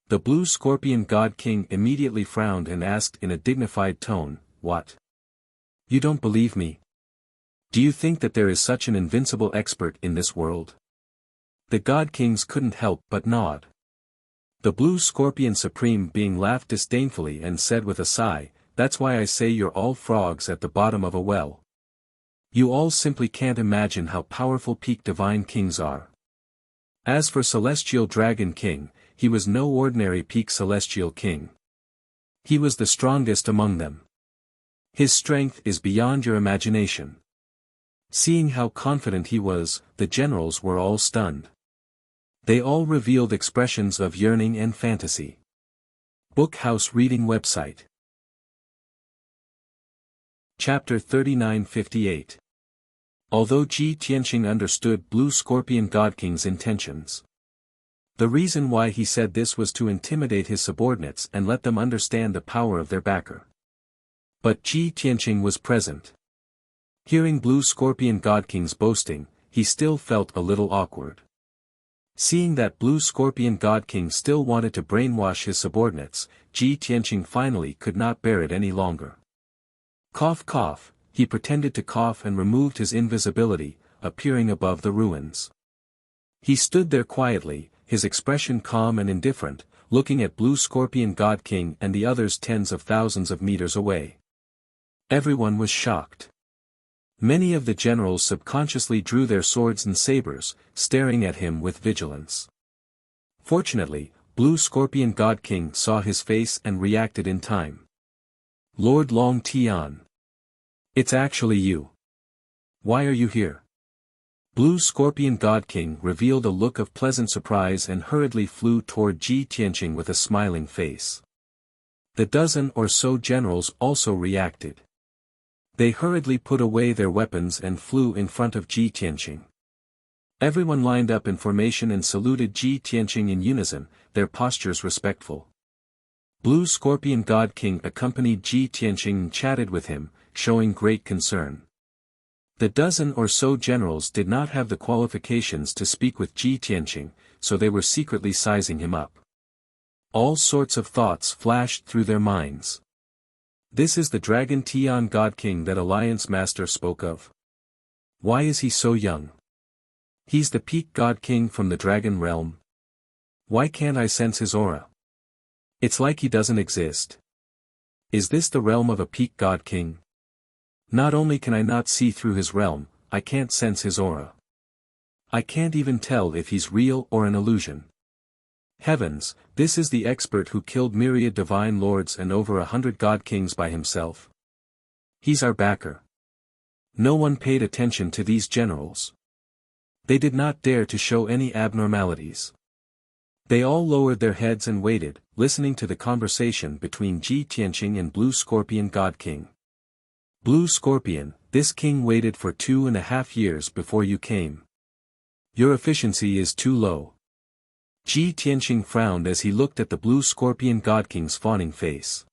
The blue scorpion god king immediately frowned and asked in a dignified tone, "What? You don't believe me? Do you think that there is such an invincible expert in this world?" The god kings couldn't help but nod. The blue scorpion supreme being laughed disdainfully and said with a sigh, "That's why I say you're all frogs at the bottom of a well. You all simply can't imagine how powerful peak divine kings are." As for Celestial Dragon King, he was no ordinary peak celestial king. He was the strongest among them. His strength is beyond your imagination. Seeing how confident he was, the generals were all stunned. They all revealed expressions of yearning and fantasy. Bookhouse Reading Website. Chapter 3958. Although Ji Tianqing understood Blue Scorpion God King's intentions. The reason why he said this was to intimidate his subordinates and let them understand the power of their backer. But Ji Tianqing was present. Hearing Blue Scorpion God King's boasting, he still felt a little awkward. Seeing that Blue Scorpion God King still wanted to brainwash his subordinates, Ji Tianqing finally could not bear it any longer. Cough cough, he pretended to cough and removed his invisibility, appearing above the ruins. He stood there quietly, his expression calm and indifferent, looking at Blue Scorpion God King and the others tens of thousands of meters away. Everyone was shocked. Many of the generals subconsciously drew their swords and sabers, staring at him with vigilance. Fortunately, Blue Scorpion God King saw his face and reacted in time. Lord Long Tian. It's actually you. Why are you here? Blue Scorpion God King revealed a look of pleasant surprise and hurriedly flew toward Ji Tianqing with a smiling face. The dozen or so generals also reacted. They hurriedly put away their weapons and flew in front of Ji Tianqing. Everyone lined up in formation and saluted Ji Tianqing in unison, their postures respectful. Blue Scorpion God King accompanied Ji Tianqing and chatted with him, showing great concern. The dozen or so generals did not have the qualifications to speak with Ji Tianqing, so they were secretly sizing him up. All sorts of thoughts flashed through their minds. This is the Dragon Tian God King that Alliance Master spoke of. Why is he so young? He's the peak God King from the Dragon Realm. Why can't I sense his aura? It's like he doesn't exist. Is this the realm of a peak God King? Not only can I not see through his realm, I can't sense his aura. I can't even tell if he's real or an illusion. Heavens, this is the expert who killed myriad divine lords and over 100 god kings by himself. He's our backer. No one paid attention to these generals. They did not dare to show any abnormalities. They all lowered their heads and waited, listening to the conversation between Ji Tianqing and Blue Scorpion God King. Blue Scorpion, this king waited for 2.5 years before you came. Your efficiency is too low. Ji Tianqing frowned as he looked at the Blue Scorpion God King's fawning face.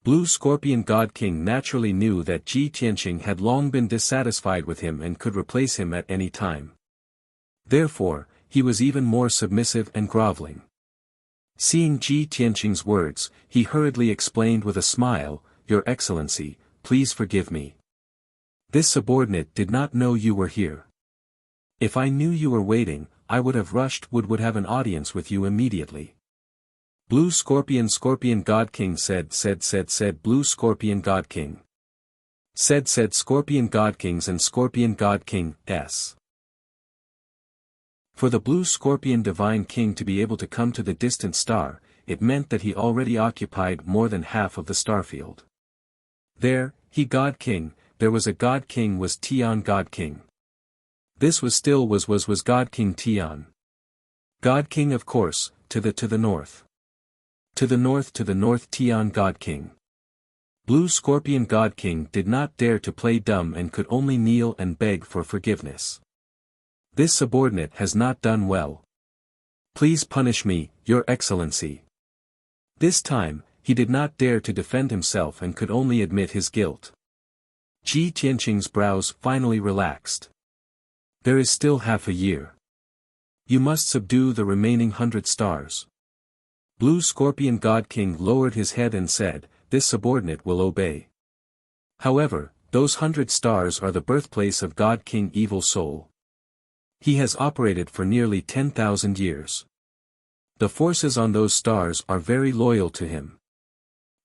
Blue Scorpion God King naturally knew that Ji Tianqing had long been dissatisfied with him and could replace him at any time. Therefore, he was even more submissive and groveling. Seeing Ji Tianqing's words, he hurriedly explained with a smile, "Your Excellency, please forgive me. This subordinate did not know you were here. If I knew you were waiting, I would have would have an audience with you immediately." Blue Scorpion God King said Blue Scorpion God King. Said Scorpion God Kings and Scorpion God King, s. For the Blue Scorpion Divine King to be able to come to the distant star, it meant that he already occupied more than half of the starfield. There, God King, there was a God King was Tian God King. This was God King Tian. God King of course, to the north. To the north Tian God King. Blue Scorpion God King did not dare to play dumb and could only kneel and beg for forgiveness. This subordinate has not done well. Please punish me, Your Excellency. This time, he did not dare to defend himself and could only admit his guilt. Ji Tianqing's brows finally relaxed. There is still half a year. You must subdue the remaining 100 stars. Blue Scorpion God King lowered his head and said, "This subordinate will obey." However, those 100 stars are the birthplace of God King Evil Soul. He has operated for nearly 10,000 years. The forces on those stars are very loyal to him.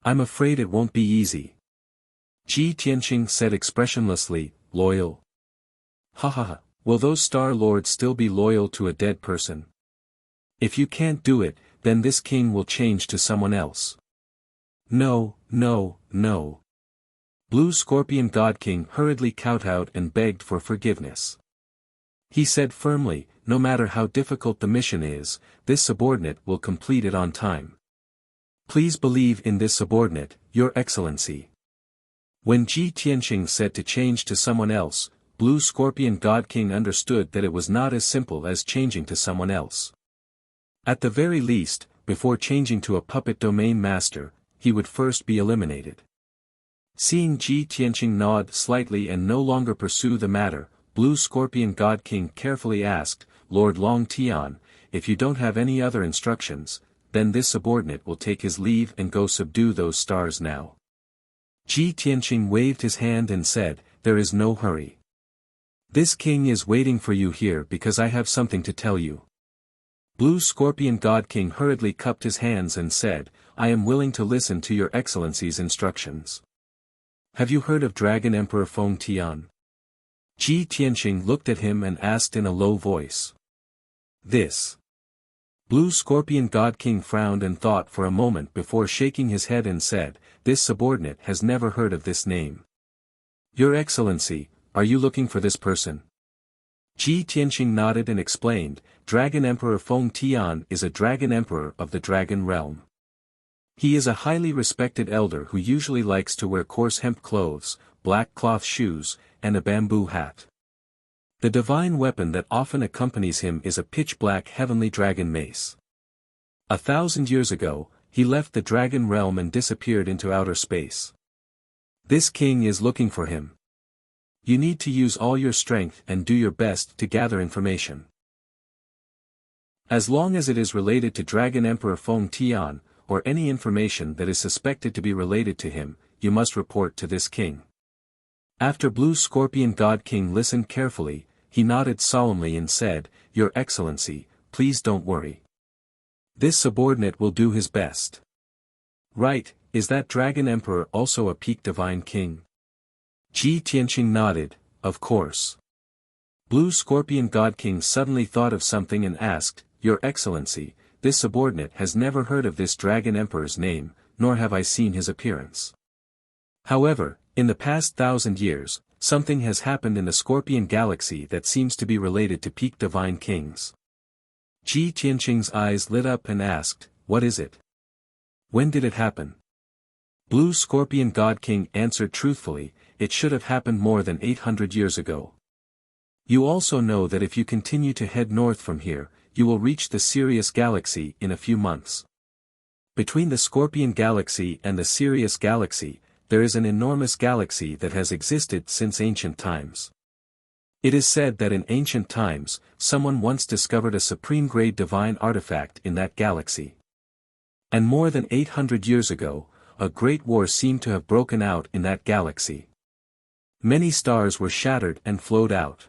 I'm afraid it won't be easy. Ji Tianqing said expressionlessly, "Loyal? Ha ha ha, will those star lords still be loyal to a dead person? If you can't do it, then this king will change to someone else." No. Blue Scorpion God King hurriedly kowtowed and begged for forgiveness. He said firmly, no matter how difficult the mission is, this subordinate will complete it on time. Please believe in this subordinate, Your Excellency. When Ji Tianqing said to change to someone else, Blue Scorpion God King understood that it was not as simple as changing to someone else. At the very least, before changing to a puppet domain master, he would first be eliminated. Seeing Ji Tianqing nod slightly and no longer pursue the matter, Blue Scorpion God King carefully asked, Lord Long Tian, if you don't have any other instructions, then this subordinate will take his leave and go subdue those stars now. Ji Tianqing waved his hand and said, there is no hurry. This king is waiting for you here because I have something to tell you. Blue Scorpion God King hurriedly cupped his hands and said, I am willing to listen to your excellency's instructions. Have you heard of Dragon Emperor Feng Tian? Ji Tianqing looked at him and asked in a low voice. This. Blue Scorpion God King frowned and thought for a moment before shaking his head and said, this subordinate has never heard of this name. Your Excellency, are you looking for this person? Ji Tianqing nodded and explained, Dragon Emperor Feng Tian is a dragon emperor of the dragon realm. He is a highly respected elder who usually likes to wear coarse hemp clothes, black cloth shoes, and a bamboo hat. The divine weapon that often accompanies him is a pitch-black heavenly dragon mace. 1,000 years ago, he left the dragon realm and disappeared into outer space. This king is looking for him. You need to use all your strength and do your best to gather information. As long as it is related to Dragon Emperor Feng Tian, or any information that is suspected to be related to him, you must report to this king. After Blue Scorpion God King listened carefully, he nodded solemnly and said, Your Excellency, please don't worry. This subordinate will do his best. Right, is that Dragon Emperor also a peak divine king? Ji Tianqing nodded, of course. Blue Scorpion God King suddenly thought of something and asked, Your Excellency, this subordinate has never heard of this Dragon Emperor's name, nor have I seen his appearance. However, in the past 1,000 years, something has happened in the Scorpion Galaxy that seems to be related to peak divine kings. Ji Tianqing's eyes lit up and asked, What is it? When did it happen? Blue Scorpion God King answered truthfully, It should have happened more than 800 years ago. You also know that if you continue to head north from here, you will reach the Sirius Galaxy in a few months. Between the Scorpion Galaxy and the Sirius Galaxy, there is an enormous galaxy that has existed since ancient times. It is said that in ancient times, someone once discovered a supreme-grade divine artifact in that galaxy. And more than 800 years ago, a great war seemed to have broken out in that galaxy. Many stars were shattered and flowed out.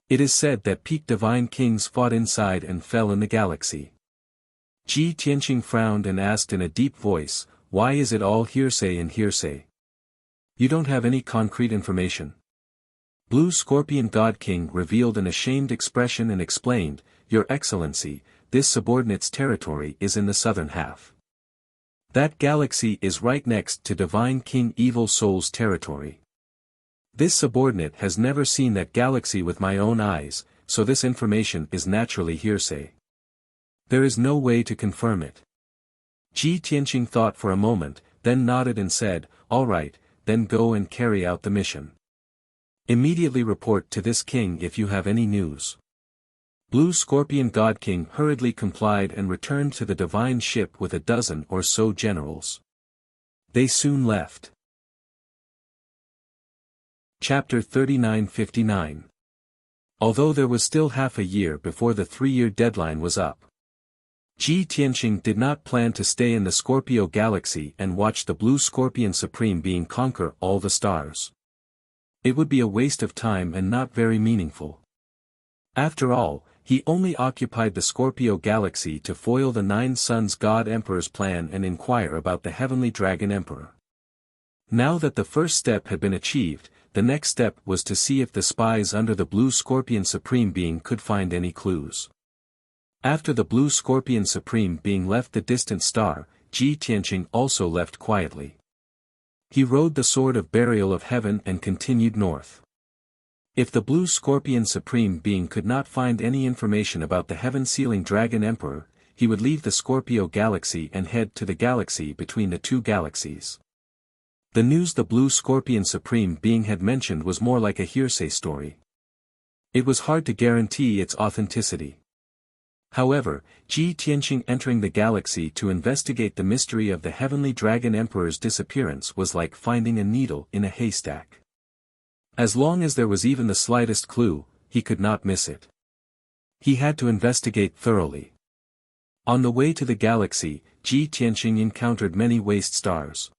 It is said that peak divine kings fought inside and fell in the galaxy. Ji Tianqing frowned and asked in a deep voice, Why is it all hearsay and hearsay? You don't have any concrete information. Blue Scorpion God King revealed an ashamed expression and explained, Your Excellency, this subordinate's territory is in the southern half. That galaxy is right next to Divine King Evil Soul's territory. This subordinate has never seen that galaxy with my own eyes, so this information is naturally hearsay. There is no way to confirm it. Ji Tianqing thought for a moment, then nodded and said, All right, then go and carry out the mission. Immediately report to this king if you have any news. Blue Scorpion God King hurriedly complied and returned to the divine ship with a dozen or so generals. They soon left. Chapter 39:59. Although there was still half a year before the 3-year deadline was up, Ji Tianqing did not plan to stay in the Scorpio Galaxy and watch the Blue Scorpion Supreme Being conquer all the stars. It would be a waste of time and not very meaningful. After all, he only occupied the Scorpio Galaxy to foil the 9 Suns God Emperor's plan and inquire about the Heavenly Dragon Emperor. Now that the first step had been achieved, the next step was to see if the spies under the Blue Scorpion Supreme Being could find any clues. After the Blue Scorpion Supreme Being left the distant star, Ji Tianqing also left quietly. He rode the Sword of Burial of Heaven and continued north. If the Blue Scorpion Supreme Being could not find any information about the Heaven-Sealing Dragon Emperor, he would leave the Scorpio Galaxy and head to the galaxy between the 2 galaxies. The news the Blue Scorpion Supreme Being had mentioned was more like a hearsay story. It was hard to guarantee its authenticity. However, Ji Tianqing entering the galaxy to investigate the mystery of the Heavenly Dragon Emperor's disappearance was like finding a needle in a haystack. As long as there was even the slightest clue, he could not miss it. He had to investigate thoroughly. On the way to the galaxy, Ji Tianqing encountered many waste stars.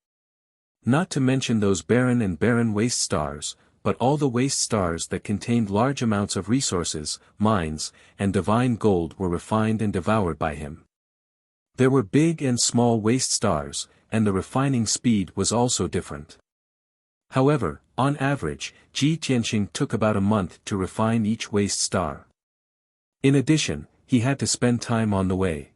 Not to mention those barren and barren waste stars, but all the waste stars that contained large amounts of resources, mines, and divine gold were refined and devoured by him. There were big and small waste stars, and the refining speed was also different. However, on average, Ji Tianqing took about a month to refine each waste star. In addition, he had to spend time on the way.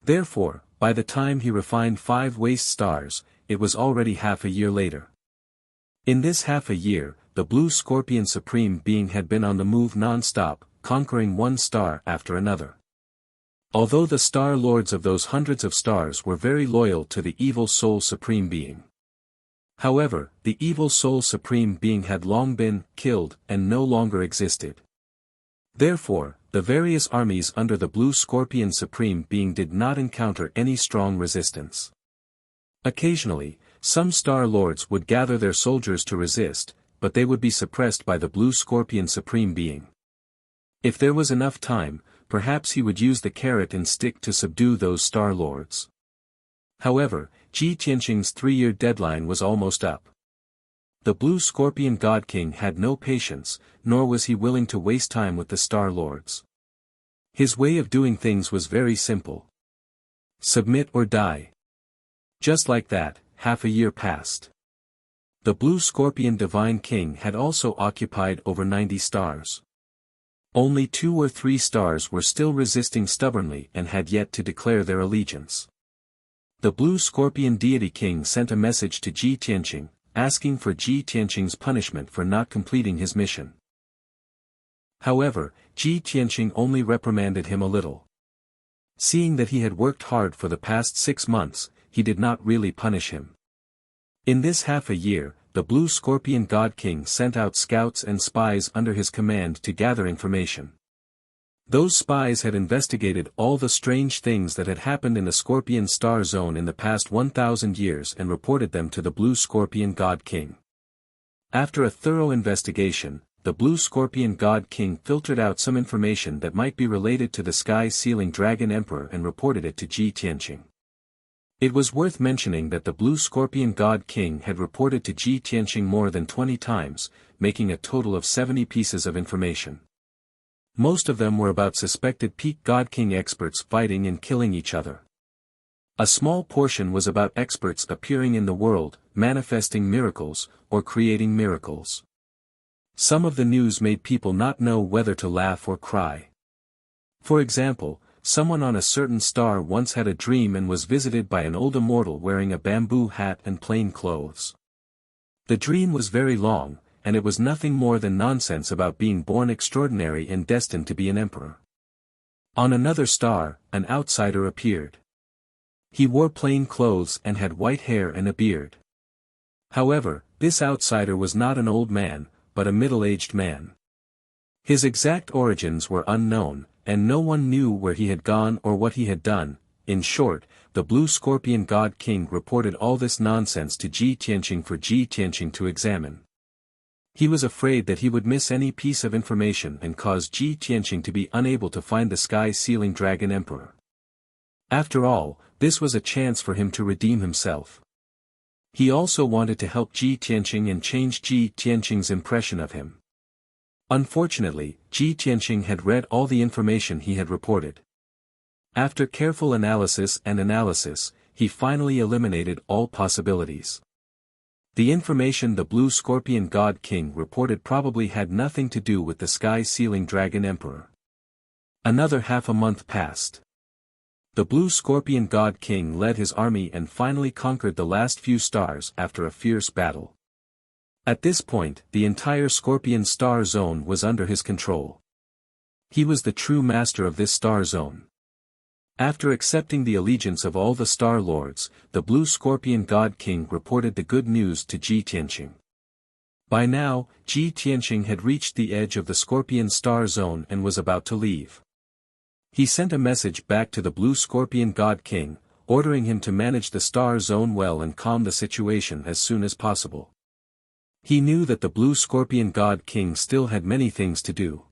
Therefore, by the time he refined 5 waste stars, it was already half a year later. In this half a year, the Blue Scorpion Supreme Being had been on the move non-stop, conquering one star after another. Although the Star Lords of those hundreds of stars were very loyal to the Evil Soul Supreme Being. However, the Evil Soul Supreme Being had long been killed and no longer existed. Therefore, the various armies under the Blue Scorpion Supreme Being did not encounter any strong resistance. Occasionally, some Star Lords would gather their soldiers to resist, but they would be suppressed by the Blue Scorpion Supreme Being. If there was enough time, perhaps he would use the carrot and stick to subdue those Star Lords. However, Ji Tianqing's 3-year deadline was almost up. The Blue Scorpion God King had no patience, nor was he willing to waste time with the Star Lords. His way of doing things was very simple. Submit or die. Just like that, half a year passed. The Blue Scorpion Divine King had also occupied over 90 stars. Only 2 or 3 stars were still resisting stubbornly and had yet to declare their allegiance. The Blue Scorpion Deity King sent a message to Ji Tianqing, asking for Ji Tianqing's punishment for not completing his mission. However, Ji Tianqing only reprimanded him a little. Seeing that he had worked hard for the past 6 months, he did not really punish him. In this half a year, the Blue Scorpion God King sent out scouts and spies under his command to gather information. Those spies had investigated all the strange things that had happened in the Scorpion Star Zone in the past 1,000 years and reported them to the Blue Scorpion God King. After a thorough investigation, the Blue Scorpion God King filtered out some information that might be related to the Sky-Sealing Dragon Emperor and reported it to Ji Tianqing. It was worth mentioning that the Blue Scorpion God King had reported to Ji Tianqing more than 20 times, making a total of 70 pieces of information. Most of them were about suspected peak God King experts fighting and killing each other. A small portion was about experts appearing in the world, manifesting miracles, or creating miracles. Some of the news made people not know whether to laugh or cry. For example, someone on a certain star once had a dream and was visited by an old immortal wearing a bamboo hat and plain clothes. The dream was very long, and it was nothing more than nonsense about being born extraordinary and destined to be an emperor. On another star, an outsider appeared. He wore plain clothes and had white hair and a beard. However, this outsider was not an old man, but a middle-aged man. His exact origins were unknown, and no one knew where he had gone or what he had done. In short, the Blue Scorpion God King reported all this nonsense to Ji Tianqing for Ji Tianqing to examine. He was afraid that he would miss any piece of information and cause Ji Tianqing to be unable to find the Sky-Sealing Dragon Emperor. After all, this was a chance for him to redeem himself. He also wanted to help Ji Tianqing and change Ji Tianqing's impression of him. Unfortunately, Ji Tianqing had read all the information he had reported. After careful analysis, he finally eliminated all possibilities. The information the Blue Scorpion God King reported probably had nothing to do with the Sky-Sealing Dragon Emperor. Another half a month passed. The Blue Scorpion God King led his army and finally conquered the last few stars after a fierce battle. At this point, the entire Scorpion Star Zone was under his control. He was the true master of this star zone. After accepting the allegiance of all the Star Lords, the Blue Scorpion God King reported the good news to Ji Tianqing. By now, Ji Tianqing had reached the edge of the Scorpion Star Zone and was about to leave. He sent a message back to the Blue Scorpion God King, ordering him to manage the Star Zone well and calm the situation as soon as possible. He knew that the Blue Scorpion God King still had many things to do.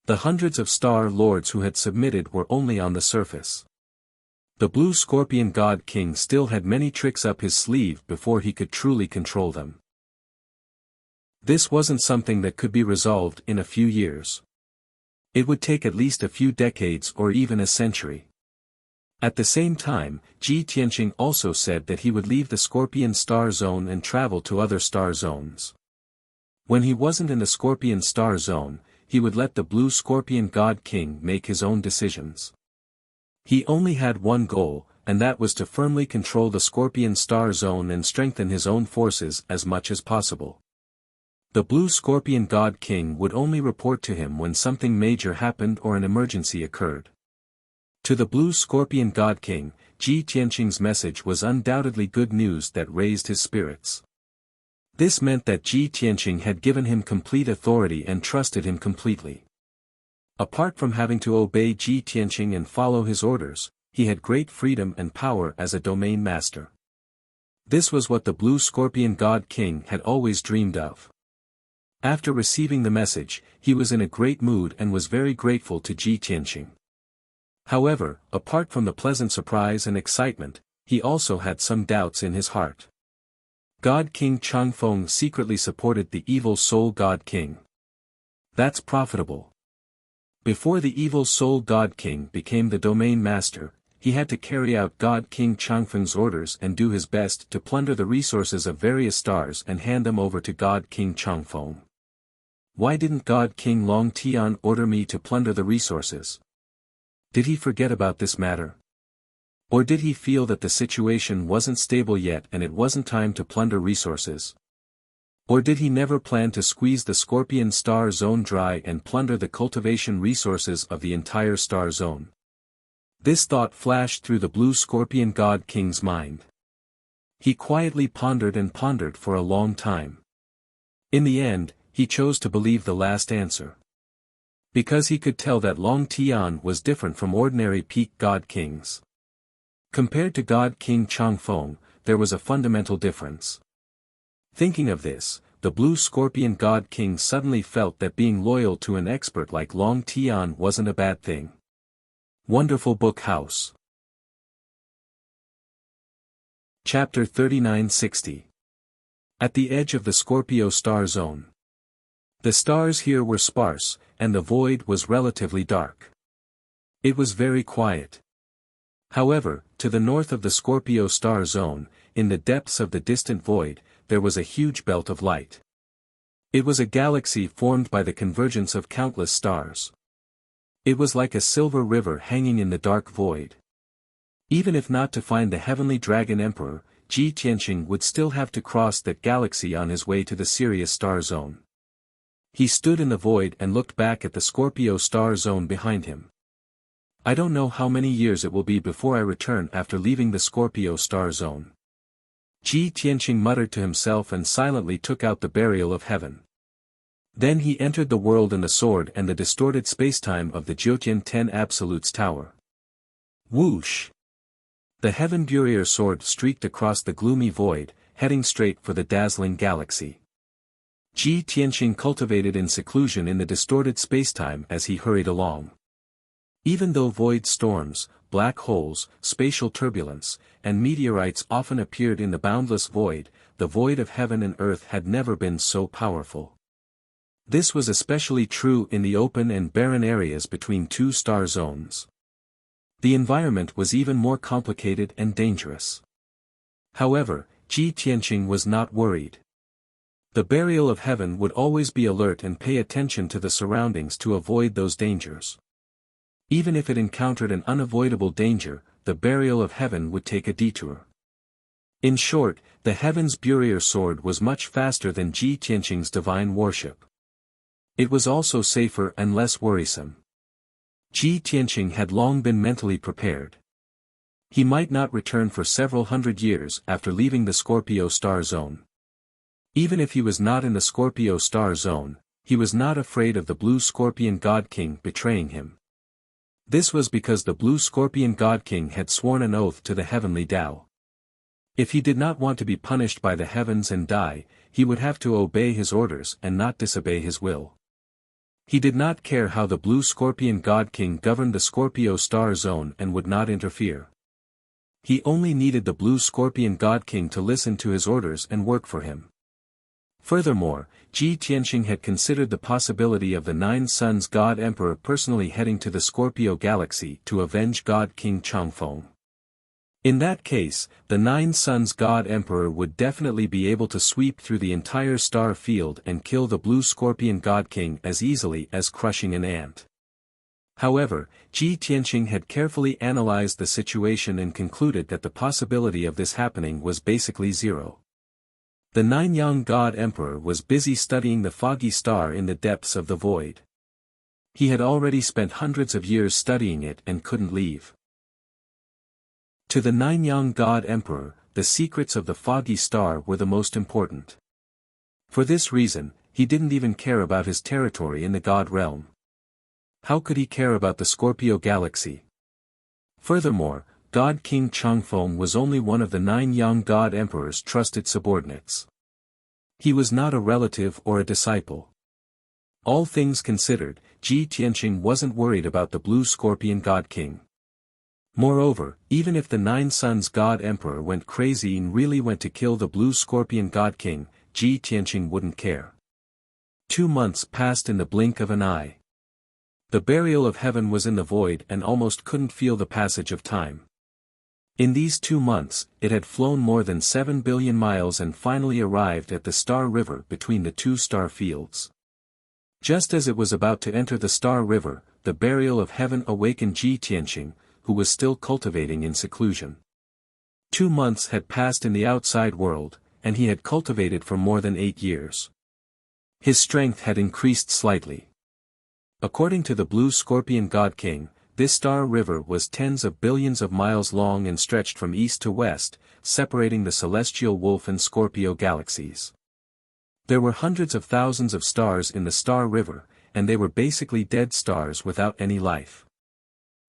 The hundreds of Star Lords who had submitted were only on the surface. The Blue Scorpion God King still had many tricks up his sleeve before he could truly control them. This wasn't something that could be resolved in a few years. It would take at least a few decades or even a century. At the same time, Ji Tianqing also said that he would leave the Scorpion Star Zone and travel to other star zones. When he wasn't in the Scorpion Star Zone, he would let the Blue Scorpion God King make his own decisions. He only had one goal, and that was to firmly control the Scorpion Star Zone and strengthen his own forces as much as possible. The Blue Scorpion God King would only report to him when something major happened or an emergency occurred. To the Blue Scorpion God King, Ji Tianqing's message was undoubtedly good news that raised his spirits. This meant that Ji Tianqing had given him complete authority and trusted him completely. Apart from having to obey Ji Tianqing and follow his orders, he had great freedom and power as a domain master. This was what the Blue Scorpion God King had always dreamed of. After receiving the message, he was in a great mood and was very grateful to Ji Tianqing. However, apart from the pleasant surprise and excitement, he also had some doubts in his heart. God King Changfeng secretly supported the evil Soul God King. That's profitable. Before the evil Soul God King became the domain master, he had to carry out God King Changfeng's orders and do his best to plunder the resources of various stars and hand them over to God King Changfeng. Why didn't God King Long Tian order me to plunder the resources? Did he forget about this matter? Or did he feel that the situation wasn't stable yet and it wasn't time to plunder resources? Or did he never plan to squeeze the Scorpion Star Zone dry and plunder the cultivation resources of the entire Star Zone? This thought flashed through the Blue Scorpion God King's mind. He quietly pondered and pondered for a long time. In the end, he chose to believe the last answer. Because he could tell that Long Tian was different from ordinary peak God Kings. Compared to God King Changfeng, there was a fundamental difference. Thinking of this, the Blue Scorpion God King suddenly felt that being loyal to an expert like Long Tian wasn't a bad thing. Wonderful Book House. Chapter 3960. At the edge of the Scorpio Star Zone. The stars here were sparse, and the void was relatively dark. It was very quiet. However, to the north of the Scorpio Star Zone, in the depths of the distant void, there was a huge belt of light. It was a galaxy formed by the convergence of countless stars. It was like a silver river hanging in the dark void. Even if not to find the heavenly dragon emperor, Ji Tianqing would still have to cross that galaxy on his way to the Sirius Star Zone. He stood in the void and looked back at the Scorpio Star Zone behind him. I don't know how many years it will be before I return after leaving the Scorpio Star Zone. Ji Tianqing muttered to himself and silently took out the Burial of Heaven. Then he entered the world and the sword and the distorted spacetime of the Jiutian 10 Absolutes Tower. Whoosh! The Heaven Burier sword streaked across the gloomy void, heading straight for the dazzling galaxy. Ji Tianqing cultivated in seclusion in the distorted spacetime as he hurried along. Even though void storms, black holes, spatial turbulence, and meteorites often appeared in the boundless void, the void of heaven and earth had never been so powerful. This was especially true in the open and barren areas between two star zones. The environment was even more complicated and dangerous. However, Ji Tianqing was not worried. The Burial of Heaven would always be alert and pay attention to the surroundings to avoid those dangers. Even if it encountered an unavoidable danger, the Burial of Heaven would take a detour. In short, the Heaven's Burier sword was much faster than Ji Tianqing's divine worship. It was also safer and less worrisome. Ji Tianqing had long been mentally prepared. He might not return for several hundred years after leaving the Scorpio star zone. Even if he was not in the Scorpio star zone, he was not afraid of the Blue Scorpion God King betraying him. This was because the Blue Scorpion God King had sworn an oath to the heavenly Tao. If he did not want to be punished by the heavens and die, he would have to obey his orders and not disobey his will. He did not care how the Blue Scorpion God King governed the Scorpio star zone and would not interfere. He only needed the Blue Scorpion God King to listen to his orders and work for him. Furthermore, Ji Tianqing had considered the possibility of the Nine Suns God Emperor personally heading to the Scorpio galaxy to avenge God King Changfeng. In that case, the Nine Suns God Emperor would definitely be able to sweep through the entire star field and kill the Blue Scorpion God King as easily as crushing an ant. However, Ji Tianqing had carefully analyzed the situation and concluded that the possibility of this happening was basically zero. The Nine-Yang God Emperor was busy studying the foggy star in the depths of the void. He had already spent hundreds of years studying it and couldn't leave. To the Nine-Yang God Emperor, the secrets of the foggy star were the most important. For this reason, he didn't even care about his territory in the God realm. How could he care about the Scorpio galaxy? Furthermore, God King Changfeng was only one of the Nine-Yang God Emperor's trusted subordinates. He was not a relative or a disciple. All things considered, Ji Tianqing wasn't worried about the Blue Scorpion God King. Moreover, even if the Nine Suns God Emperor went crazy and really went to kill the Blue Scorpion God King, Ji Tianqing wouldn't care. 2 months passed in the blink of an eye. The burial of heaven was in the void and almost couldn't feel the passage of time. In these 2 months, it had flown more than 7 billion miles and finally arrived at the Star River between the two star fields. Just as it was about to enter the Star River, the burial of heaven awakened Ji Tianqing, who was still cultivating in seclusion. 2 months had passed in the outside world, and he had cultivated for more than 8 years. His strength had increased slightly. According to the Blue Scorpion God King, this star river was tens of billions of miles long and stretched from east to west, separating the celestial Wolf and Scorpio galaxies. There were hundreds of thousands of stars in the Star River, and they were basically dead stars without any life.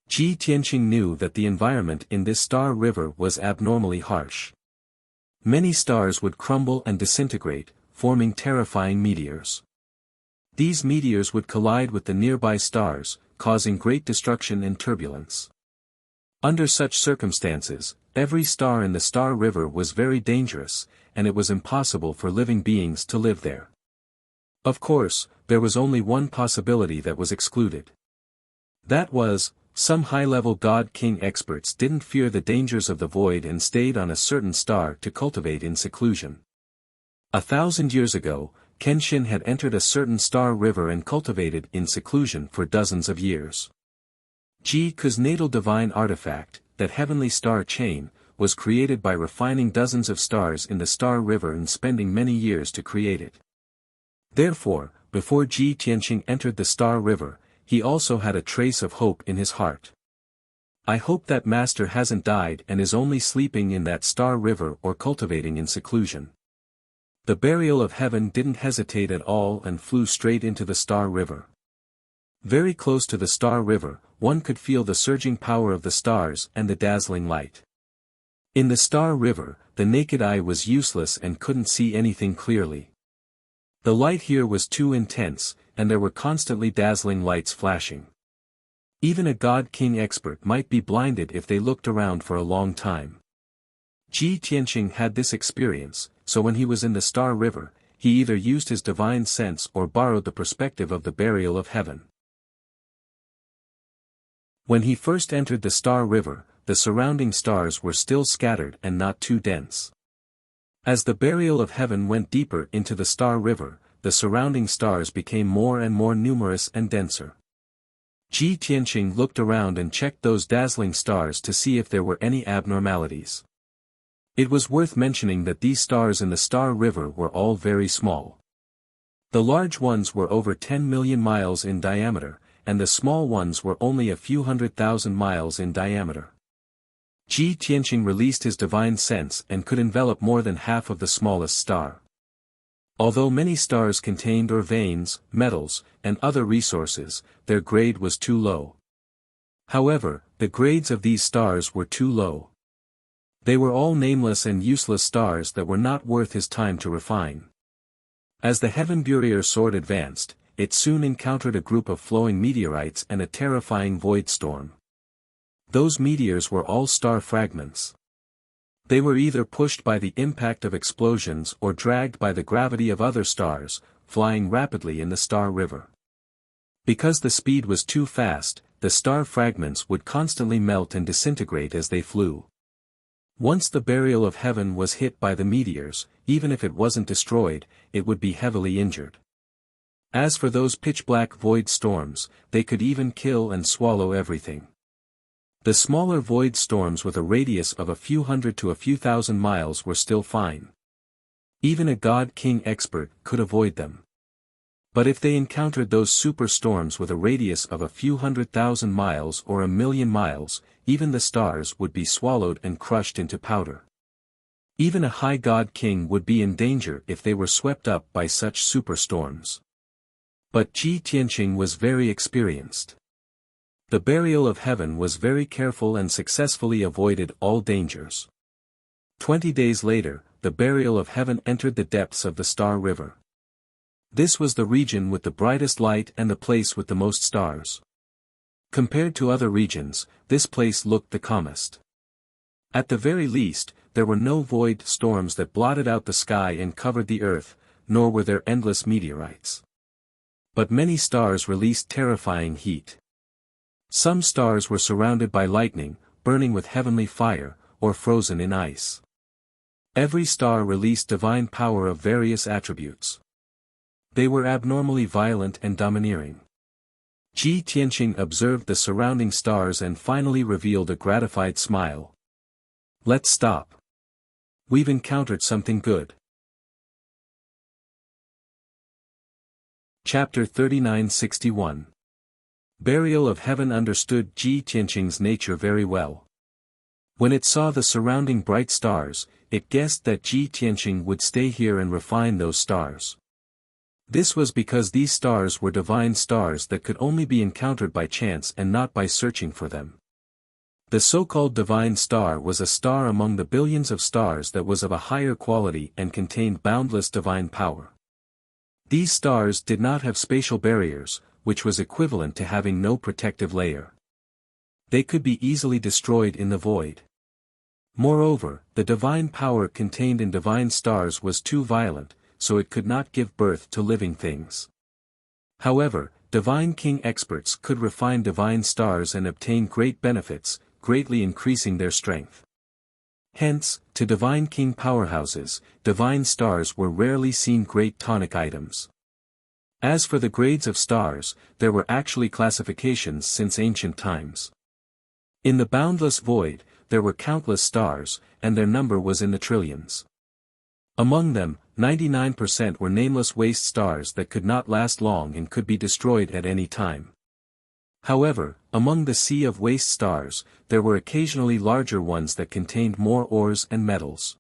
Ji Tianqing knew that the environment in this star river was abnormally harsh. Many stars would crumble and disintegrate, forming terrifying meteors. These meteors would collide with the nearby stars, causing great destruction and turbulence. Under such circumstances, every star in the Star River was very dangerous, and it was impossible for living beings to live there. Of course, there was only one possibility that was excluded. That was, some high-level God King experts didn't fear the dangers of the void and stayed on a certain star to cultivate in seclusion. 1,000 years ago, Kenshin had entered a certain star river and cultivated in seclusion for dozens of years. Ji Ku's natal divine artifact, that heavenly star chain, was created by refining dozens of stars in the Star River and spending many years to create it. Therefore, before Ji Tianqing entered the Star River, he also had a trace of hope in his heart. I hope that master hasn't died and is only sleeping in that Star River or cultivating in seclusion. The burial of heaven didn't hesitate at all and flew straight into the Star River. Very close to the Star River, one could feel the surging power of the stars and the dazzling light. In the Star River, the naked eye was useless and couldn't see anything clearly. The light here was too intense, and there were constantly dazzling lights flashing. Even a God King expert might be blinded if they looked around for a long time. Ji Tianqing had this experience, so when he was in the Star River, he either used his divine sense or borrowed the perspective of the burial of heaven. When he first entered the Star River, the surrounding stars were still scattered and not too dense. As the burial of heaven went deeper into the Star River, the surrounding stars became more and more numerous and denser. Ji Tianqing looked around and checked those dazzling stars to see if there were any abnormalities. It was worth mentioning that these stars in the Star River were all very small. The large ones were over 10 million miles in diameter, and the small ones were only a few 100,000 miles in diameter. Ji Tianqing released his divine sense and could envelop more than half of the smallest star. Although many stars contained ore veins, metals, and other resources, their grade was too low. However, the grades of these stars were too low. They were all nameless and useless stars that were not worth his time to refine. As the Heaven Burier sword advanced, it soon encountered a group of flowing meteorites and a terrifying void storm. Those meteors were all star fragments. They were either pushed by the impact of explosions or dragged by the gravity of other stars, flying rapidly in the star river. Because the speed was too fast, the star fragments would constantly melt and disintegrate as they flew. Once the burial of heaven was hit by the meteors, even if it wasn't destroyed, it would be heavily injured. As for those pitch-black void storms, they could even kill and swallow everything. The smaller void storms with a radius of a few hundred to a few thousand miles were still fine. Even a god-king expert could avoid them. But if they encountered those super storms with a radius of a few 100,000 miles or 1,000,000 miles, even the stars would be swallowed and crushed into powder. Even a high god-king would be in danger if they were swept up by such super storms. But Ji Tianqing was very experienced. The burial of heaven was very careful and successfully avoided all dangers. 20 days later, the burial of heaven entered the depths of the star river. This was the region with the brightest light and the place with the most stars. Compared to other regions, this place looked the calmest. At the very least, there were no void storms that blotted out the sky and covered the earth, nor were there endless meteorites. But many stars released terrifying heat. Some stars were surrounded by lightning, burning with heavenly fire, or frozen in ice. Every star released divine power of various attributes. They were abnormally violent and domineering. Ji Tianqing observed the surrounding stars and finally revealed a gratified smile. Let's stop. We've encountered something good. Chapter 3961. Burial of Heaven understood Ji Tianqing's nature very well. When it saw the surrounding bright stars, it guessed that Ji Tianqing would stay here and refine those stars. This was because these stars were divine stars that could only be encountered by chance and not by searching for them. The so-called divine star was a star among the billions of stars that was of a higher quality and contained boundless divine power. These stars did not have spatial barriers, which was equivalent to having no protective layer. They could be easily destroyed in the void. Moreover, the divine power contained in divine stars was too violent, so it could not give birth to living things. However, divine king experts could refine divine stars and obtain great benefits, greatly increasing their strength. Hence, to divine king powerhouses, divine stars were rarely seen great tonic items. As for the grades of stars, there were actually classifications since ancient times. In the boundless void, there were countless stars, and their number was in the trillions. Among them, 99% were nameless waste stars that could not last long and could be destroyed at any time. However, among the sea of waste stars, there were occasionally larger ones that contained more ores and metals.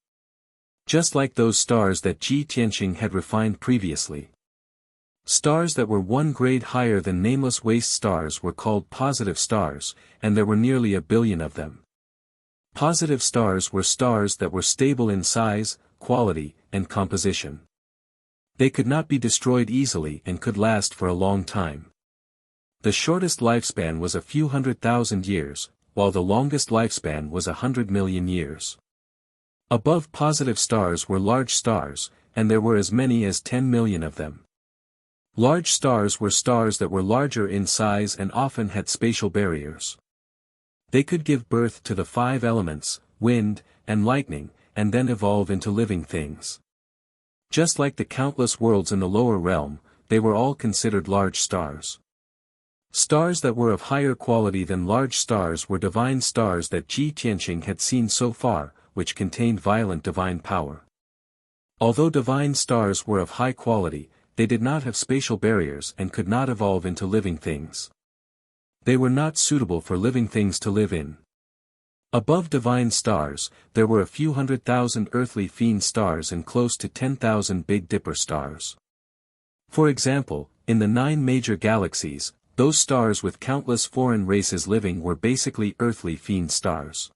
Just like those stars that Ji Tianqing had refined previously. Stars that were one grade higher than nameless waste stars were called positive stars, and there were nearly 1 billion of them. Positive stars were stars that were stable in size, quality, and composition. They could not be destroyed easily and could last for a long time. The shortest lifespan was a few 100,000 years, while the longest lifespan was 100 million years. Above positive stars were large stars, and there were as many as 10 million of them. Large stars were stars that were larger in size and often had spatial barriers. They could give birth to the 5 elements, wind, and lightning, and then evolve into living things. Just like the countless worlds in the lower realm, they were all considered large stars. Stars that were of higher quality than large stars were divine stars that Ji Tianqing had seen so far, which contained violent divine power. Although divine stars were of high quality, they did not have spatial barriers and could not evolve into living things. They were not suitable for living things to live in. Above divine stars, there were a few 100,000 earthly fiend stars and close to 10,000 Big Dipper stars. For example, in the 9 major galaxies, those stars with countless foreign races living were basically earthly fiend stars.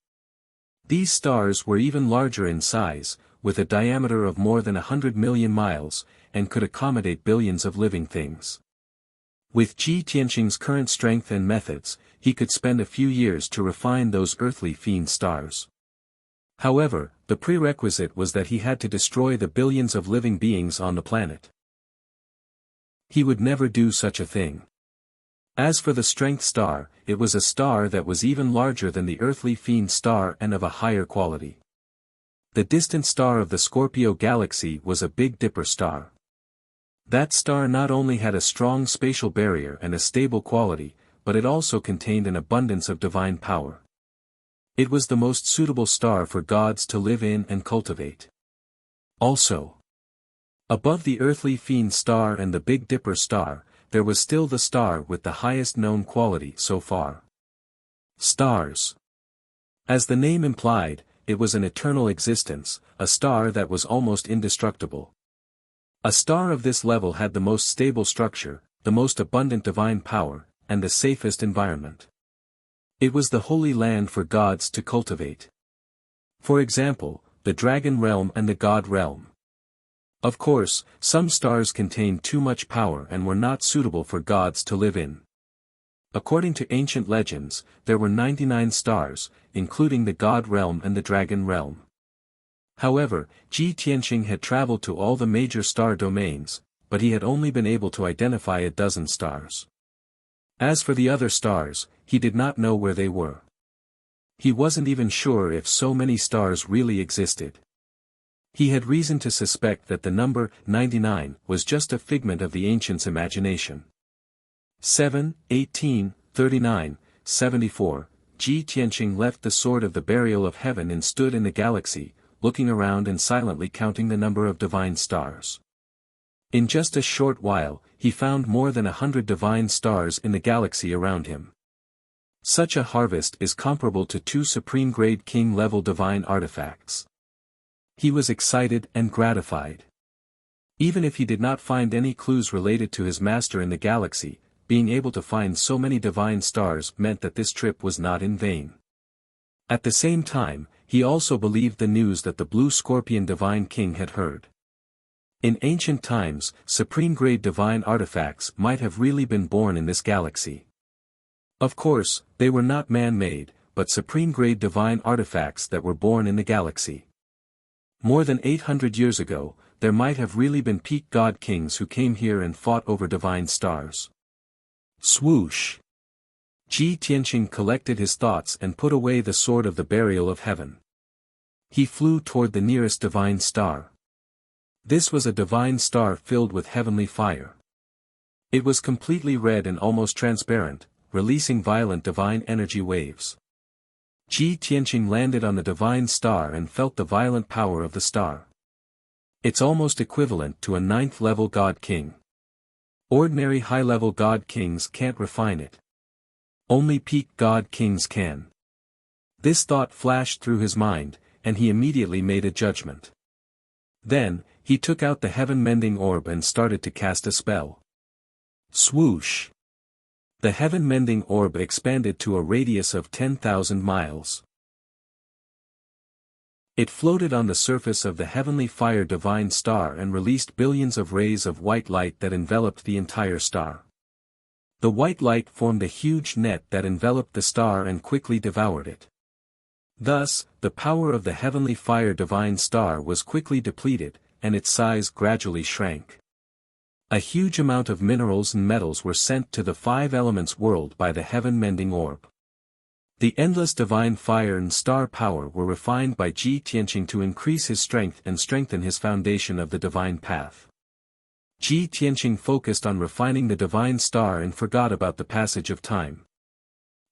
These stars were even larger in size, with a diameter of more than 100 million miles, and could accommodate billions of living things. With Ji Tianqing's current strength and methods, he could spend a few years to refine those earthly fiend stars. However, the prerequisite was that he had to destroy the billions of living beings on the planet. He would never do such a thing. As for the strength star, it was a star that was even larger than the earthly fiend star and of a higher quality. The distant star of the Scorpio galaxy was a Big Dipper star. That star not only had a strong spatial barrier and a stable quality, but it also contained an abundance of divine power. It was the most suitable star for gods to live in and cultivate. Also, above the earthly fiend star and the Big Dipper star, there was still the star with the highest known quality so far. Stars. As the name implied, it was an eternal existence, a star that was almost indestructible. A star of this level had the most stable structure, the most abundant divine power, and the safest environment. It was the holy land for gods to cultivate. For example, the Dragon Realm and the God Realm. Of course, some stars contained too much power and were not suitable for gods to live in. According to ancient legends, there were 99 stars, including the God Realm and the Dragon Realm. However, Ji Tianqing had traveled to all the major star domains, but he had only been able to identify a dozen stars. As for the other stars, he did not know where they were. He wasn't even sure if so many stars really existed. He had reason to suspect that the number 99 was just a figment of the ancients' imagination. 7, 18, 39, 74, Ji Tianqing left the sword of the burial of heaven and stood in the galaxy, looking around and silently counting the number of divine stars. In just a short while, he found more than 100 divine stars in the galaxy around him. Such a harvest is comparable to 2 supreme-grade king-level divine artifacts. He was excited and gratified. Even if he did not find any clues related to his master in the galaxy, being able to find so many divine stars meant that this trip was not in vain. At the same time, he also believed the news that the Blue Scorpion Divine King had heard. In ancient times, supreme-grade divine artifacts might have really been born in this galaxy. Of course, they were not man-made, but supreme-grade divine artifacts that were born in the galaxy. More than 800 years ago, there might have really been peak god kings who came here and fought over divine stars. Swoosh! Ji Tianqing collected his thoughts and put away the sword of the burial of heaven. He flew toward the nearest divine star. This was a divine star filled with heavenly fire. It was completely red and almost transparent, releasing violent divine energy waves. Ji Tianqing landed on the divine star and felt the violent power of the star. It's almost equivalent to a 9th-level god king. Ordinary high-level god kings can't refine it. Only peak god kings can. This thought flashed through his mind, and he immediately made a judgment. Then, he took out the heaven-mending orb and started to cast a spell. Swoosh! The heaven-mending orb expanded to a radius of 10,000 miles. It floated on the surface of the heavenly fire divine star and released billions of rays of white light that enveloped the entire star. The white light formed a huge net that enveloped the star and quickly devoured it. Thus, the power of the heavenly fire divine star was quickly depleted, and its size gradually shrank. A huge amount of minerals and metals were sent to the 5 elements world by the heaven-mending orb. The endless divine fire and star power were refined by Ji Tianqing to increase his strength and strengthen his foundation of the divine path. Ji Tianqing focused on refining the divine star and forgot about the passage of time.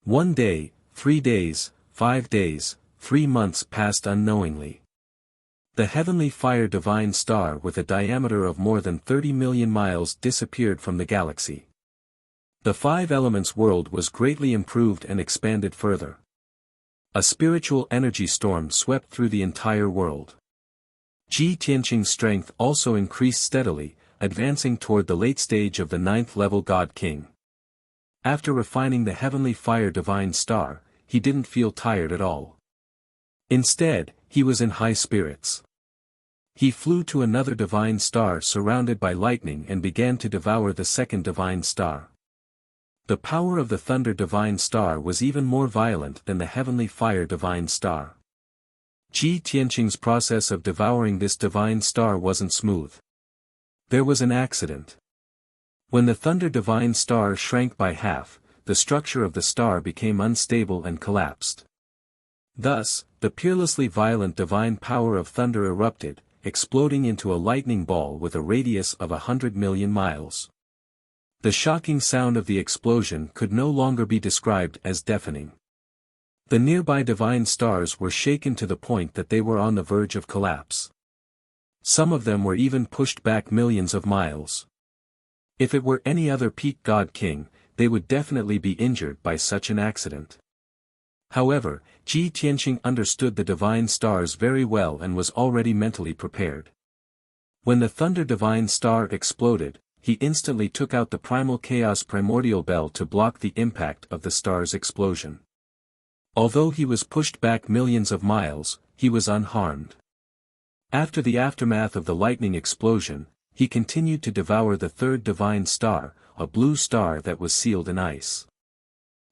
1 day, 3 days, 5 days, 3 months passed unknowingly. The heavenly fire divine star with a diameter of more than 30 million miles disappeared from the galaxy. The five elements world was greatly improved and expanded further. A spiritual energy storm swept through the entire world. Ji Tianqing's strength also increased steadily, advancing toward the late stage of the 9th level God King. After refining the heavenly fire divine star, he didn't feel tired at all. Instead, he was in high spirits. He flew to another divine star surrounded by lightning and began to devour the second divine star. The power of the thunder divine star was even more violent than the heavenly fire divine star. Ji Tianqing's process of devouring this divine star wasn't smooth. There was an accident. When the thunder divine star shrank by half, the structure of the star became unstable and collapsed. Thus, the peerlessly violent divine power of thunder erupted, exploding into a lightning ball with a radius of 100 million miles. The shocking sound of the explosion could no longer be described as deafening. The nearby divine stars were shaken to the point that they were on the verge of collapse. Some of them were even pushed back millions of miles. If it were any other peak god king, they would definitely be injured by such an accident. However, Ji Tianqing understood the divine stars very well and was already mentally prepared. When the thunder divine star exploded, he instantly took out the primal chaos primordial bell to block the impact of the star's explosion. Although he was pushed back millions of miles, he was unharmed. After the aftermath of the lightning explosion, he continued to devour the third divine star, a blue star that was sealed in ice.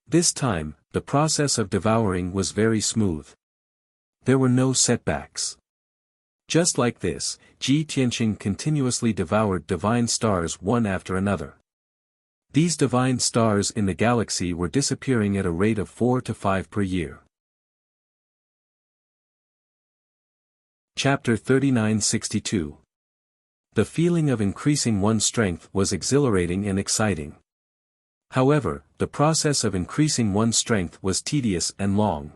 This time, the process of devouring was very smooth. There were no setbacks. Just like this, Ji Tianqing continuously devoured divine stars one after another. These divine stars in the galaxy were disappearing at a rate of 4 to 5 per year. Chapter 3962. The feeling of increasing one's strength was exhilarating and exciting. However, the process of increasing one's strength was tedious and long.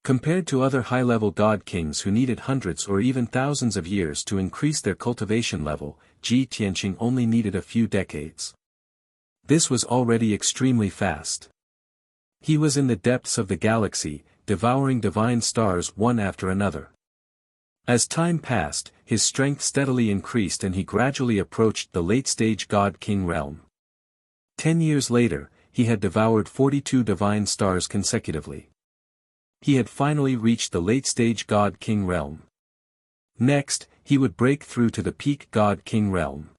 Compared to other high-level god kings who needed hundreds or even thousands of years to increase their cultivation level, Ji Tianqing only needed a few decades. This was already extremely fast. He was in the depths of the galaxy, devouring divine stars one after another. As time passed, his strength steadily increased and he gradually approached the late-stage god-king realm. 10 years later, he had devoured 42 divine stars consecutively. He had finally reached the late-stage god-king realm. Next, he would break through to the peak god-king realm.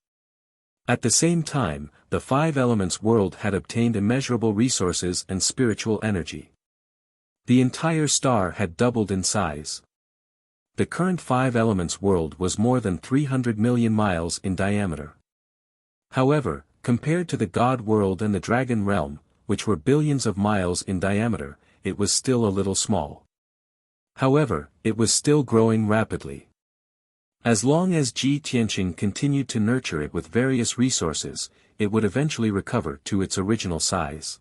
At the same time, the five elements world had obtained immeasurable resources and spiritual energy. The entire star had doubled in size. The current five elements world was more than 300 million miles in diameter. However, compared to the God world and the Dragon realm, which were billions of miles in diameter, it was still a little small. However, it was still growing rapidly. As long as Ji Tianqing continued to nurture it with various resources, it would eventually recover to its original size.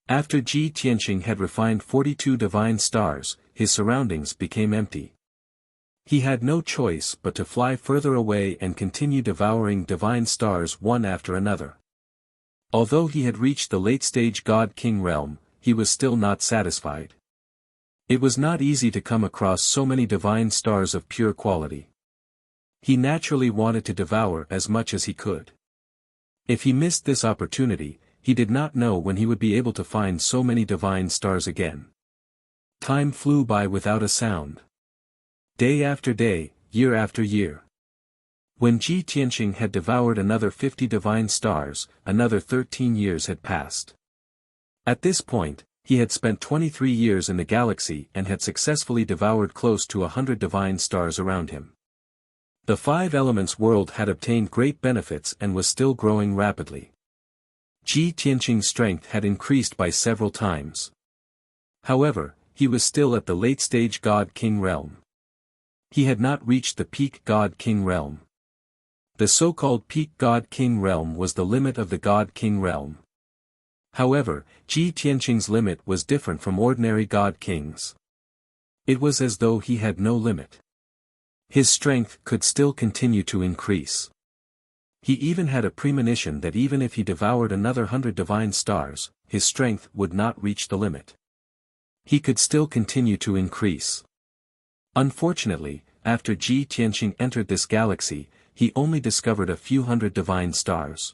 After Ji Tianqing had refined 42 divine stars, his surroundings became empty. He had no choice but to fly further away and continue devouring divine stars one after another. Although he had reached the late-stage God-King realm, he was still not satisfied. It was not easy to come across so many divine stars of pure quality. He naturally wanted to devour as much as he could. If he missed this opportunity, he did not know when he would be able to find so many divine stars again. Time flew by without a sound. Day after day, year after year. When Ji Tianqing had devoured another 50 divine stars, another 13 years had passed. At this point, he had spent 23 years in the galaxy and had successfully devoured close to 100 divine stars around him. The five elements world had obtained great benefits and was still growing rapidly. Ji Tianqing's strength had increased by several times. However, he was still at the late-stage God-King realm. He had not reached the peak God-King realm. The so-called peak God-King realm was the limit of the God-King realm. However, Ji Tianqing's limit was different from ordinary God-Kings. It was as though he had no limit. His strength could still continue to increase. He even had a premonition that even if he devoured another 100 divine stars, his strength would not reach the limit. He could still continue to increase. Unfortunately, after Ji Tianqing entered this galaxy, he only discovered a few hundred divine stars.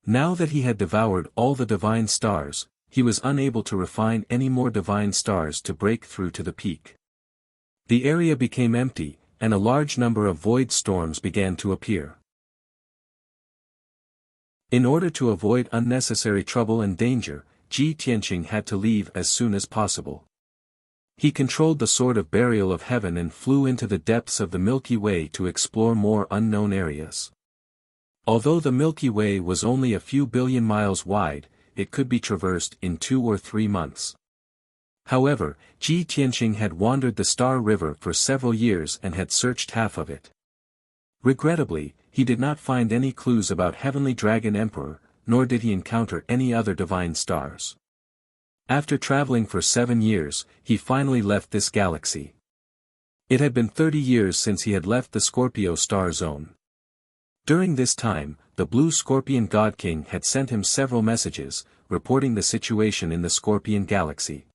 Now that he had devoured all the divine stars, he was unable to refine any more divine stars to break through to the peak. The area became empty, and a large number of void storms began to appear. In order to avoid unnecessary trouble and danger, Ji Tianqing had to leave as soon as possible. He controlled the Sword of Burial of Heaven and flew into the depths of the Milky Way to explore more unknown areas. Although the Milky Way was only a few billion miles wide, it could be traversed in 2 or 3 months. However, Ji Tianqing had wandered the Star River for several years and had searched half of it. Regrettably, he did not find any clues about Heavenly Dragon Emperor, nor did he encounter any other divine stars. After traveling for 7 years, he finally left this galaxy. It had been 30 years since he had left the Scorpio star zone. During this time, the Blue Scorpion God King had sent him several messages, reporting the situation in the Scorpion galaxy.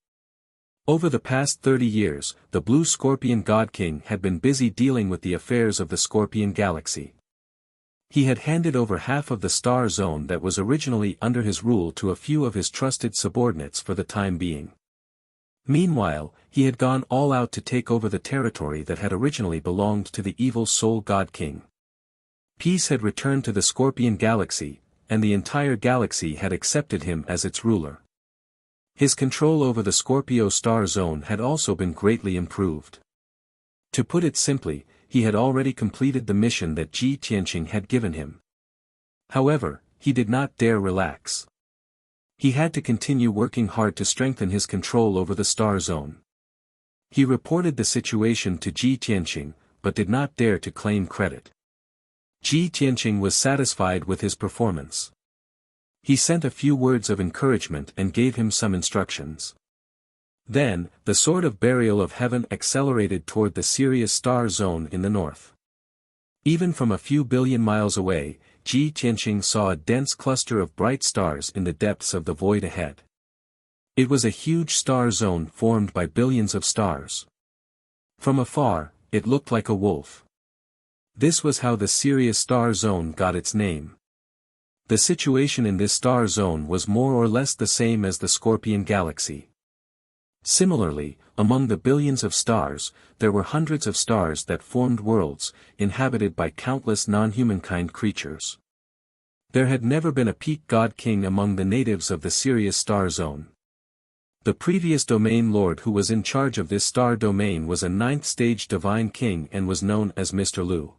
Over the past 30 years, the Blue Scorpion God King had been busy dealing with the affairs of the Scorpion galaxy. He had handed over half of the star zone that was originally under his rule to a few of his trusted subordinates for the time being. Meanwhile, he had gone all out to take over the territory that had originally belonged to the evil Soul God King. Peace had returned to the Scorpion galaxy, and the entire galaxy had accepted him as its ruler. His control over the Scorpio star zone had also been greatly improved. To put it simply, he had already completed the mission that Ji Tianqing had given him. However, he did not dare relax. He had to continue working hard to strengthen his control over the star zone. He reported the situation to Ji Tianqing, but did not dare to claim credit. Ji Tianqing was satisfied with his performance. He sent a few words of encouragement and gave him some instructions. Then, the Sword of Burial of Heaven accelerated toward the Sirius star zone in the north. Even from a few billion miles away, Ji Tianqing saw a dense cluster of bright stars in the depths of the void ahead. It was a huge star zone formed by billions of stars. From afar, it looked like a wolf. This was how the Sirius star zone got its name. The situation in this star zone was more or less the same as the Scorpion galaxy. Similarly, among the billions of stars, there were hundreds of stars that formed worlds, inhabited by countless non-humankind creatures. There had never been a peak god king among the natives of the Sirius star zone. The previous domain lord who was in charge of this star domain was a 9th-stage divine king and was known as Mr. Lu.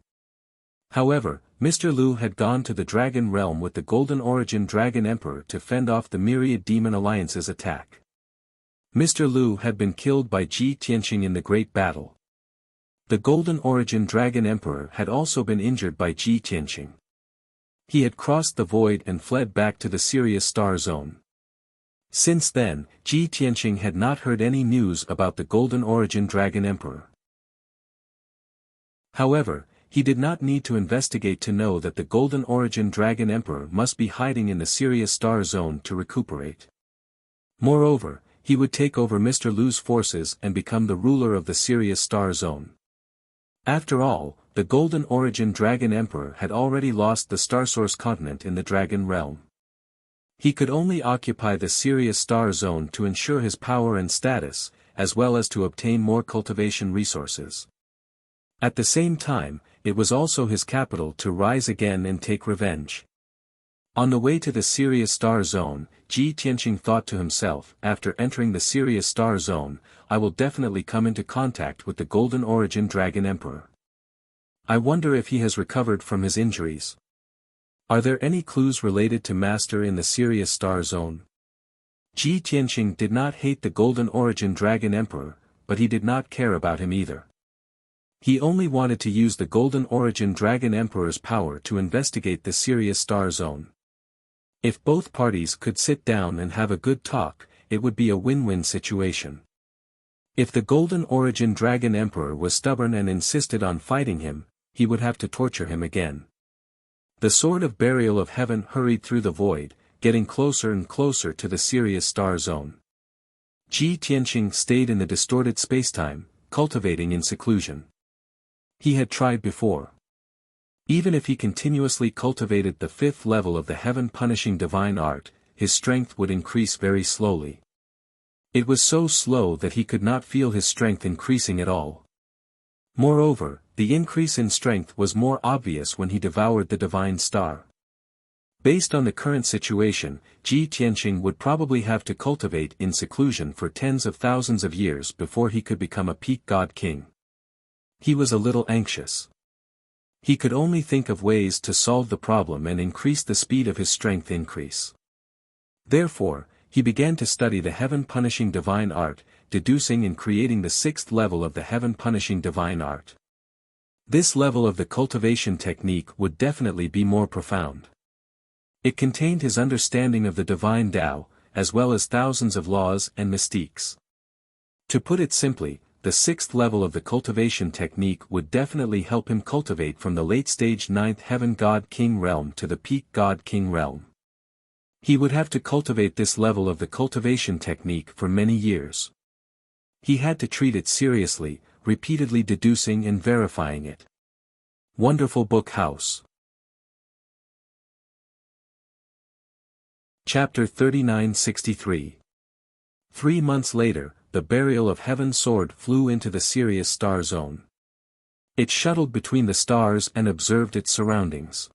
However, Mr. Lu had gone to the Dragon Realm with the Golden Origin Dragon Emperor to fend off the myriad demon alliance's attack. Mr. Lu had been killed by Ji Tianqing in the Great Battle. The Golden Origin Dragon Emperor had also been injured by Ji Tianqing. He had crossed the void and fled back to the Sirius star zone. Since then, Ji Tianqing had not heard any news about the Golden Origin Dragon Emperor. However, he did not need to investigate to know that the Golden Origin Dragon Emperor must be hiding in the Sirius star zone to recuperate. Moreover, he would take over Mr. Lu's forces and become the ruler of the Sirius star zone. After all, the Golden Origin Dragon Emperor had already lost the Starsource continent in the Dragon Realm. He could only occupy the Sirius star zone to ensure his power and status, as well as to obtain more cultivation resources. At the same time, it was also his capital to rise again and take revenge. On the way to the Sirius star zone, Ji Tianqing thought to himself, after entering the Sirius star zone, I will definitely come into contact with the Golden Origin Dragon Emperor. I wonder if he has recovered from his injuries. Are there any clues related to Master in the Sirius star zone? Ji Tianqing did not hate the Golden Origin Dragon Emperor, but he did not care about him either. He only wanted to use the Golden Origin Dragon Emperor's power to investigate the Sirius star zone. If both parties could sit down and have a good talk, it would be a win-win situation. If the Golden Origin Dragon Emperor was stubborn and insisted on fighting him, he would have to torture him again. The sword of burial of heaven hurried through the void, getting closer and closer to the Sirius star zone. Ji Tianqing stayed in the distorted spacetime, cultivating in seclusion. He had tried before. Even if he continuously cultivated the 5th level of the heaven-punishing divine art, his strength would increase very slowly. It was so slow that he could not feel his strength increasing at all. Moreover, the increase in strength was more obvious when he devoured the divine star. Based on the current situation, Ji Tianqing would probably have to cultivate in seclusion for tens of thousands of years before he could become a peak god king. He was a little anxious. He could only think of ways to solve the problem and increase the speed of his strength increase. Therefore, he began to study the heaven-punishing divine art, deducing and creating the 6th level of the heaven-punishing divine art. This level of the cultivation technique would definitely be more profound. It contained his understanding of the divine Tao, as well as thousands of laws and mystiques. To put it simply, the 6th level of the cultivation technique would definitely help him cultivate from the late-stage 9th heaven god king realm to the peak god king realm. He would have to cultivate this level of the cultivation technique for many years. He had to treat it seriously, repeatedly deducing and verifying it. Wonderful Book House. Chapter 3963. 3 months later, the burial of heaven sword flew into the Sirius star zone. It shuttled between the stars and observed its surroundings.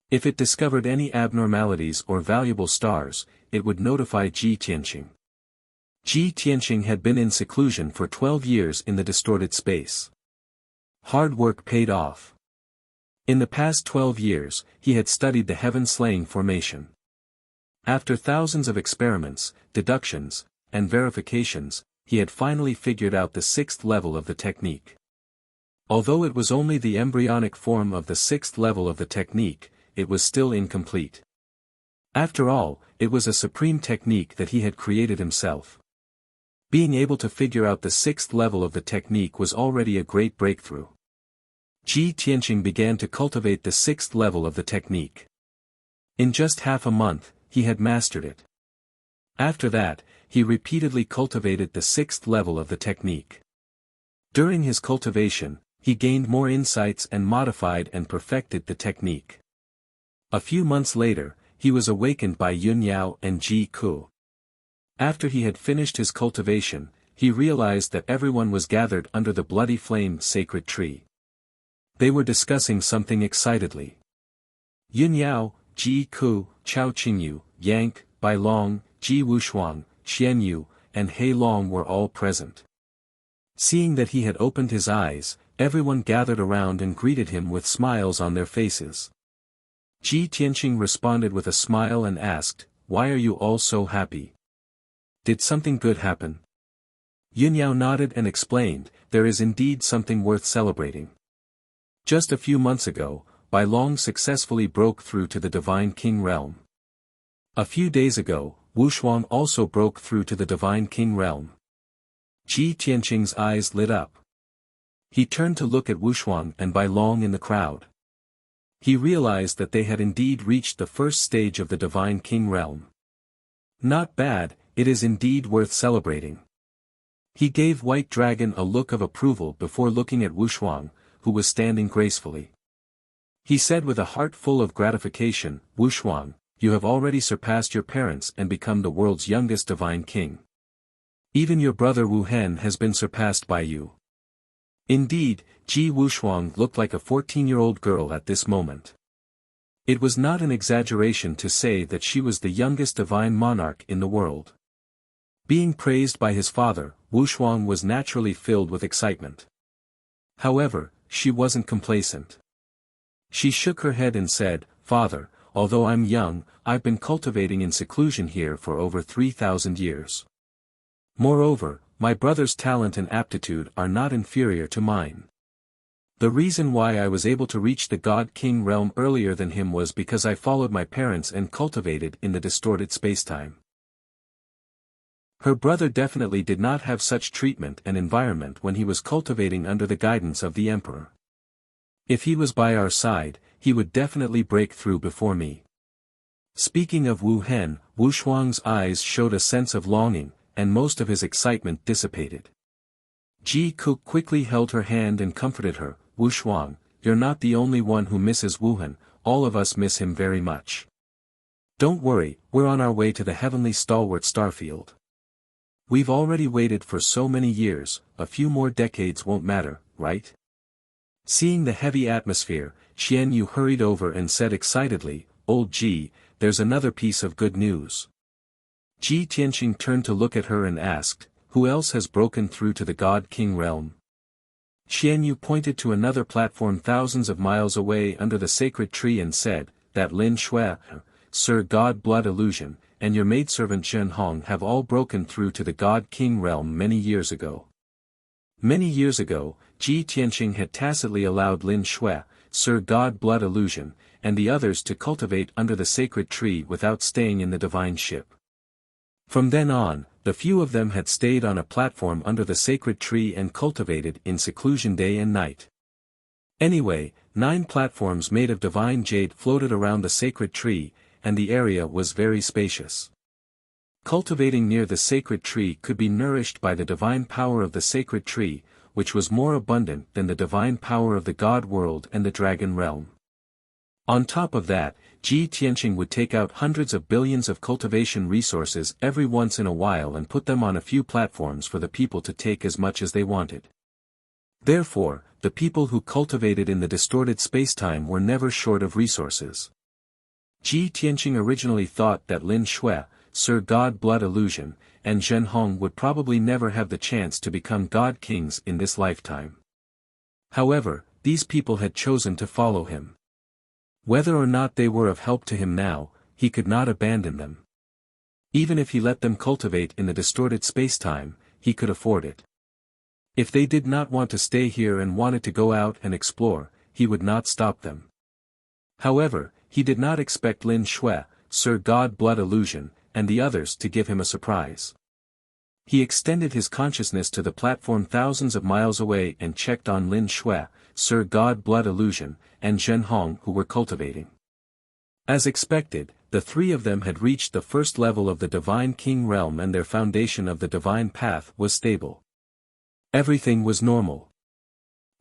If it discovered any abnormalities or valuable stars, it would notify Ji Tianqing. Ji Tianqing had been in seclusion for 12 years in the distorted space. Hard work paid off. In the past 12 years, he had studied the heaven-slaying formation. After thousands of experiments, deductions, and verifications, he had finally figured out the 6th level of the technique. Although it was only the embryonic form of the 6th level of the technique, it was still incomplete. After all, it was a supreme technique that he had created himself. Being able to figure out the 6th level of the technique was already a great breakthrough. Ji Tianqing began to cultivate the 6th level of the technique. In just half a month, he had mastered it. After that, he repeatedly cultivated the 6th level of the technique. During his cultivation, he gained more insights and modified and perfected the technique. A few months later, he was awakened by Yun Yao and Ji Ku. After he had finished his cultivation, he realized that everyone was gathered under the bloody flame sacred tree. They were discussing something excitedly. Yun Yao, Ji Ku, Chao Qingyu, Yang, Bai Long, Ji Wushuang, Xian Yu, and Hei Long were all present. Seeing that he had opened his eyes, everyone gathered around and greeted him with smiles on their faces. Ji Tianqing responded with a smile and asked, "Why are you all so happy? Did something good happen?" Yun Yao nodded and explained, "There is indeed something worth celebrating. Just a few months ago, Bai Long successfully broke through to the Divine King realm. A few days ago, Wushuang also broke through to the Divine King realm." Ji Tianqing's eyes lit up. He turned to look at Wushuang and Bai Long in the crowd. He realized that they had indeed reached the first stage of the Divine King realm. Not bad, it is indeed worth celebrating. He gave White Dragon a look of approval before looking at Wushuang, who was standing gracefully. He said with a heart full of gratification, "Wushuang, you have already surpassed your parents and become the world's youngest Divine King. Even your brother Wu Hen has been surpassed by you." Indeed, Ji Wushuang looked like a 14-year-old girl at this moment. It was not an exaggeration to say that she was the youngest divine monarch in the world. Being praised by his father, Wushuang was naturally filled with excitement. However, she wasn't complacent. She shook her head and said, "Father, although I'm young, I've been cultivating in seclusion here for over 3,000 years. Moreover, my brother's talent and aptitude are not inferior to mine. The reason why I was able to reach the God King realm earlier than him was because I followed my parents and cultivated in the distorted spacetime." Her brother definitely did not have such treatment and environment when he was cultivating under the guidance of the emperor. If he was by our side, he would definitely break through before me. Speaking of Wu Hen, Wu Shuang's eyes showed a sense of longing, and most of his excitement dissipated. Ji Cook quickly held her hand and comforted her. Wu Shuang, you're not the only one who misses Wu Hen, all of us miss him very much. Don't worry, we're on our way to the heavenly stalwart starfield. We've already waited for so many years, a few more decades won't matter, right? Seeing the heavy atmosphere, Xian Yu hurried over and said excitedly, Old Ji, there's another piece of good news. Ji Tianqing turned to look at her and asked, who else has broken through to the God King realm? Xian Yu pointed to another platform thousands of miles away under the sacred tree and said, that Lin Shui, Sir God Blood Illusion, and your maidservant Zhen Hong have all broken through to the God King realm many years ago. Many years ago, Ji Tianqing had tacitly allowed Lin Shui, Sir God Blood Illusion, and the others to cultivate under the sacred tree without staying in the divine ship. From then on, the few of them had stayed on a platform under the sacred tree and cultivated in seclusion day and night. Anyway, 9 platforms made of divine jade floated around the sacred tree, and the area was very spacious. Cultivating near the sacred tree could be nourished by the divine power of the sacred tree, which was more abundant than the divine power of the God world and the dragon realm. On top of that, Ji Tianqing would take out hundreds of billions of cultivation resources every once in a while and put them on a few platforms for the people to take as much as they wanted. Therefore, the people who cultivated in the distorted spacetime were never short of resources. Ji Tianqing originally thought that Lin Shui, Sir God Blood Illusion, and Zhen Hong would probably never have the chance to become God Kings in this lifetime. However, these people had chosen to follow him. Whether or not they were of help to him now, he could not abandon them. Even if he let them cultivate in the distorted spacetime, he could afford it. If they did not want to stay here and wanted to go out and explore, he would not stop them. However, he did not expect Lin Shui, Sir God Blood Illusion, and the others to give him a surprise. He extended his consciousness to the platform thousands of miles away and checked on Lin Shui, Sir God Blood Illusion, and Zhen Hong who were cultivating. As expected, the 3 of them had reached the first level of the Divine King realm and their foundation of the divine path was stable. Everything was normal.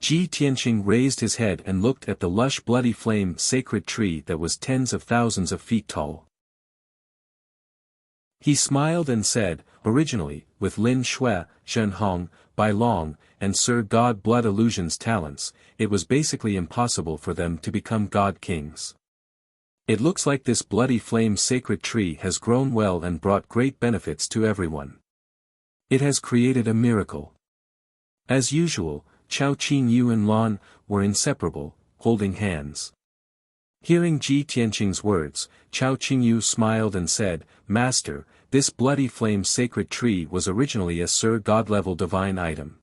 Ji Tianqing raised his head and looked at the lush bloody flame sacred tree that was tens of thousands of feet tall. He smiled and said, originally, with Lin Shui, Zhen Hong, Bai Long, and Sir God Blood Illusion's talents, it was basically impossible for them to become God Kings. It looks like this bloody flame sacred tree has grown well and brought great benefits to everyone. It has created a miracle. As usual, Chao Qingyu and Lan were inseparable, holding hands. Hearing Ji Tianqing's words, Chao Qingyu smiled and said, Master, this bloody flame sacred tree was originally a Sir God-level divine item.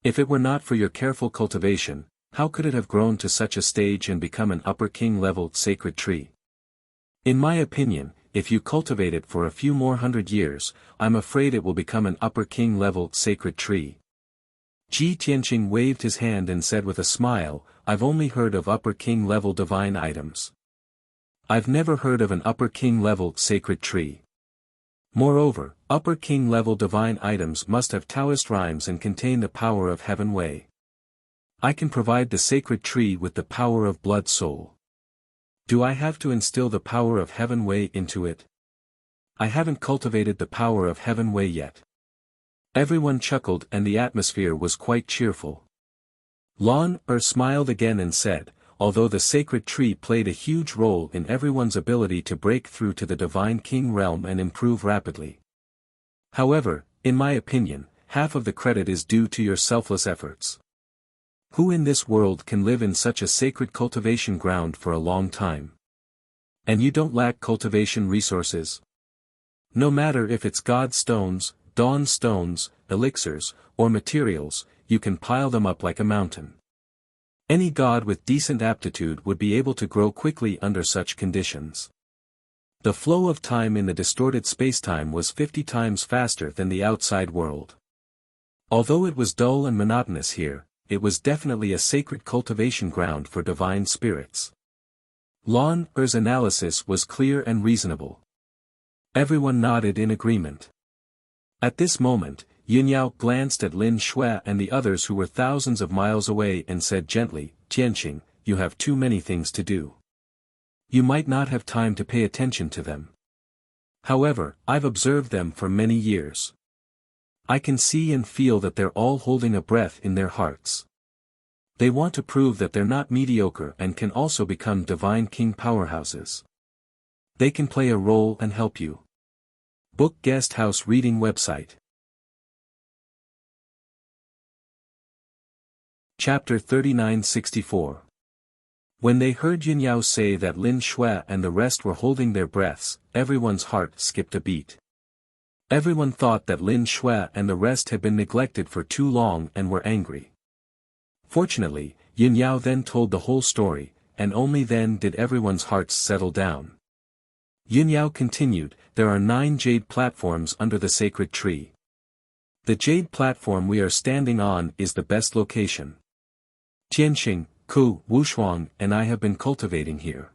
If it were not for your careful cultivation, how could it have grown to such a stage and become an upper king-level sacred tree? In my opinion, if you cultivate it for a few more 100 years, I'm afraid it will become an upper king-level sacred tree. Ji Tianqing waved his hand and said with a smile, I've only heard of upper king-level divine items. I've never heard of an upper king-level sacred tree. Moreover, upper king-level divine items must have Taoist rhymes and contain the power of Heaven Wei. I can provide the sacred tree with the power of blood soul. Do I have to instill the power of Heaven Wei into it? I haven't cultivated the power of Heaven Wei yet. Everyone chuckled and the atmosphere was quite cheerful. Lan smiled again and said, although the sacred tree played a huge role in everyone's ability to break through to the divine king realm and improve rapidly. However, in my opinion, half of the credit is due to your selfless efforts. Who in this world can live in such a sacred cultivation ground for a long time? And you don't lack cultivation resources? No matter if it's God stones, dawn stones, elixirs, or materials, you can pile them up like a mountain. Any god with decent aptitude would be able to grow quickly under such conditions. The flow of time in the distorted spacetime was 50 times faster than the outside world. Although it was dull and monotonous here, it was definitely a sacred cultivation ground for divine spirits. Lan Er's analysis was clear and reasonable. Everyone nodded in agreement. At this moment, Yunyao glanced at Lin Shui and the others who were thousands of miles away and said gently, "Tianqing, you have too many things to do. You might not have time to pay attention to them. However, I've observed them for many years. I can see and feel that they're all holding a breath in their hearts. They want to prove that they're not mediocre and can also become divine king powerhouses. They can play a role and help you." Book Guest House Reading Website. Chapter 3964. When they heard Yunyao say that Lin Shui and the rest were holding their breaths, everyone's heart skipped a beat. Everyone thought that Lin Shui and the rest had been neglected for too long and were angry. Fortunately, Yunyao then told the whole story, and only then did everyone's hearts settle down. Yunyao continued, "There are 9 jade platforms under the sacred tree. The jade platform we are standing on is the best location. Tianqing, Ku, Wushuang and I have been cultivating here.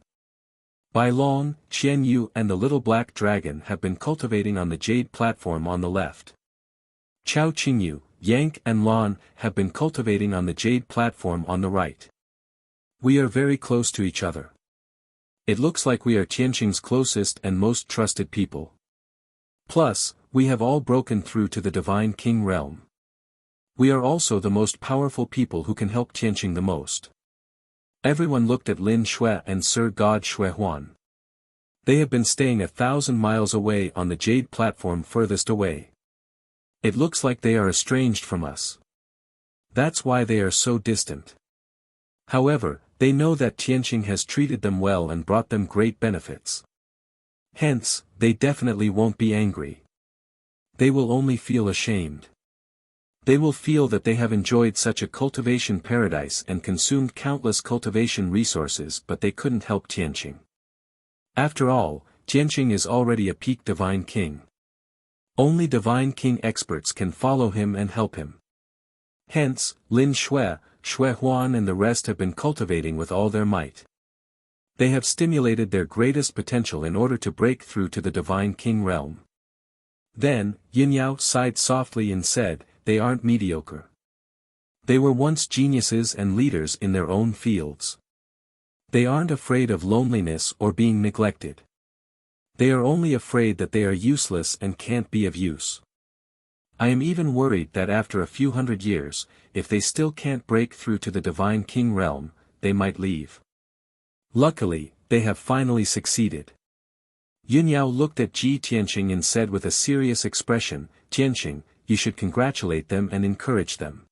Bai Long, Qian Yu and the little black dragon have been cultivating on the jade platform on the left. Chao Qingyu, Yank and Lan have been cultivating on the jade platform on the right. We are very close to each other. It looks like we are Tianqing's closest and most trusted people. Plus, we have all broken through to the Divine King realm. We are also the most powerful people who can help Tianqing the most." Everyone looked at Lin Shui and Sir God Shui Huan. They have been staying 1,000 miles away on the jade platform furthest away. It looks like they are estranged from us. That's why they are so distant. However, they know that Tianqing has treated them well and brought them great benefits. Hence, they definitely won't be angry. They will only feel ashamed. They will feel that they have enjoyed such a cultivation paradise and consumed countless cultivation resources but they couldn't help Tianqing. After all, Tianqing is already a peak divine king. Only divine king experts can follow him and help him. Hence, Lin Shui, Shui Huan and the rest have been cultivating with all their might. They have stimulated their greatest potential in order to break through to the divine king realm. Then, Yunyao sighed softly and said, "They aren't mediocre. They were once geniuses and leaders in their own fields. They aren't afraid of loneliness or being neglected. They are only afraid that they are useless and can't be of use. I am even worried that after a few hundred years, if they still can't break through to the divine king realm, they might leave. Luckily, they have finally succeeded." Yunyao looked at Ji Tianqing and said with a serious expression, "Tianqing, you should congratulate them and encourage them."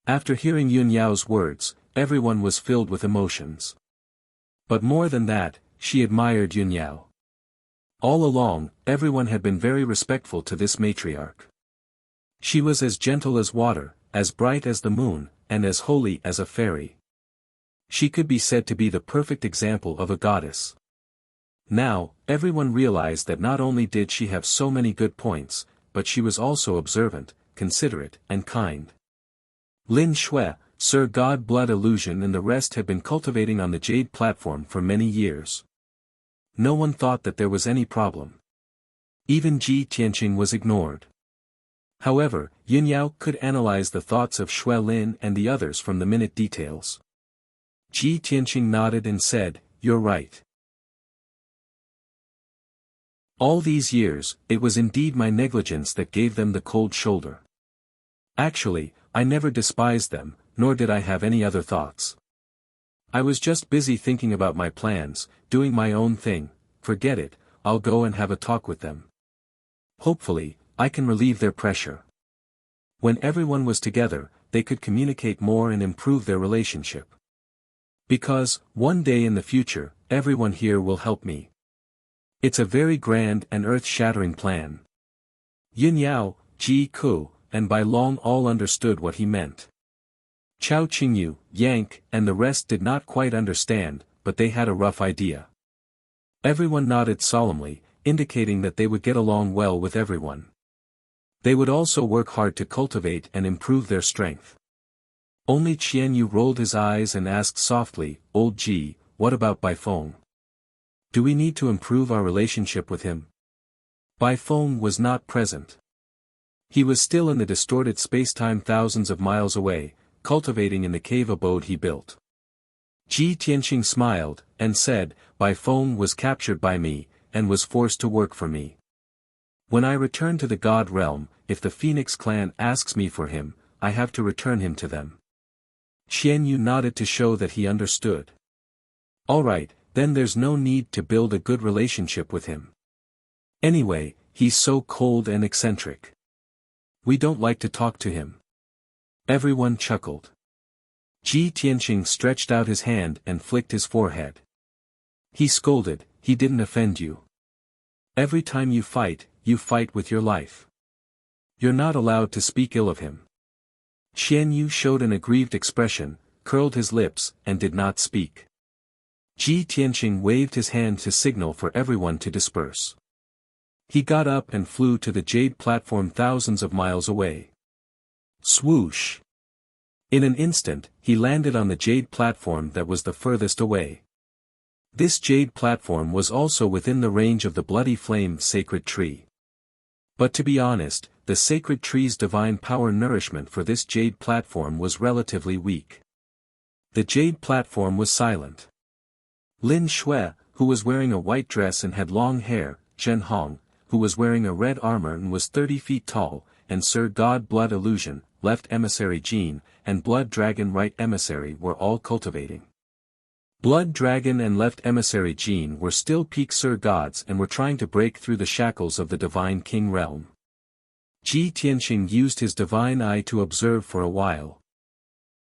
After hearing Yunyao's words, everyone was filled with emotions. But more than that, she admired Yunyao. All along, everyone had been very respectful to this matriarch. She was as gentle as water, as bright as the moon, and as holy as a fairy. She could be said to be the perfect example of a goddess. Now, everyone realized that not only did she have so many good points, but she was also observant, considerate, and kind. Lin Shui, Sir God Blood Illusion and the rest had been cultivating on the jade platform for many years. No one thought that there was any problem. Even Ji Tianqing was ignored. However, Yunyao could analyze the thoughts of Shui Lin and the others from the minute details. Ji Tianqing nodded and said, "You're right. All these years, it was indeed my negligence that gave them the cold shoulder. Actually, I never despised them, nor did I have any other thoughts. I was just busy thinking about my plans, doing my own thing. Forget it, I'll go and have a talk with them. Hopefully, I can relieve their pressure." When everyone was together, they could communicate more and improve their relationship. Because, one day in the future, everyone here will help me. It's a very grand and earth-shattering plan. Yunyao, Ji Ku, and Bai Long all understood what he meant. Chao Qingyu, Yank, and the rest did not quite understand, but they had a rough idea. Everyone nodded solemnly, indicating that they would get along well with everyone. They would also work hard to cultivate and improve their strength. Only Qian Yu rolled his eyes and asked softly, "Old Ji, what about Bai Feng? Do we need to improve our relationship with him? Bai Feng was not present. He was still in the distorted space-time thousands of miles away, cultivating in the cave abode he built. Ji Tianqing smiled, and said, Bai Feng was captured by me, and was forced to work for me. When I return to the God realm, if the Phoenix clan asks me for him, I have to return him to them. Qian Yu nodded to show that he understood. Alright, then there's no need to build a good relationship with him. Anyway, he's so cold and eccentric. We don't like to talk to him. Everyone chuckled. Ji Tianqing stretched out his hand and flicked his forehead. He scolded, he didn't offend you. Every time you fight with your life. You're not allowed to speak ill of him. Qian Yu showed an aggrieved expression, curled his lips, and did not speak. Ji Tianqing waved his hand to signal for everyone to disperse. He got up and flew to the jade platform thousands of miles away. Swoosh! In an instant, he landed on the jade platform that was the furthest away. This jade platform was also within the range of the bloody flame sacred tree. But to be honest, the sacred tree's divine power nourishment for this jade platform was relatively weak. The jade platform was silent. Lin Shui, who was wearing a white dress and had long hair, Zhen Hong, who was wearing a red armor and was 30 feet tall, and Sir God Blood Illusion, Left Emissary Jean, and Blood Dragon Right Emissary were all cultivating. Blood Dragon and Left Emissary Jean were still peak Sir Gods and were trying to break through the shackles of the Divine King realm. Ji Tianqing used his divine eye to observe for a while.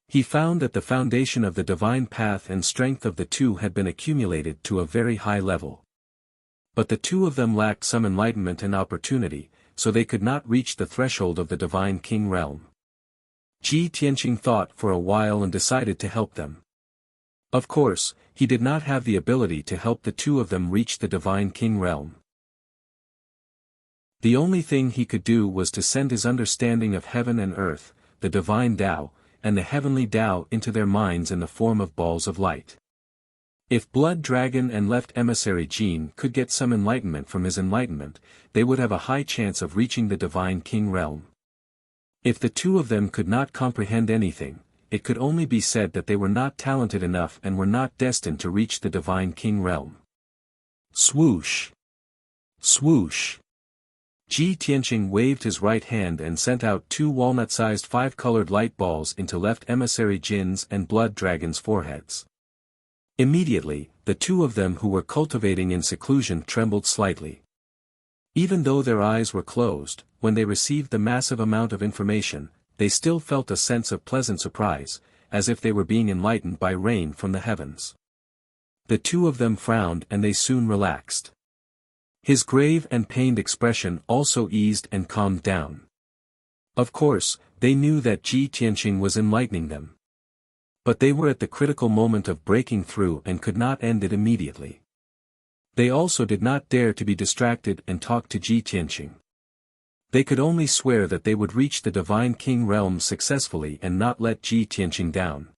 He found that the foundation of the divine path and strength of the two had been accumulated to a very high level. But the two of them lacked some enlightenment and opportunity, so they could not reach the threshold of the Divine King realm. Ji Tianqing thought for a while and decided to help them. Of course, he did not have the ability to help the two of them reach the Divine King realm. The only thing he could do was to send his understanding of heaven and earth, the divine Tao, and the heavenly Tao into their minds in the form of balls of light. If Blood Dragon and Left Emissary Jean could get some enlightenment from his enlightenment, they would have a high chance of reaching the Divine King realm. If the two of them could not comprehend anything, it could only be said that they were not talented enough and were not destined to reach the Divine King realm. Swoosh! Swoosh! Ji Tianqing waved his right hand and sent out two walnut-sized five-colored light balls into Left Emissary Jin's and Blood Dragon's foreheads. Immediately, the two of them who were cultivating in seclusion trembled slightly. Even though their eyes were closed, when they received the massive amount of information, they still felt a sense of pleasant surprise, as if they were being enlightened by rain from the heavens. The two of them frowned and they soon relaxed. His grave and pained expression also eased and calmed down. Of course, they knew that Ji Tianqing was enlightening them. But they were at the critical moment of breaking through and could not end it immediately. They also did not dare to be distracted and talk to Ji Tianqing. They could only swear that they would reach the Divine King realm successfully and not let Ji Tianqing down.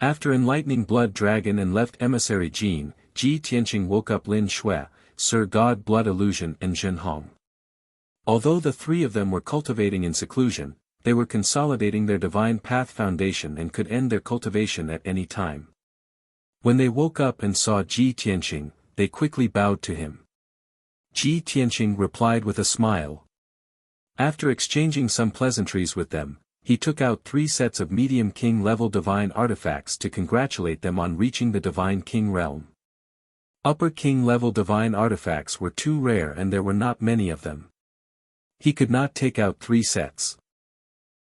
After enlightening Blood Dragon and Left Emissary Jean, Ji Tianqing woke up Lin Shui, Sir God Blood Illusion and Zhen Hong. Although the three of them were cultivating in seclusion, they were consolidating their divine path foundation and could end their cultivation at any time. When they woke up and saw Ji Tianqing, they quickly bowed to him. Ji Tianqing replied with a smile. After exchanging some pleasantries with them, he took out 3 sets of medium king level divine artifacts to congratulate them on reaching the Divine King realm. Upper king level divine artifacts were too rare and there were not many of them. He could not take out 3 sets.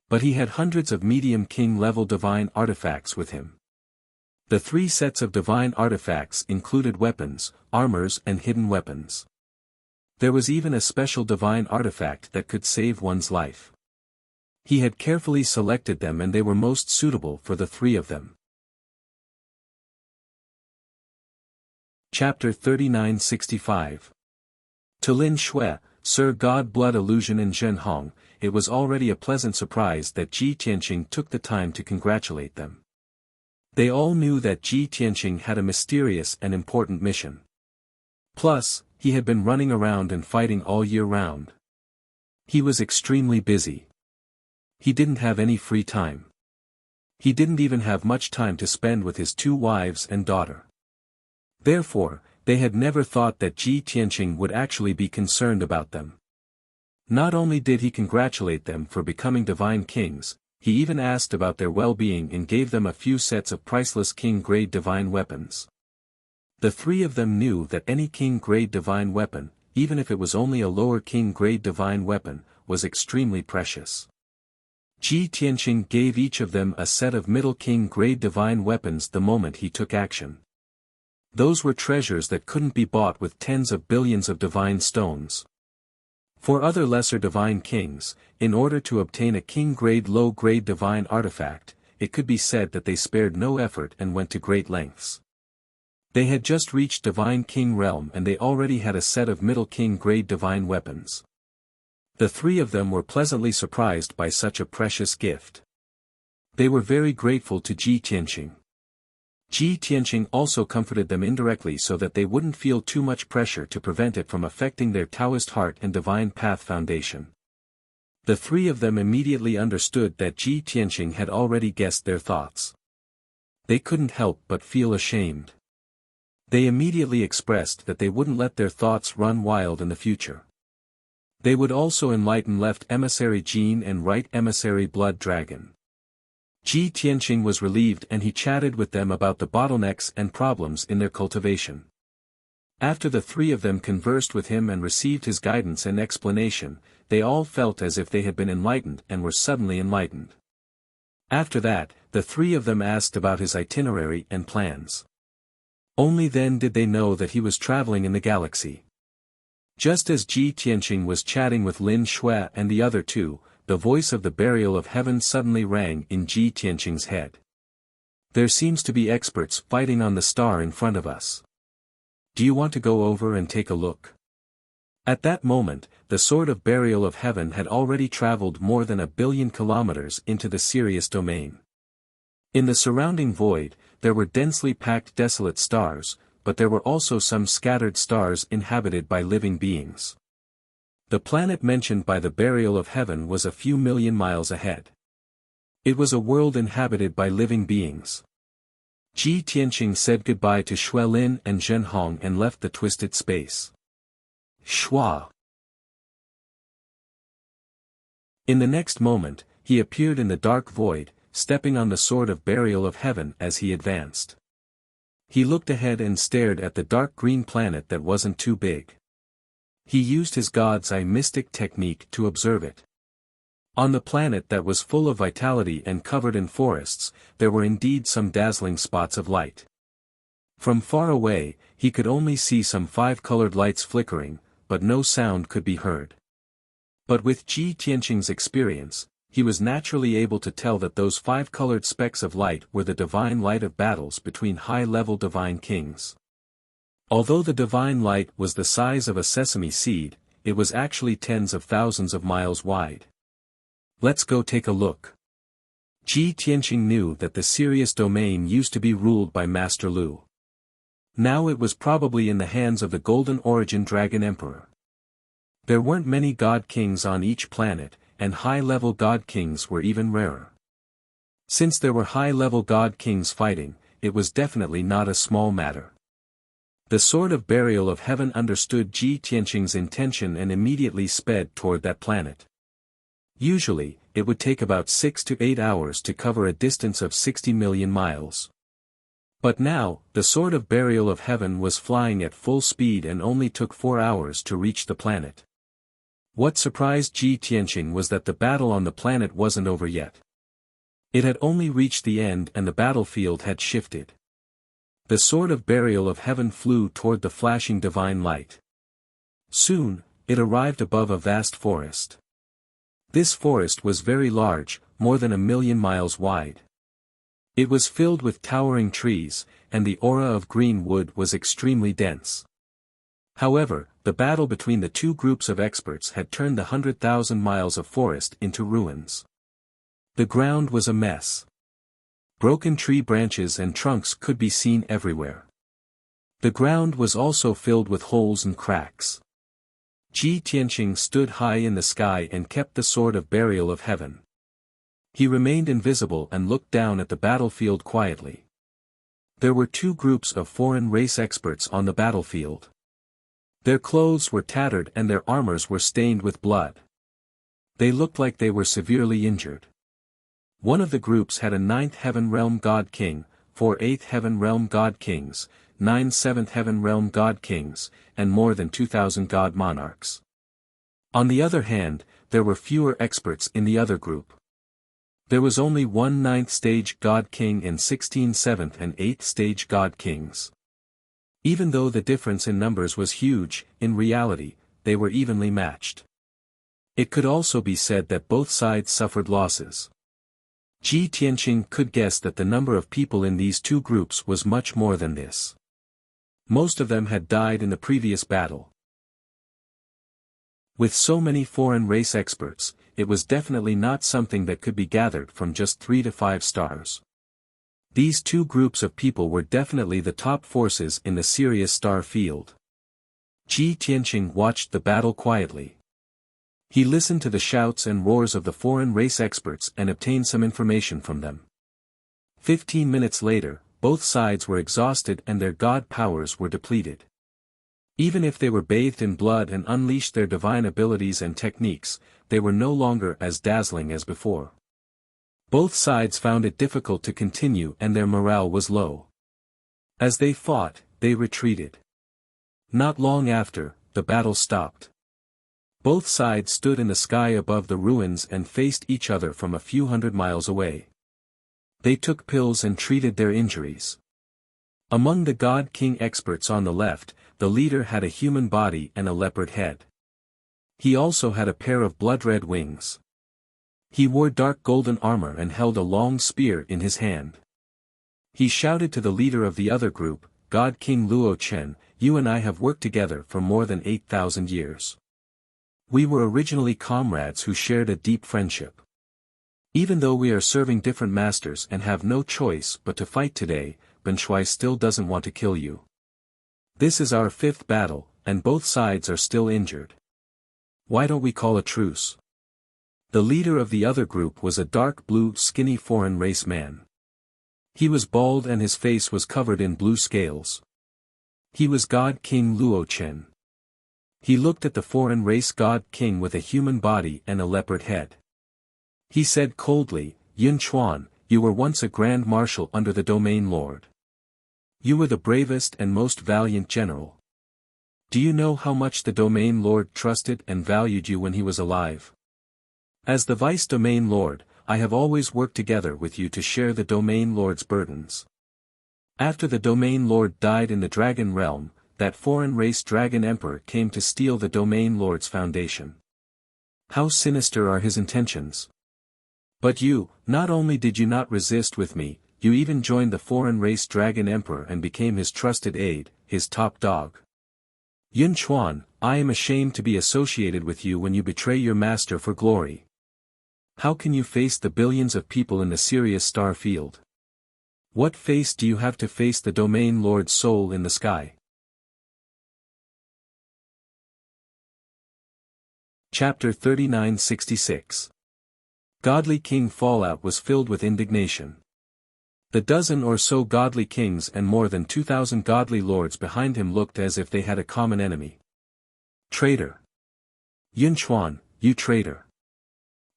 But he had hundreds of medium king level divine artifacts with him. The 3 sets of divine artifacts included weapons, armors and hidden weapons. There was even a special divine artifact that could save one's life. He had carefully selected them and they were most suitable for the 3 of them. Chapter 3965. To Lin Shui, Sir God Blood Illusion and Zhen Hong, it was already a pleasant surprise that Ji Tianqing took the time to congratulate them. They all knew that Ji Tianqing had a mysterious and important mission. Plus, he had been running around and fighting all year round. He was extremely busy. He didn't have any free time. He didn't even have much time to spend with his 2 wives and daughter. Therefore, they had never thought that Ji Tianqing would actually be concerned about them. Not only did he congratulate them for becoming divine kings, he even asked about their well-being and gave them a few sets of priceless king-grade divine weapons. The 3 of them knew that any king-grade divine weapon, even if it was only a lower king-grade divine weapon, was extremely precious. Ji Tianqing gave each of them a set of middle king-grade divine weapons the moment he took action. Those were treasures that couldn't be bought with tens of billions of divine stones. For other lesser divine kings, in order to obtain a king-grade low-grade divine artifact, it could be said that they spared no effort and went to great lengths. They had just reached divine king realm and they already had a set of middle king-grade divine weapons. The 3 of them were pleasantly surprised by such a precious gift. They were very grateful to Ji Tianqing. Ji Tianqing also comforted them indirectly so that they wouldn't feel too much pressure to prevent it from affecting their Taoist heart and divine path foundation. The 3 of them immediately understood that Ji Tianqing had already guessed their thoughts. They couldn't help but feel ashamed. They immediately expressed that they wouldn't let their thoughts run wild in the future. They would also enlighten left emissary Jin and right emissary Blood Dragon. Ji Tianqing was relieved and he chatted with them about the bottlenecks and problems in their cultivation. After the 3 of them conversed with him and received his guidance and explanation, they all felt as if they had been enlightened and were suddenly enlightened. After that, the 3 of them asked about his itinerary and plans. Only then did they know that he was traveling in the galaxy. Just as Ji Tianqing was chatting with Lin Shui and the other 2, the voice of the burial of heaven suddenly rang in Ji Tianqing's head. There seems to be experts fighting on the star in front of us. Do you want to go over and take a look? At that moment, the sword of burial of heaven had already traveled more than 1 billion kilometers into the Sirius domain. In the surrounding void, there were densely packed desolate stars, but there were also some scattered stars inhabited by living beings. The planet mentioned by the burial of heaven was a few million miles ahead. It was a world inhabited by living beings. Ji Tianqing said goodbye to Xuelin and Zhenhong and left the twisted space. Shua. In the next moment, he appeared in the dark void, stepping on the sword of burial of heaven as he advanced. He looked ahead and stared at the dark green planet that wasn't too big. He used his God's Eye mystic technique to observe it. On the planet that was full of vitality and covered in forests, there were indeed some dazzling spots of light. From far away, he could only see some 5 colored lights flickering, but no sound could be heard. But with Ji Tianqing's experience, he was naturally able to tell that those 5 colored specks of light were the divine light of battles between high-level divine kings. Although the divine light was the size of a sesame seed, it was actually tens of thousands of miles wide. Let's go take a look. Ji Tianqing knew that the Sirius domain used to be ruled by Master Lu. Now it was probably in the hands of the Golden Origin Dragon Emperor. There weren't many god kings on each planet, and high-level god kings were even rarer. Since there were high-level god kings fighting, it was definitely not a small matter. The sword of burial of heaven understood Ji Tianqing's intention and immediately sped toward that planet. Usually, it would take about 6 to 8 hours to cover a distance of 60 million miles. But now, the sword of burial of heaven was flying at full speed and only took 4 hours to reach the planet. What surprised Ji Tianqing was that the battle on the planet wasn't over yet. It had only reached the end and the battlefield had shifted. The sword of burial of heaven flew toward the flashing divine light. Soon, it arrived above a vast forest. This forest was very large, more than 1 million miles wide. It was filled with towering trees, and the aura of green wood was extremely dense. However, the battle between the 2 groups of experts had turned the 100,000 miles of forest into ruins. The ground was a mess. Broken tree branches and trunks could be seen everywhere. The ground was also filled with holes and cracks. Ji Tianqing stood high in the sky and kept the sword of burial of heaven. He remained invisible and looked down at the battlefield quietly. There were two groups of foreign race experts on the battlefield. Their clothes were tattered and their armors were stained with blood. They looked like they were severely injured. One of the groups had a 9th heaven realm god king, 4 8th heaven realm god kings, 9 7th heaven realm god kings, and more than 2,000 god monarchs. On the other hand, there were fewer experts in the other group. There was only one 9th stage god king and 16 7th and 8th stage god kings. Even though the difference in numbers was huge, in reality, they were evenly matched. It could also be said that both sides suffered losses. Ji Tianqing could guess that the number of people in these two groups was much more than this. Most of them had died in the previous battle. With so many foreign race experts, it was definitely not something that could be gathered from just 3 to 5 stars. These two groups of people were definitely the top forces in the Sirius star field. Ji Tianqing watched the battle quietly. He listened to the shouts and roars of the foreign race experts and obtained some information from them. 15 minutes later, both sides were exhausted and their god powers were depleted. Even if they were bathed in blood and unleashed their divine abilities and techniques, they were no longer as dazzling as before. Both sides found it difficult to continue and their morale was low. As they fought, they retreated. Not long after, the battle stopped. Both sides stood in the sky above the ruins and faced each other from a few hundred miles away. They took pills and treated their injuries. Among the God King experts on the left, the leader had a human body and a leopard head. He also had a pair of blood-red wings. He wore dark golden armor and held a long spear in his hand. He shouted to the leader of the other group, God King Luo Chen, "You and I have worked together for more than 8,000 years. We were originally comrades who shared a deep friendship. Even though we are serving different masters and have no choice but to fight today, Ben Shui still doesn't want to kill you. This is our 5th battle, and both sides are still injured. Why don't we call a truce?" The leader of the other group was a dark blue, skinny foreign race man. He was bald and his face was covered in blue scales. He was God King Luo Chen. He looked at the foreign race God King with a human body and a leopard head. He said coldly, "Yun Chuan, you were once a Grand Marshal under the Domain Lord. You were the bravest and most valiant general. Do you know how much the Domain Lord trusted and valued you when he was alive? As the Vice Domain Lord, I have always worked together with you to share the Domain Lord's burdens. After the Domain Lord died in the Dragon Realm, that foreign race Dragon Emperor came to steal the Domain Lord's foundation. How sinister are his intentions! But you, not only did you not resist with me, you even joined the foreign race Dragon Emperor and became his trusted aide, his top dog. Yun Chuan, I am ashamed to be associated with you when you betray your master for glory. How can you face the billions of people in the Sirius star field? What face do you have to face the Domain Lord's soul in the sky?" Chapter 3966. Godly King Fallout was filled with indignation. The dozen or so godly kings and more than 2,000 godly lords behind him looked as if they had a common enemy. Traitor! Yun Chuan, you traitor!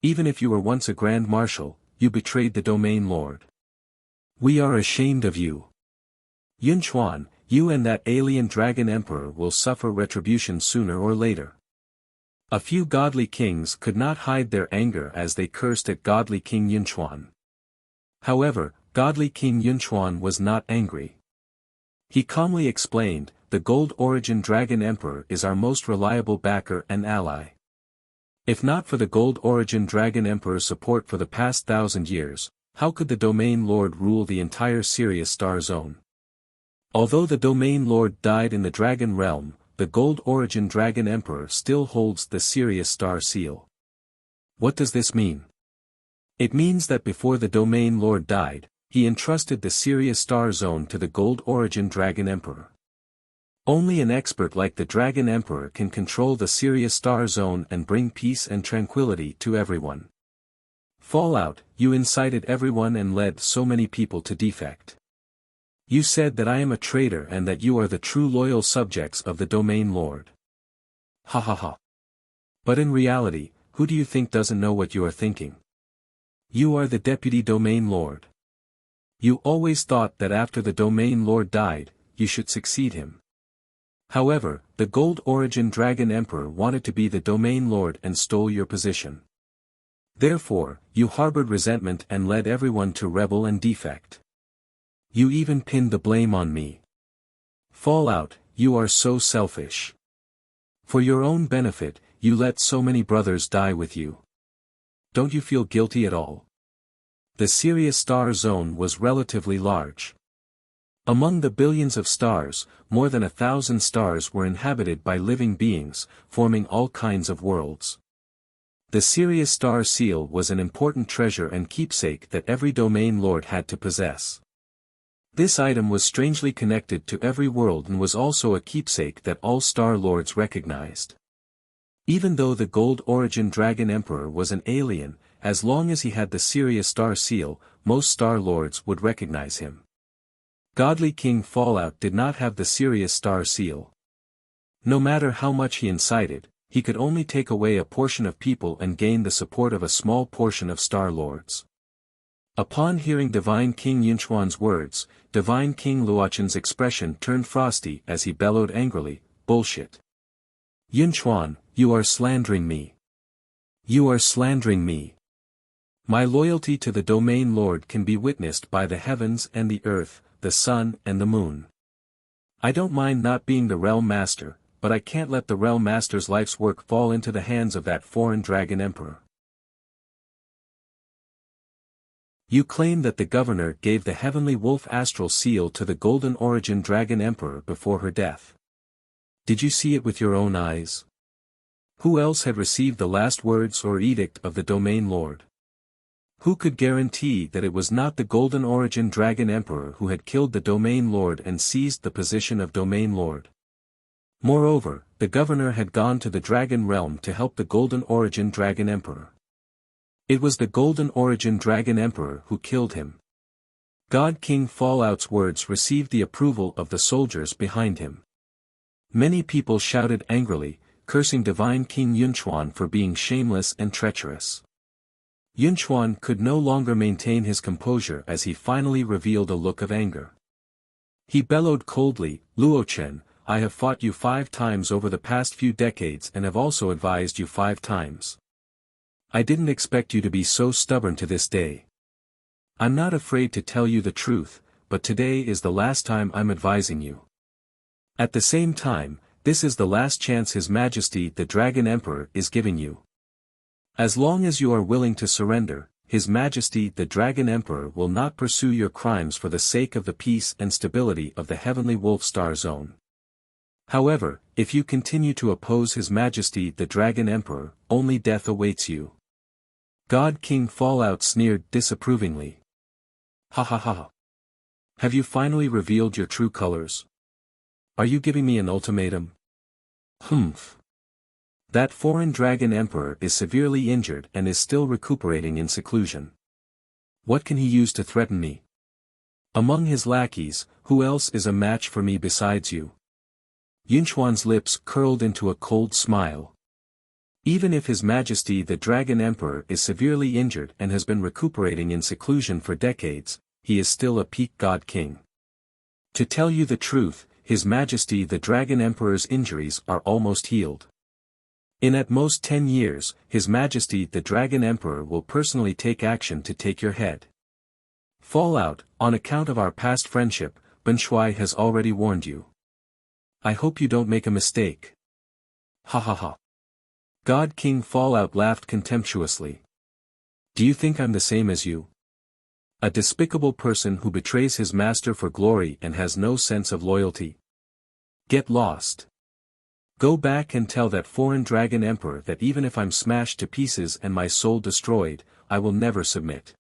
Even if you were once a Grand Marshal, you betrayed the Domain Lord. We are ashamed of you. Yun Chuan, you and that alien Dragon Emperor will suffer retribution sooner or later. A few godly kings could not hide their anger as they cursed at godly King Yun Chuan. However, godly King Yun Chuan was not angry. He calmly explained, "The Gold Origin Dragon Emperor is our most reliable backer and ally. If not for the Gold Origin Dragon Emperor's support for the past 1,000 years, how could the Domain Lord rule the entire Sirius star zone? Although the Domain Lord died in the Dragon Realm, the Gold Origin Dragon Emperor still holds the Sirius star seal." What does this mean? It means that before the Domain Lord died, he entrusted the Sirius Star Zone to the Gold Origin Dragon Emperor. Only an expert like the Dragon Emperor can control the Sirius Star Zone and bring peace and tranquility to everyone. Fallout, you incited everyone and led so many people to defect. You said that I am a traitor and that you are the true loyal subjects of the Domain Lord. Ha ha ha. But in reality, who do you think doesn't know what you are thinking? You are the Deputy Domain Lord. You always thought that after the Domain Lord died, you should succeed him. However, the Gold Origin Dragon Emperor wanted to be the Domain Lord and stole your position. Therefore, you harbored resentment and led everyone to rebel and defect. You even pinned the blame on me. Fallout, you are so selfish. For your own benefit, you let so many brothers die with you. Don't you feel guilty at all? The Sirius Star Zone was relatively large. Among the billions of stars, more than 1,000 stars were inhabited by living beings, forming all kinds of worlds. The Sirius Star Seal was an important treasure and keepsake that every Domain Lord had to possess. This item was strangely connected to every world and was also a keepsake that all Star Lords recognized. Even though the Gold Origin Dragon Emperor was an alien, as long as he had the Sirius Star Seal, most Star Lords would recognize him. Godly King Fallout did not have the Sirius Star Seal. No matter how much he incited, he could only take away a portion of people and gain the support of a small portion of Star Lords. Upon hearing Divine King Yunchuan's words, Divine King Luochen's expression turned frosty as he bellowed angrily, "Bullshit! Yunchuan, you are slandering me. You are slandering me. My loyalty to the Domain Lord can be witnessed by the heavens and the earth, the sun and the moon. I don't mind not being the Realm Master, but I can't let the Realm Master's life's work fall into the hands of that foreign Dragon Emperor." You claim that the governor gave the Heavenly Wolf Astral Seal to the Golden Origin Dragon Emperor before her death. Did you see it with your own eyes? Who else had received the last words or edict of the Domain Lord? Who could guarantee that it was not the Golden Origin Dragon Emperor who had killed the Domain Lord and seized the position of Domain Lord? Moreover, the governor had gone to the Dragon Realm to help the Golden Origin Dragon Emperor. It was the Golden Origin Dragon Emperor who killed him. God King Fallout's words received the approval of the soldiers behind him. Many people shouted angrily, cursing Divine King Yunchuan for being shameless and treacherous. Yunchuan could no longer maintain his composure as he finally revealed a look of anger. He bellowed coldly, "Luochen, I have fought you 5 times over the past few decades and have also advised you 5 times. I didn't expect you to be so stubborn to this day. I'm not afraid to tell you the truth, but today is the last time I'm advising you. At the same time, this is the last chance His Majesty the Dragon Emperor is giving you. As long as you are willing to surrender, His Majesty the Dragon Emperor will not pursue your crimes for the sake of the peace and stability of the Heavenly Wolf Star Zone. However, if you continue to oppose His Majesty the Dragon Emperor, only death awaits you." God King Fallout sneered disapprovingly. "Ha ha ha. Have you finally revealed your true colors? Are you giving me an ultimatum? Humph. That foreign Dragon Emperor is severely injured and is still recuperating in seclusion. What can he use to threaten me? Among his lackeys, who else is a match for me besides you?" Yunchuan's lips curled into a cold smile. Even if His Majesty the Dragon Emperor is severely injured and has been recuperating in seclusion for decades, he is still a peak God King. To tell you the truth, His Majesty the Dragon Emperor's injuries are almost healed. In at most 10 years, His Majesty the Dragon Emperor will personally take action to take your head. Fallout, on account of our past friendship, Benshui has already warned you. I hope you don't make a mistake. Ha ha ha. God King Fallout laughed contemptuously. Do you think I'm the same as you? A despicable person who betrays his master for glory and has no sense of loyalty? Get lost. Go back and tell that foreign Dragon Emperor that even if I'm smashed to pieces and my soul destroyed, I will never submit.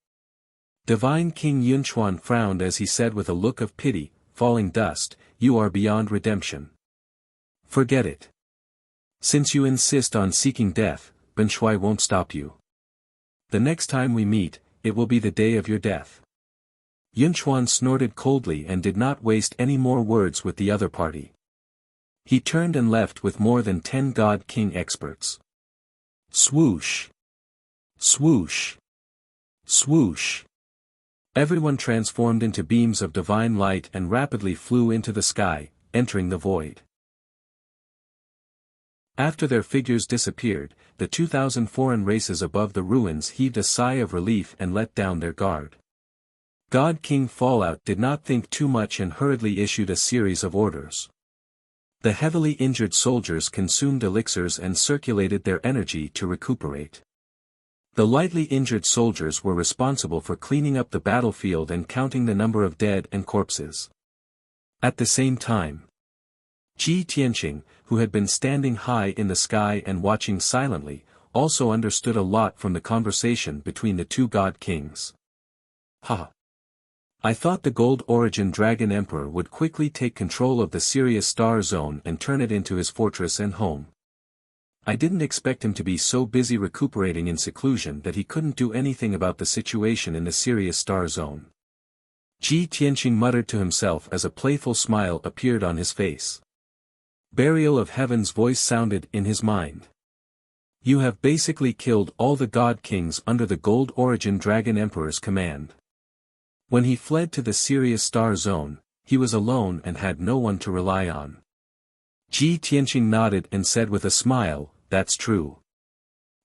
Divine King Yunchuan frowned as he said with a look of pity, "Falling dust, you are beyond redemption. Forget it. Since you insist on seeking death, Ben Shui won't stop you. The next time we meet, it will be the day of your death." Yunchuan snorted coldly and did not waste any more words with the other party. He turned and left with more than 10 God King experts. Swoosh! Swoosh! Swoosh! Everyone transformed into beams of divine light and rapidly flew into the sky, entering the void. After their figures disappeared, the 2,000 foreign races above the ruins heaved a sigh of relief and let down their guard. God King Fallout did not think too much and hurriedly issued a series of orders. The heavily injured soldiers consumed elixirs and circulated their energy to recuperate. The lightly injured soldiers were responsible for cleaning up the battlefield and counting the number of dead and corpses. At the same time, Ji Tianqing, who had been standing high in the sky and watching silently, also understood a lot from the conversation between the two god kings. Ha! I thought the Gold Origin Dragon Emperor would quickly take control of the Sirius Star Zone and turn it into his fortress and home. I didn't expect him to be so busy recuperating in seclusion that he couldn't do anything about the situation in the Sirius Star Zone. Ji Tianqing muttered to himself as a playful smile appeared on his face. Burial of Heaven's voice sounded in his mind. You have basically killed all the God Kings under the Gold Origin Dragon Emperor's command. When he fled to the Sirius Star Zone, he was alone and had no one to rely on. Ji Tianqing nodded and said with a smile, "That's true."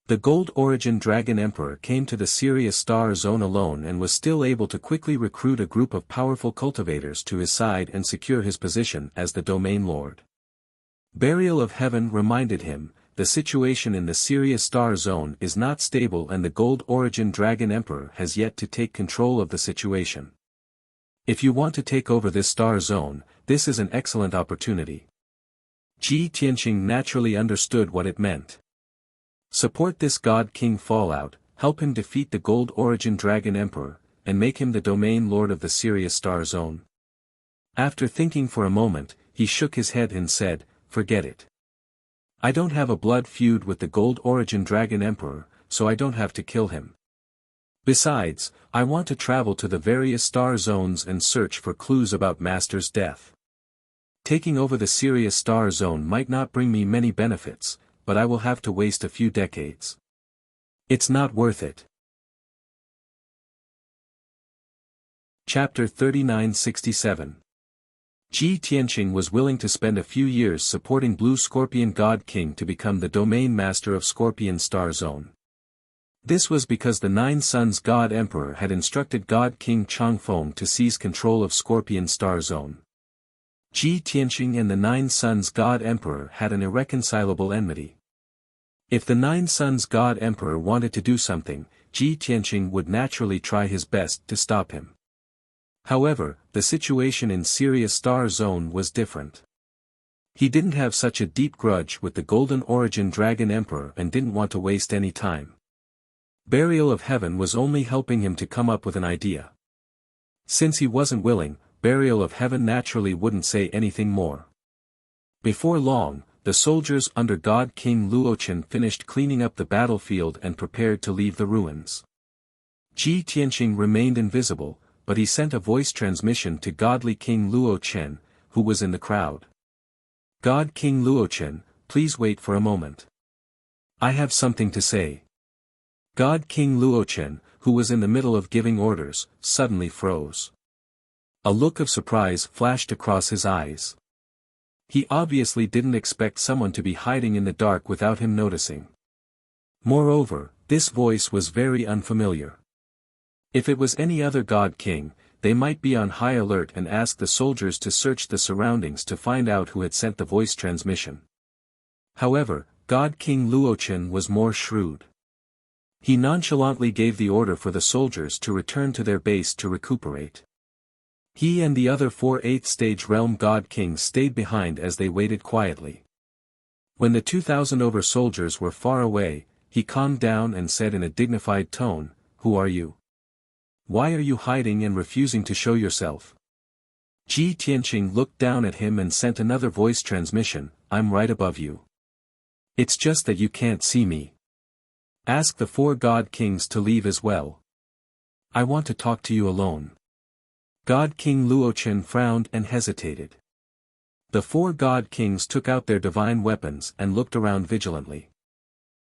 The Gold Origin Dragon Emperor came to the Sirius Star Zone alone and was still able to quickly recruit a group of powerful cultivators to his side and secure his position as the Domain Lord. Burial of Heaven reminded him, the situation in the Sirius Star Zone is not stable and the Gold Origin Dragon Emperor has yet to take control of the situation. If you want to take over this Star Zone, this is an excellent opportunity. Ji Tianqing naturally understood what it meant. Support this God King Fallout, help him defeat the Gold Origin Dragon Emperor, and make him the Domain Lord of the Sirius Star Zone. After thinking for a moment, he shook his head and said, "Forget it. I don't have a blood feud with the Gold Origin Dragon Emperor, so I don't have to kill him. Besides, I want to travel to the various star zones and search for clues about Master's death. Taking over the Sirius Star Zone might not bring me many benefits, but I will have to waste a few decades. It's not worth it." Chapter 3967. Ji Tianqing was willing to spend a few years supporting Blue Scorpion God King to become the domain master of Scorpion Star Zone. This was because the Nine Suns God Emperor had instructed God King Changfeng to seize control of Scorpion Star Zone. Ji Tianqing and the Nine Suns God Emperor had an irreconcilable enmity. If the Nine Suns God Emperor wanted to do something, Ji Tianqing would naturally try his best to stop him. However, the situation in Sirius Star Zone was different. He didn't have such a deep grudge with the Golden Origin Dragon Emperor and didn't want to waste any time. Burial of Heaven was only helping him to come up with an idea. Since he wasn't willing, Burial of Heaven naturally wouldn't say anything more. Before long, the soldiers under God King Luochen finished cleaning up the battlefield and prepared to leave the ruins. Ji Tianqing remained invisible, but he sent a voice transmission to Godly King Luochen, who was in the crowd. "God King Luochen, please wait for a moment. I have something to say." God King Luochen, who was in the middle of giving orders, suddenly froze. A look of surprise flashed across his eyes. He obviously didn't expect someone to be hiding in the dark without him noticing. Moreover, this voice was very unfamiliar. If it was any other God King, they might be on high alert and ask the soldiers to search the surroundings to find out who had sent the voice transmission. However, God King Luochen was more shrewd. He nonchalantly gave the order for the soldiers to return to their base to recuperate. He and the other 4 8th stage realm God Kings stayed behind as they waited quietly. When the 2,000 over soldiers were far away, he calmed down and said in a dignified tone, "Who are you?" Why are you hiding and refusing to show yourself? Ji Tianqing looked down at him and sent another voice transmission, I'm right above you. It's just that you can't see me. Ask the 4 God Kings to leave as well. I want to talk to you alone. God King Luochen frowned and hesitated. The 4 God Kings took out their divine weapons and looked around vigilantly.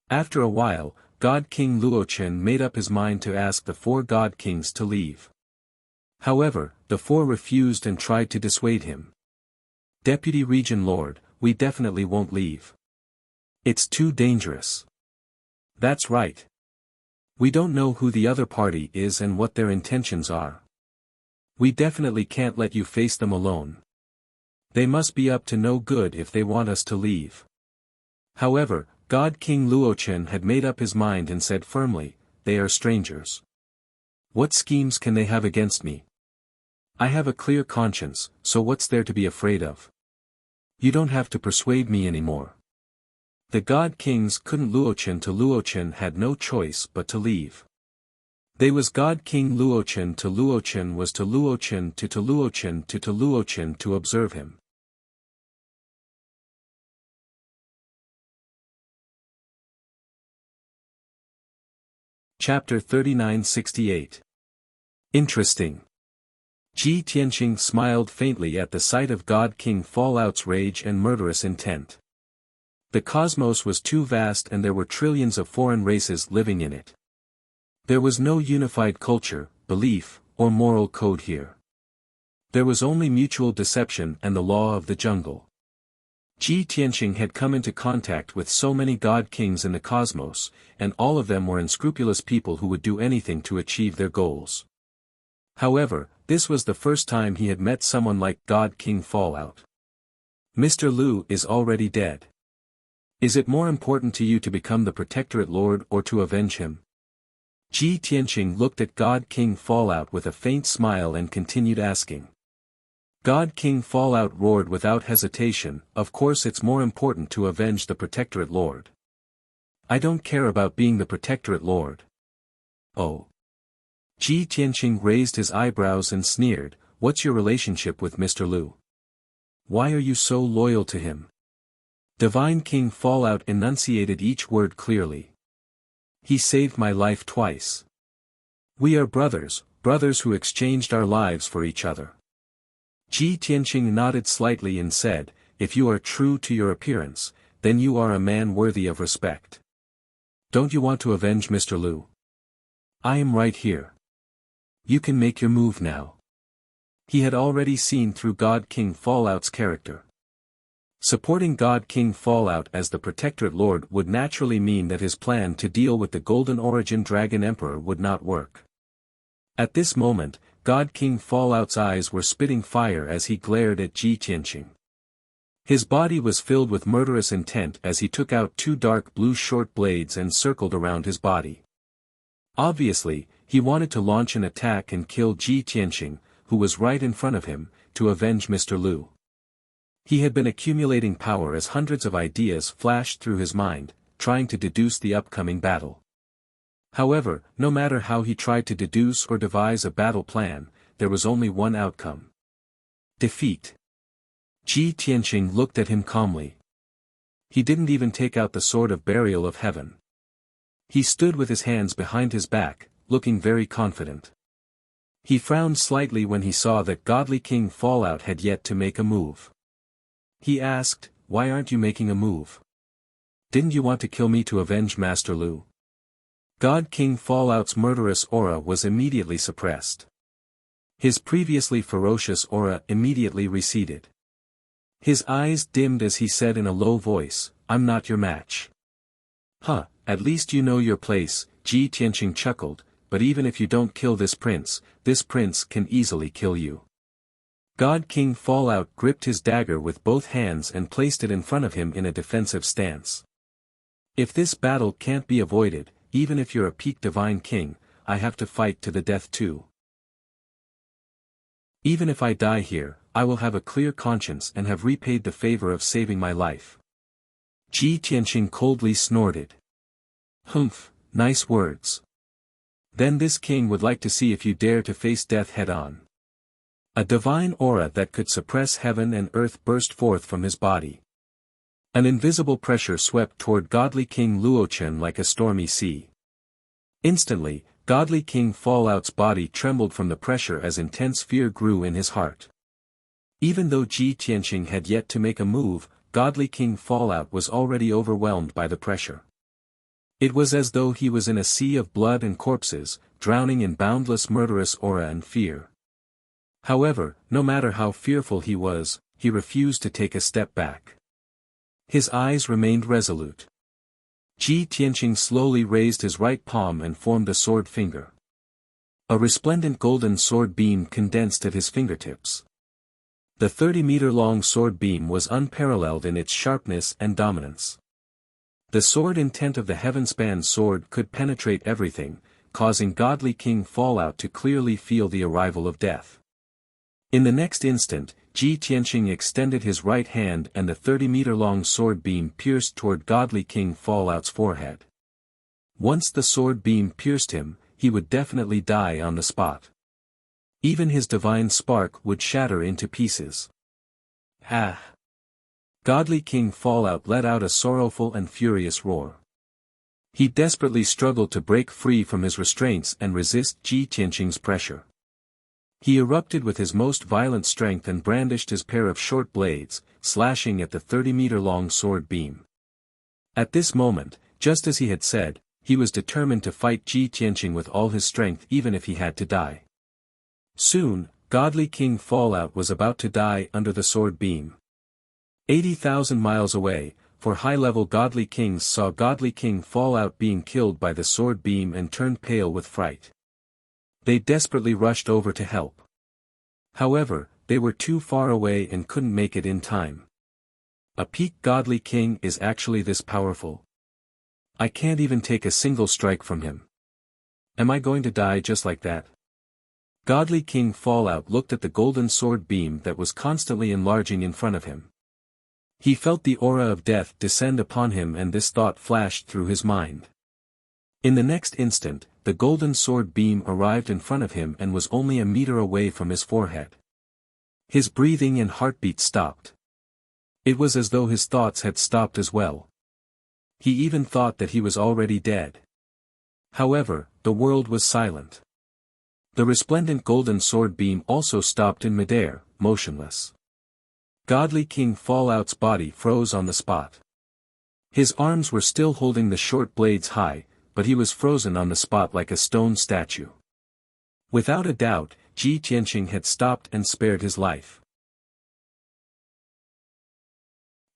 After a while, God King Luochen made up his mind to ask the 4 God Kings to leave. However, the 4 refused and tried to dissuade him. Deputy Region Lord, we definitely won't leave. It's too dangerous. That's right. We don't know who the other party is and what their intentions are. We definitely can't let you face them alone. They must be up to no good if they want us to leave. However, God King Luochen had made up his mind and said firmly, they are strangers. What schemes can they have against me? I have a clear conscience, so what's there to be afraid of? You don't have to persuade me anymore. The God Kings couldn't Luochen had no choice but to leave. They was God King Luochen was to Luochen to Luochen to observe him. Chapter 3968. Interesting. Ji Tianqing smiled faintly at the sight of God King Fallout's rage and murderous intent. The cosmos was too vast and there were trillions of foreign races living in it. There was no unified culture, belief, or moral code here. There was only mutual deception and the law of the jungle. Ji Tianqing had come into contact with so many God Kings in the cosmos, and all of them were unscrupulous people who would do anything to achieve their goals. However, this was the first time he had met someone like God King Fallout. Mr. Lu is already dead. Is it more important to you to become the Protectorate Lord or to avenge him? Ji Tianqing looked at God King Fallout with a faint smile and continued asking. God King Fallout roared without hesitation, of course it's more important to avenge the Protectorate Lord. I don't care about being the Protectorate Lord. Oh. Ji Tianqing raised his eyebrows and sneered, what's your relationship with Mr. Lu? Why are you so loyal to him? Divine King Fallout enunciated each word clearly. He saved my life twice. We are brothers who exchanged our lives for each other. Ji Tianqing nodded slightly and said, if you are true to your appearance, then you are a man worthy of respect. Don't you want to avenge Mr. Lu? I am right here. You can make your move now. He had already seen through God King Fallout's character. Supporting God King Fallout as the Protectorate Lord would naturally mean that his plan to deal with the Golden Origin Dragon Emperor would not work. At this moment, God King Fallout's eyes were spitting fire as he glared at Ji Tianqing. His body was filled with murderous intent as he took out 2 dark blue short blades and circled around his body. Obviously, he wanted to launch an attack and kill Ji Tianqing, who was right in front of him, to avenge Mr. Lu. He had been accumulating power as hundreds of ideas flashed through his mind, trying to deduce the upcoming battle. However, no matter how he tried to deduce or devise a battle plan, there was only one outcome. Defeat. Ji Tianqing looked at him calmly. He didn't even take out the sword of burial of heaven. He stood with his hands behind his back, looking very confident. He frowned slightly when he saw that Godly King Fallout had yet to make a move. He asked, why aren't you making a move? Didn't you want to kill me to avenge Master Lu? God King Fallout's murderous aura was immediately suppressed. His previously ferocious aura immediately receded. His eyes dimmed as he said in a low voice, I'm not your match. Huh, at least you know your place, Ji Tianqing chuckled, but even if you don't kill this prince can easily kill you. God King Fallout gripped his dagger with both hands and placed it in front of him in a defensive stance. If this battle can't be avoided, even if you're a peak divine king, I have to fight to the death too. Even if I die here, I will have a clear conscience and have repaid the favor of saving my life. Ji Tianqing coldly snorted. Humph, nice words. Then this king would like to see if you dare to face death head-on. A divine aura that could suppress heaven and earth burst forth from his body. An invisible pressure swept toward godly King Luochen like a stormy sea. Instantly, godly King Fallout's body trembled from the pressure as intense fear grew in his heart. Even though Ji Tianqing had yet to make a move, godly King Fallout was already overwhelmed by the pressure. It was as though he was in a sea of blood and corpses, drowning in boundless murderous aura and fear. However, no matter how fearful he was, he refused to take a step back. His eyes remained resolute. Ji Tianqing slowly raised his right palm and formed a sword finger. A resplendent golden sword beam condensed at his fingertips. The 30-meter-long sword beam was unparalleled in its sharpness and dominance. The sword intent of the heaven-span sword could penetrate everything, causing godly King Fallout to clearly feel the arrival of death. In the next instant, Ji Tianqing extended his right hand and the 30-meter-long sword beam pierced toward godly King Fallout's forehead. Once the sword beam pierced him, he would definitely die on the spot. Even his divine spark would shatter into pieces. Ah! Godly King Fallout let out a sorrowful and furious roar. He desperately struggled to break free from his restraints and resist Ji Tianqing's pressure. He erupted with his most violent strength and brandished his pair of short blades, slashing at the 30-meter-long sword beam. At this moment, just as he had said, he was determined to fight Ji Tianqing with all his strength even if he had to die. Soon, godly King Fallout was about to die under the sword beam. 80,000 miles away, for high-level godly kings saw godly King Fallout being killed by the sword beam and turned pale with fright. They desperately rushed over to help. However, they were too far away and couldn't make it in time. A peak godly king is actually this powerful. I can't even take a single strike from him. Am I going to die just like that? Godly King Fallout looked at the golden sword beam that was constantly enlarging in front of him. He felt the aura of death descend upon him and this thought flashed through his mind. In the next instant, the golden sword beam arrived in front of him and was only a meter away from his forehead. His breathing and heartbeat stopped. It was as though his thoughts had stopped as well. He even thought that he was already dead. However, the world was silent. The resplendent golden sword beam also stopped in midair, motionless. Godly King Fallout's body froze on the spot. His arms were still holding the short blades high, but he was frozen on the spot like a stone statue. Without a doubt, Ji Tianqing had stopped and spared his life.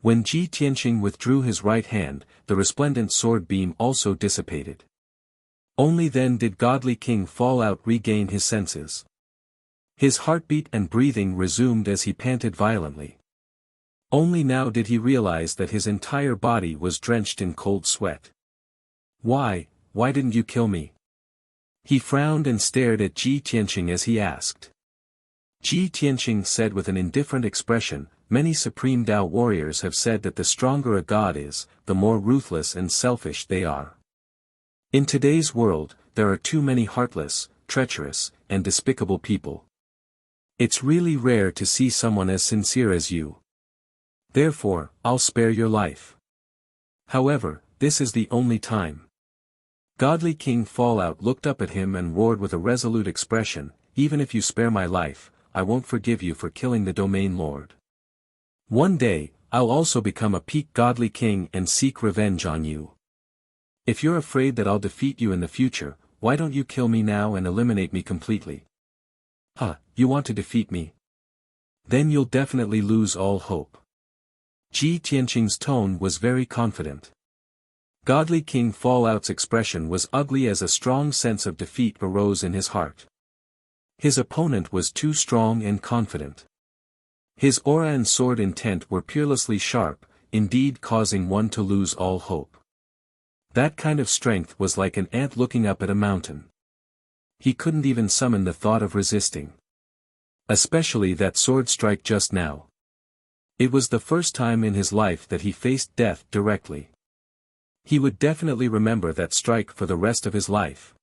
When Ji Tianqing withdrew his right hand, the resplendent sword beam also dissipated. Only then did godly King Fallout regain his senses. His heartbeat and breathing resumed as he panted violently. Only now did he realize that his entire body was drenched in cold sweat. Why didn't you kill me? He frowned and stared at Ji Tianqing as he asked. Ji Tianqing said with an indifferent expression, many Supreme Tao warriors have said that the stronger a god is, the more ruthless and selfish they are. In today's world, there are too many heartless, treacherous, and despicable people. It's really rare to see someone as sincere as you. Therefore, I'll spare your life. However, this is the only time. Godly King Fallout looked up at him and roared with a resolute expression, even if you spare my life, I won't forgive you for killing the domain lord. One day, I'll also become a peak godly king and seek revenge on you. If you're afraid that I'll defeat you in the future, why don't you kill me now and eliminate me completely? You want to defeat me? Then you'll definitely lose all hope. Ji Tianqing's tone was very confident. Godly King Fallout's expression was ugly as a strong sense of defeat arose in his heart. His opponent was too strong and confident. His aura and sword intent were peerlessly sharp, indeed causing one to lose all hope. That kind of strength was like an ant looking up at a mountain. He couldn't even summon the thought of resisting. Especially that sword strike just now. It was the first time in his life that he faced death directly. He would definitely remember that strike for the rest of his life.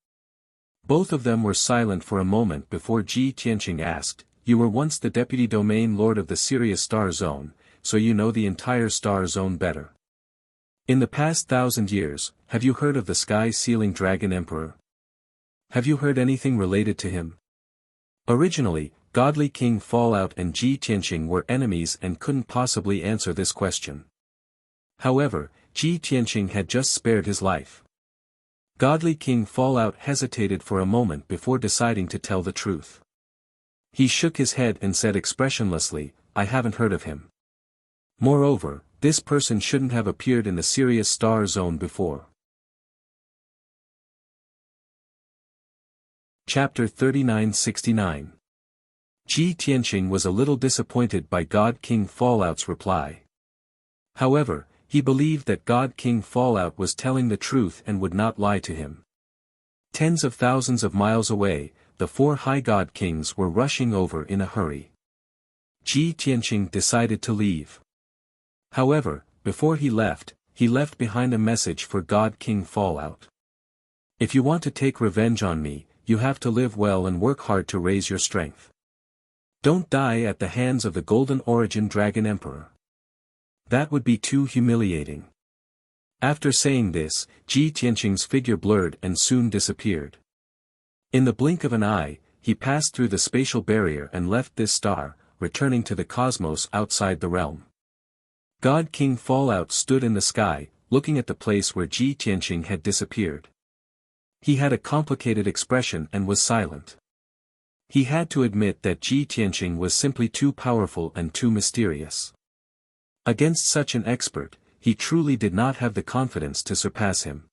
Both of them were silent for a moment before Ji Tianqing asked, "You were once the deputy domain lord of the Sirius Star Zone, so you know the entire Star Zone better. In the past 1,000 years, have you heard of the sky-sealing Dragon Emperor? Have you heard anything related to him?" Originally, Godly King Fallout and Ji Tianqing were enemies and couldn't possibly answer this question. However, Ji Tianqing had just spared his life. Godly King Fallout hesitated for a moment before deciding to tell the truth. He shook his head and said expressionlessly, "I haven't heard of him. Moreover, this person shouldn't have appeared in the Sirius Star Zone before." Chapter 3969. Ji Tianqing was a little disappointed by God King Fallout's reply. However, he believed that God King Fallout was telling the truth and would not lie to him. Tens of thousands of miles away, the four High God Kings were rushing over in a hurry. Ji Tianqing decided to leave. However, before he left behind a message for God King Fallout. "If you want to take revenge on me, you have to live well and work hard to raise your strength. Don't die at the hands of the Golden Origin Dragon Emperor. That would be too humiliating." After saying this, Ji Tianqing's figure blurred and soon disappeared. In the blink of an eye, he passed through the spatial barrier and left this star, returning to the cosmos outside the realm. God King Fallout stood in the sky, looking at the place where Ji Tianqing had disappeared. He had a complicated expression and was silent. He had to admit that Ji Tianqing was simply too powerful and too mysterious. Against such an expert, he truly did not have the confidence to surpass him.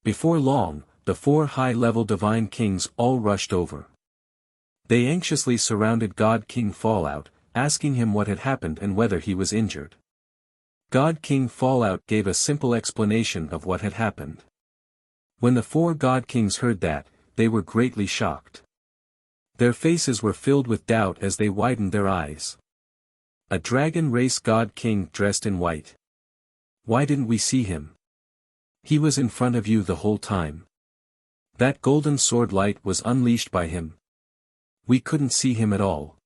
Before long, the four high-level divine kings all rushed over. They anxiously surrounded God King Fallout, asking him what had happened and whether he was injured. God King Fallout gave a simple explanation of what had happened. When the four God Kings heard that, they were greatly shocked. Their faces were filled with doubt as they widened their eyes. A dragon race God King dressed in white. Why didn't we see him? He was in front of you the whole time. That golden sword light was unleashed by him. We couldn't see him at all.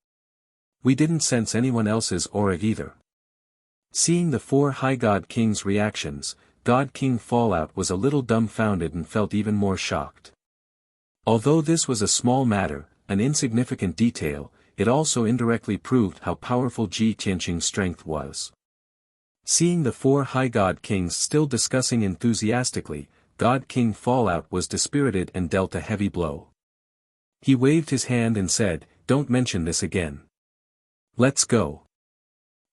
We didn't sense anyone else's aura either. Seeing the four High God Kings' reactions, God King Fallout was a little dumbfounded and felt even more shocked. Although this was a small matter, an insignificant detail, it also indirectly proved how powerful Ji Tianqing's strength was. Seeing the four High God Kings still discussing enthusiastically, God King Fallout was dispirited and dealt a heavy blow. He waved his hand and said, "Don't mention this again. Let's go."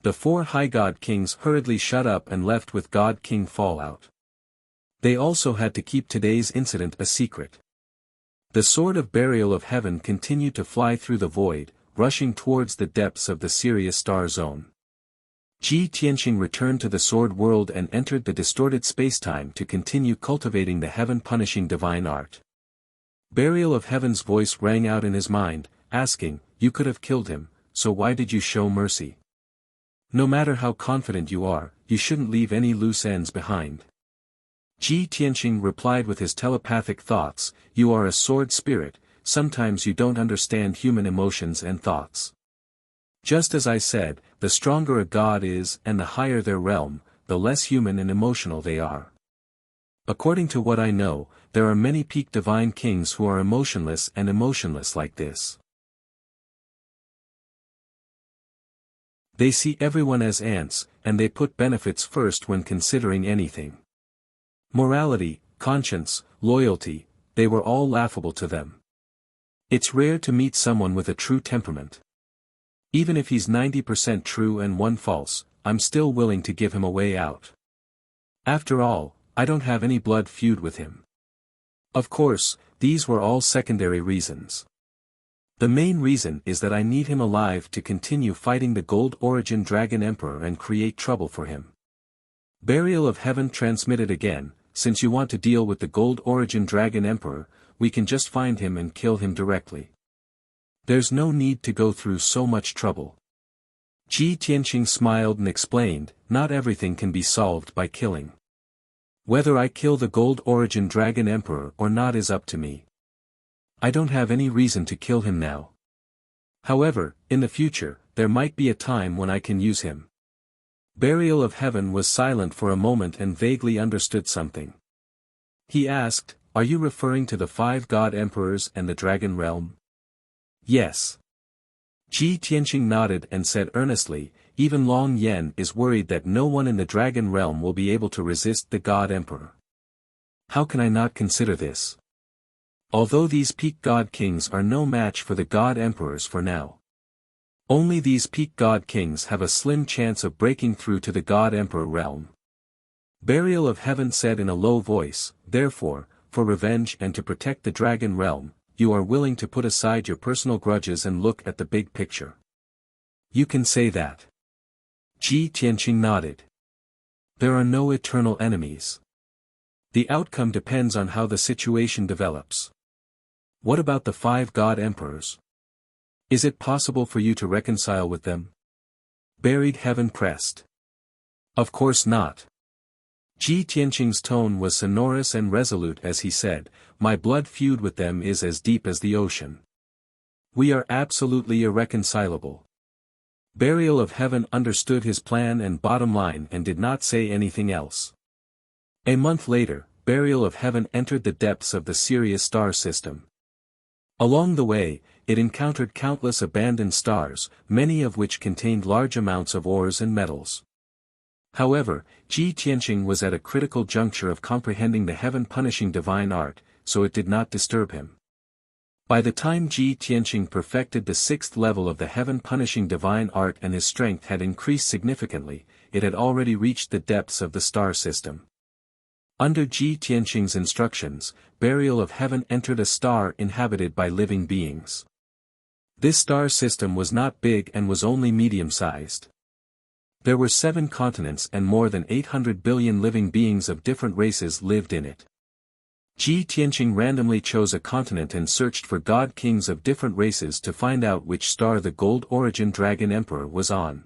The four High God Kings hurriedly shut up and left with God King Fallout. They also had to keep today's incident a secret. The Sword of Burial of Heaven continued to fly through the void, rushing towards the depths of the Sirius Star Zone. Ji Tianqing returned to the Sword World and entered the distorted spacetime to continue cultivating the heaven-punishing divine art. Burial of Heaven's voice rang out in his mind, asking, "You could have killed him, so why did you show mercy? No matter how confident you are, you shouldn't leave any loose ends behind." Ji Tianqing replied with his telepathic thoughts, "You are a sword spirit, sometimes you don't understand human emotions and thoughts. Just as I said, the stronger a god is and the higher their realm, the less human and emotional they are. According to what I know, there are many peak divine kings who are emotionless like this. They see everyone as ants, and they put benefits first when considering anything. Morality, conscience, loyalty, they were all laughable to them. It's rare to meet someone with a true temperament. Even if he's 90% true and 1 false, I'm still willing to give him a way out. After all, I don't have any blood feud with him." Of course, these were all secondary reasons. The main reason is that I need him alive to continue fighting the Gold Origin Dragon Emperor and create trouble for him. Burial of Heaven transmitted again, "Since you want to deal with the Gold Origin Dragon Emperor, we can just find him and kill him directly. There's no need to go through so much trouble." Ji Tianqing smiled and explained, "Not everything can be solved by killing. Whether I kill the Gold Origin Dragon Emperor or not is up to me. I don't have any reason to kill him now. However, in the future, there might be a time when I can use him. Burial of Heaven was silent for a moment and vaguely understood something. He asked, "Are you referring to the 5 god emperors and the dragon realm?" "Yes." Ji Tianqing nodded and said earnestly, "Even Long Yen is worried that no one in the dragon realm will be able to resist the god emperor. How can I not consider this? Although these peak god kings are no match for the god emperors for now. Only these peak god kings have a slim chance of breaking through to the god emperor realm." Burial of Heaven said in a low voice, "Therefore, for revenge and to protect the dragon realm, you are willing to put aside your personal grudges and look at the big picture." "You can say that." Ji Tianqing nodded. "There are no eternal enemies. The outcome depends on how the situation develops. What about the 5 god emperors? Is it possible for you to reconcile with them?" Buried Heaven pressed. "Of course not." Ji Tianqing's tone was sonorous and resolute as he said, "My blood feud with them is as deep as the ocean. We are absolutely irreconcilable." Burial of Heaven understood his plan and bottom line and did not say anything else. A month later, Burial of Heaven entered the depths of the Sirius star system. Along the way, it encountered countless abandoned stars, many of which contained large amounts of ores and metals. However, Ji Tianqing was at a critical juncture of comprehending the heaven-punishing divine art, so it did not disturb him. By the time Ji Tianqing perfected the 6th level of the heaven-punishing divine art and his strength had increased significantly, it had already reached the depths of the star system. Under Ji Tianqing's instructions, Burial of Heaven entered a star inhabited by living beings. This star system was not big and was only medium-sized. There were 7 continents and more than 800 billion living beings of different races lived in it. Ji Tianqing randomly chose a continent and searched for god kings of different races to find out which star the Gold Origin Dragon Emperor was on.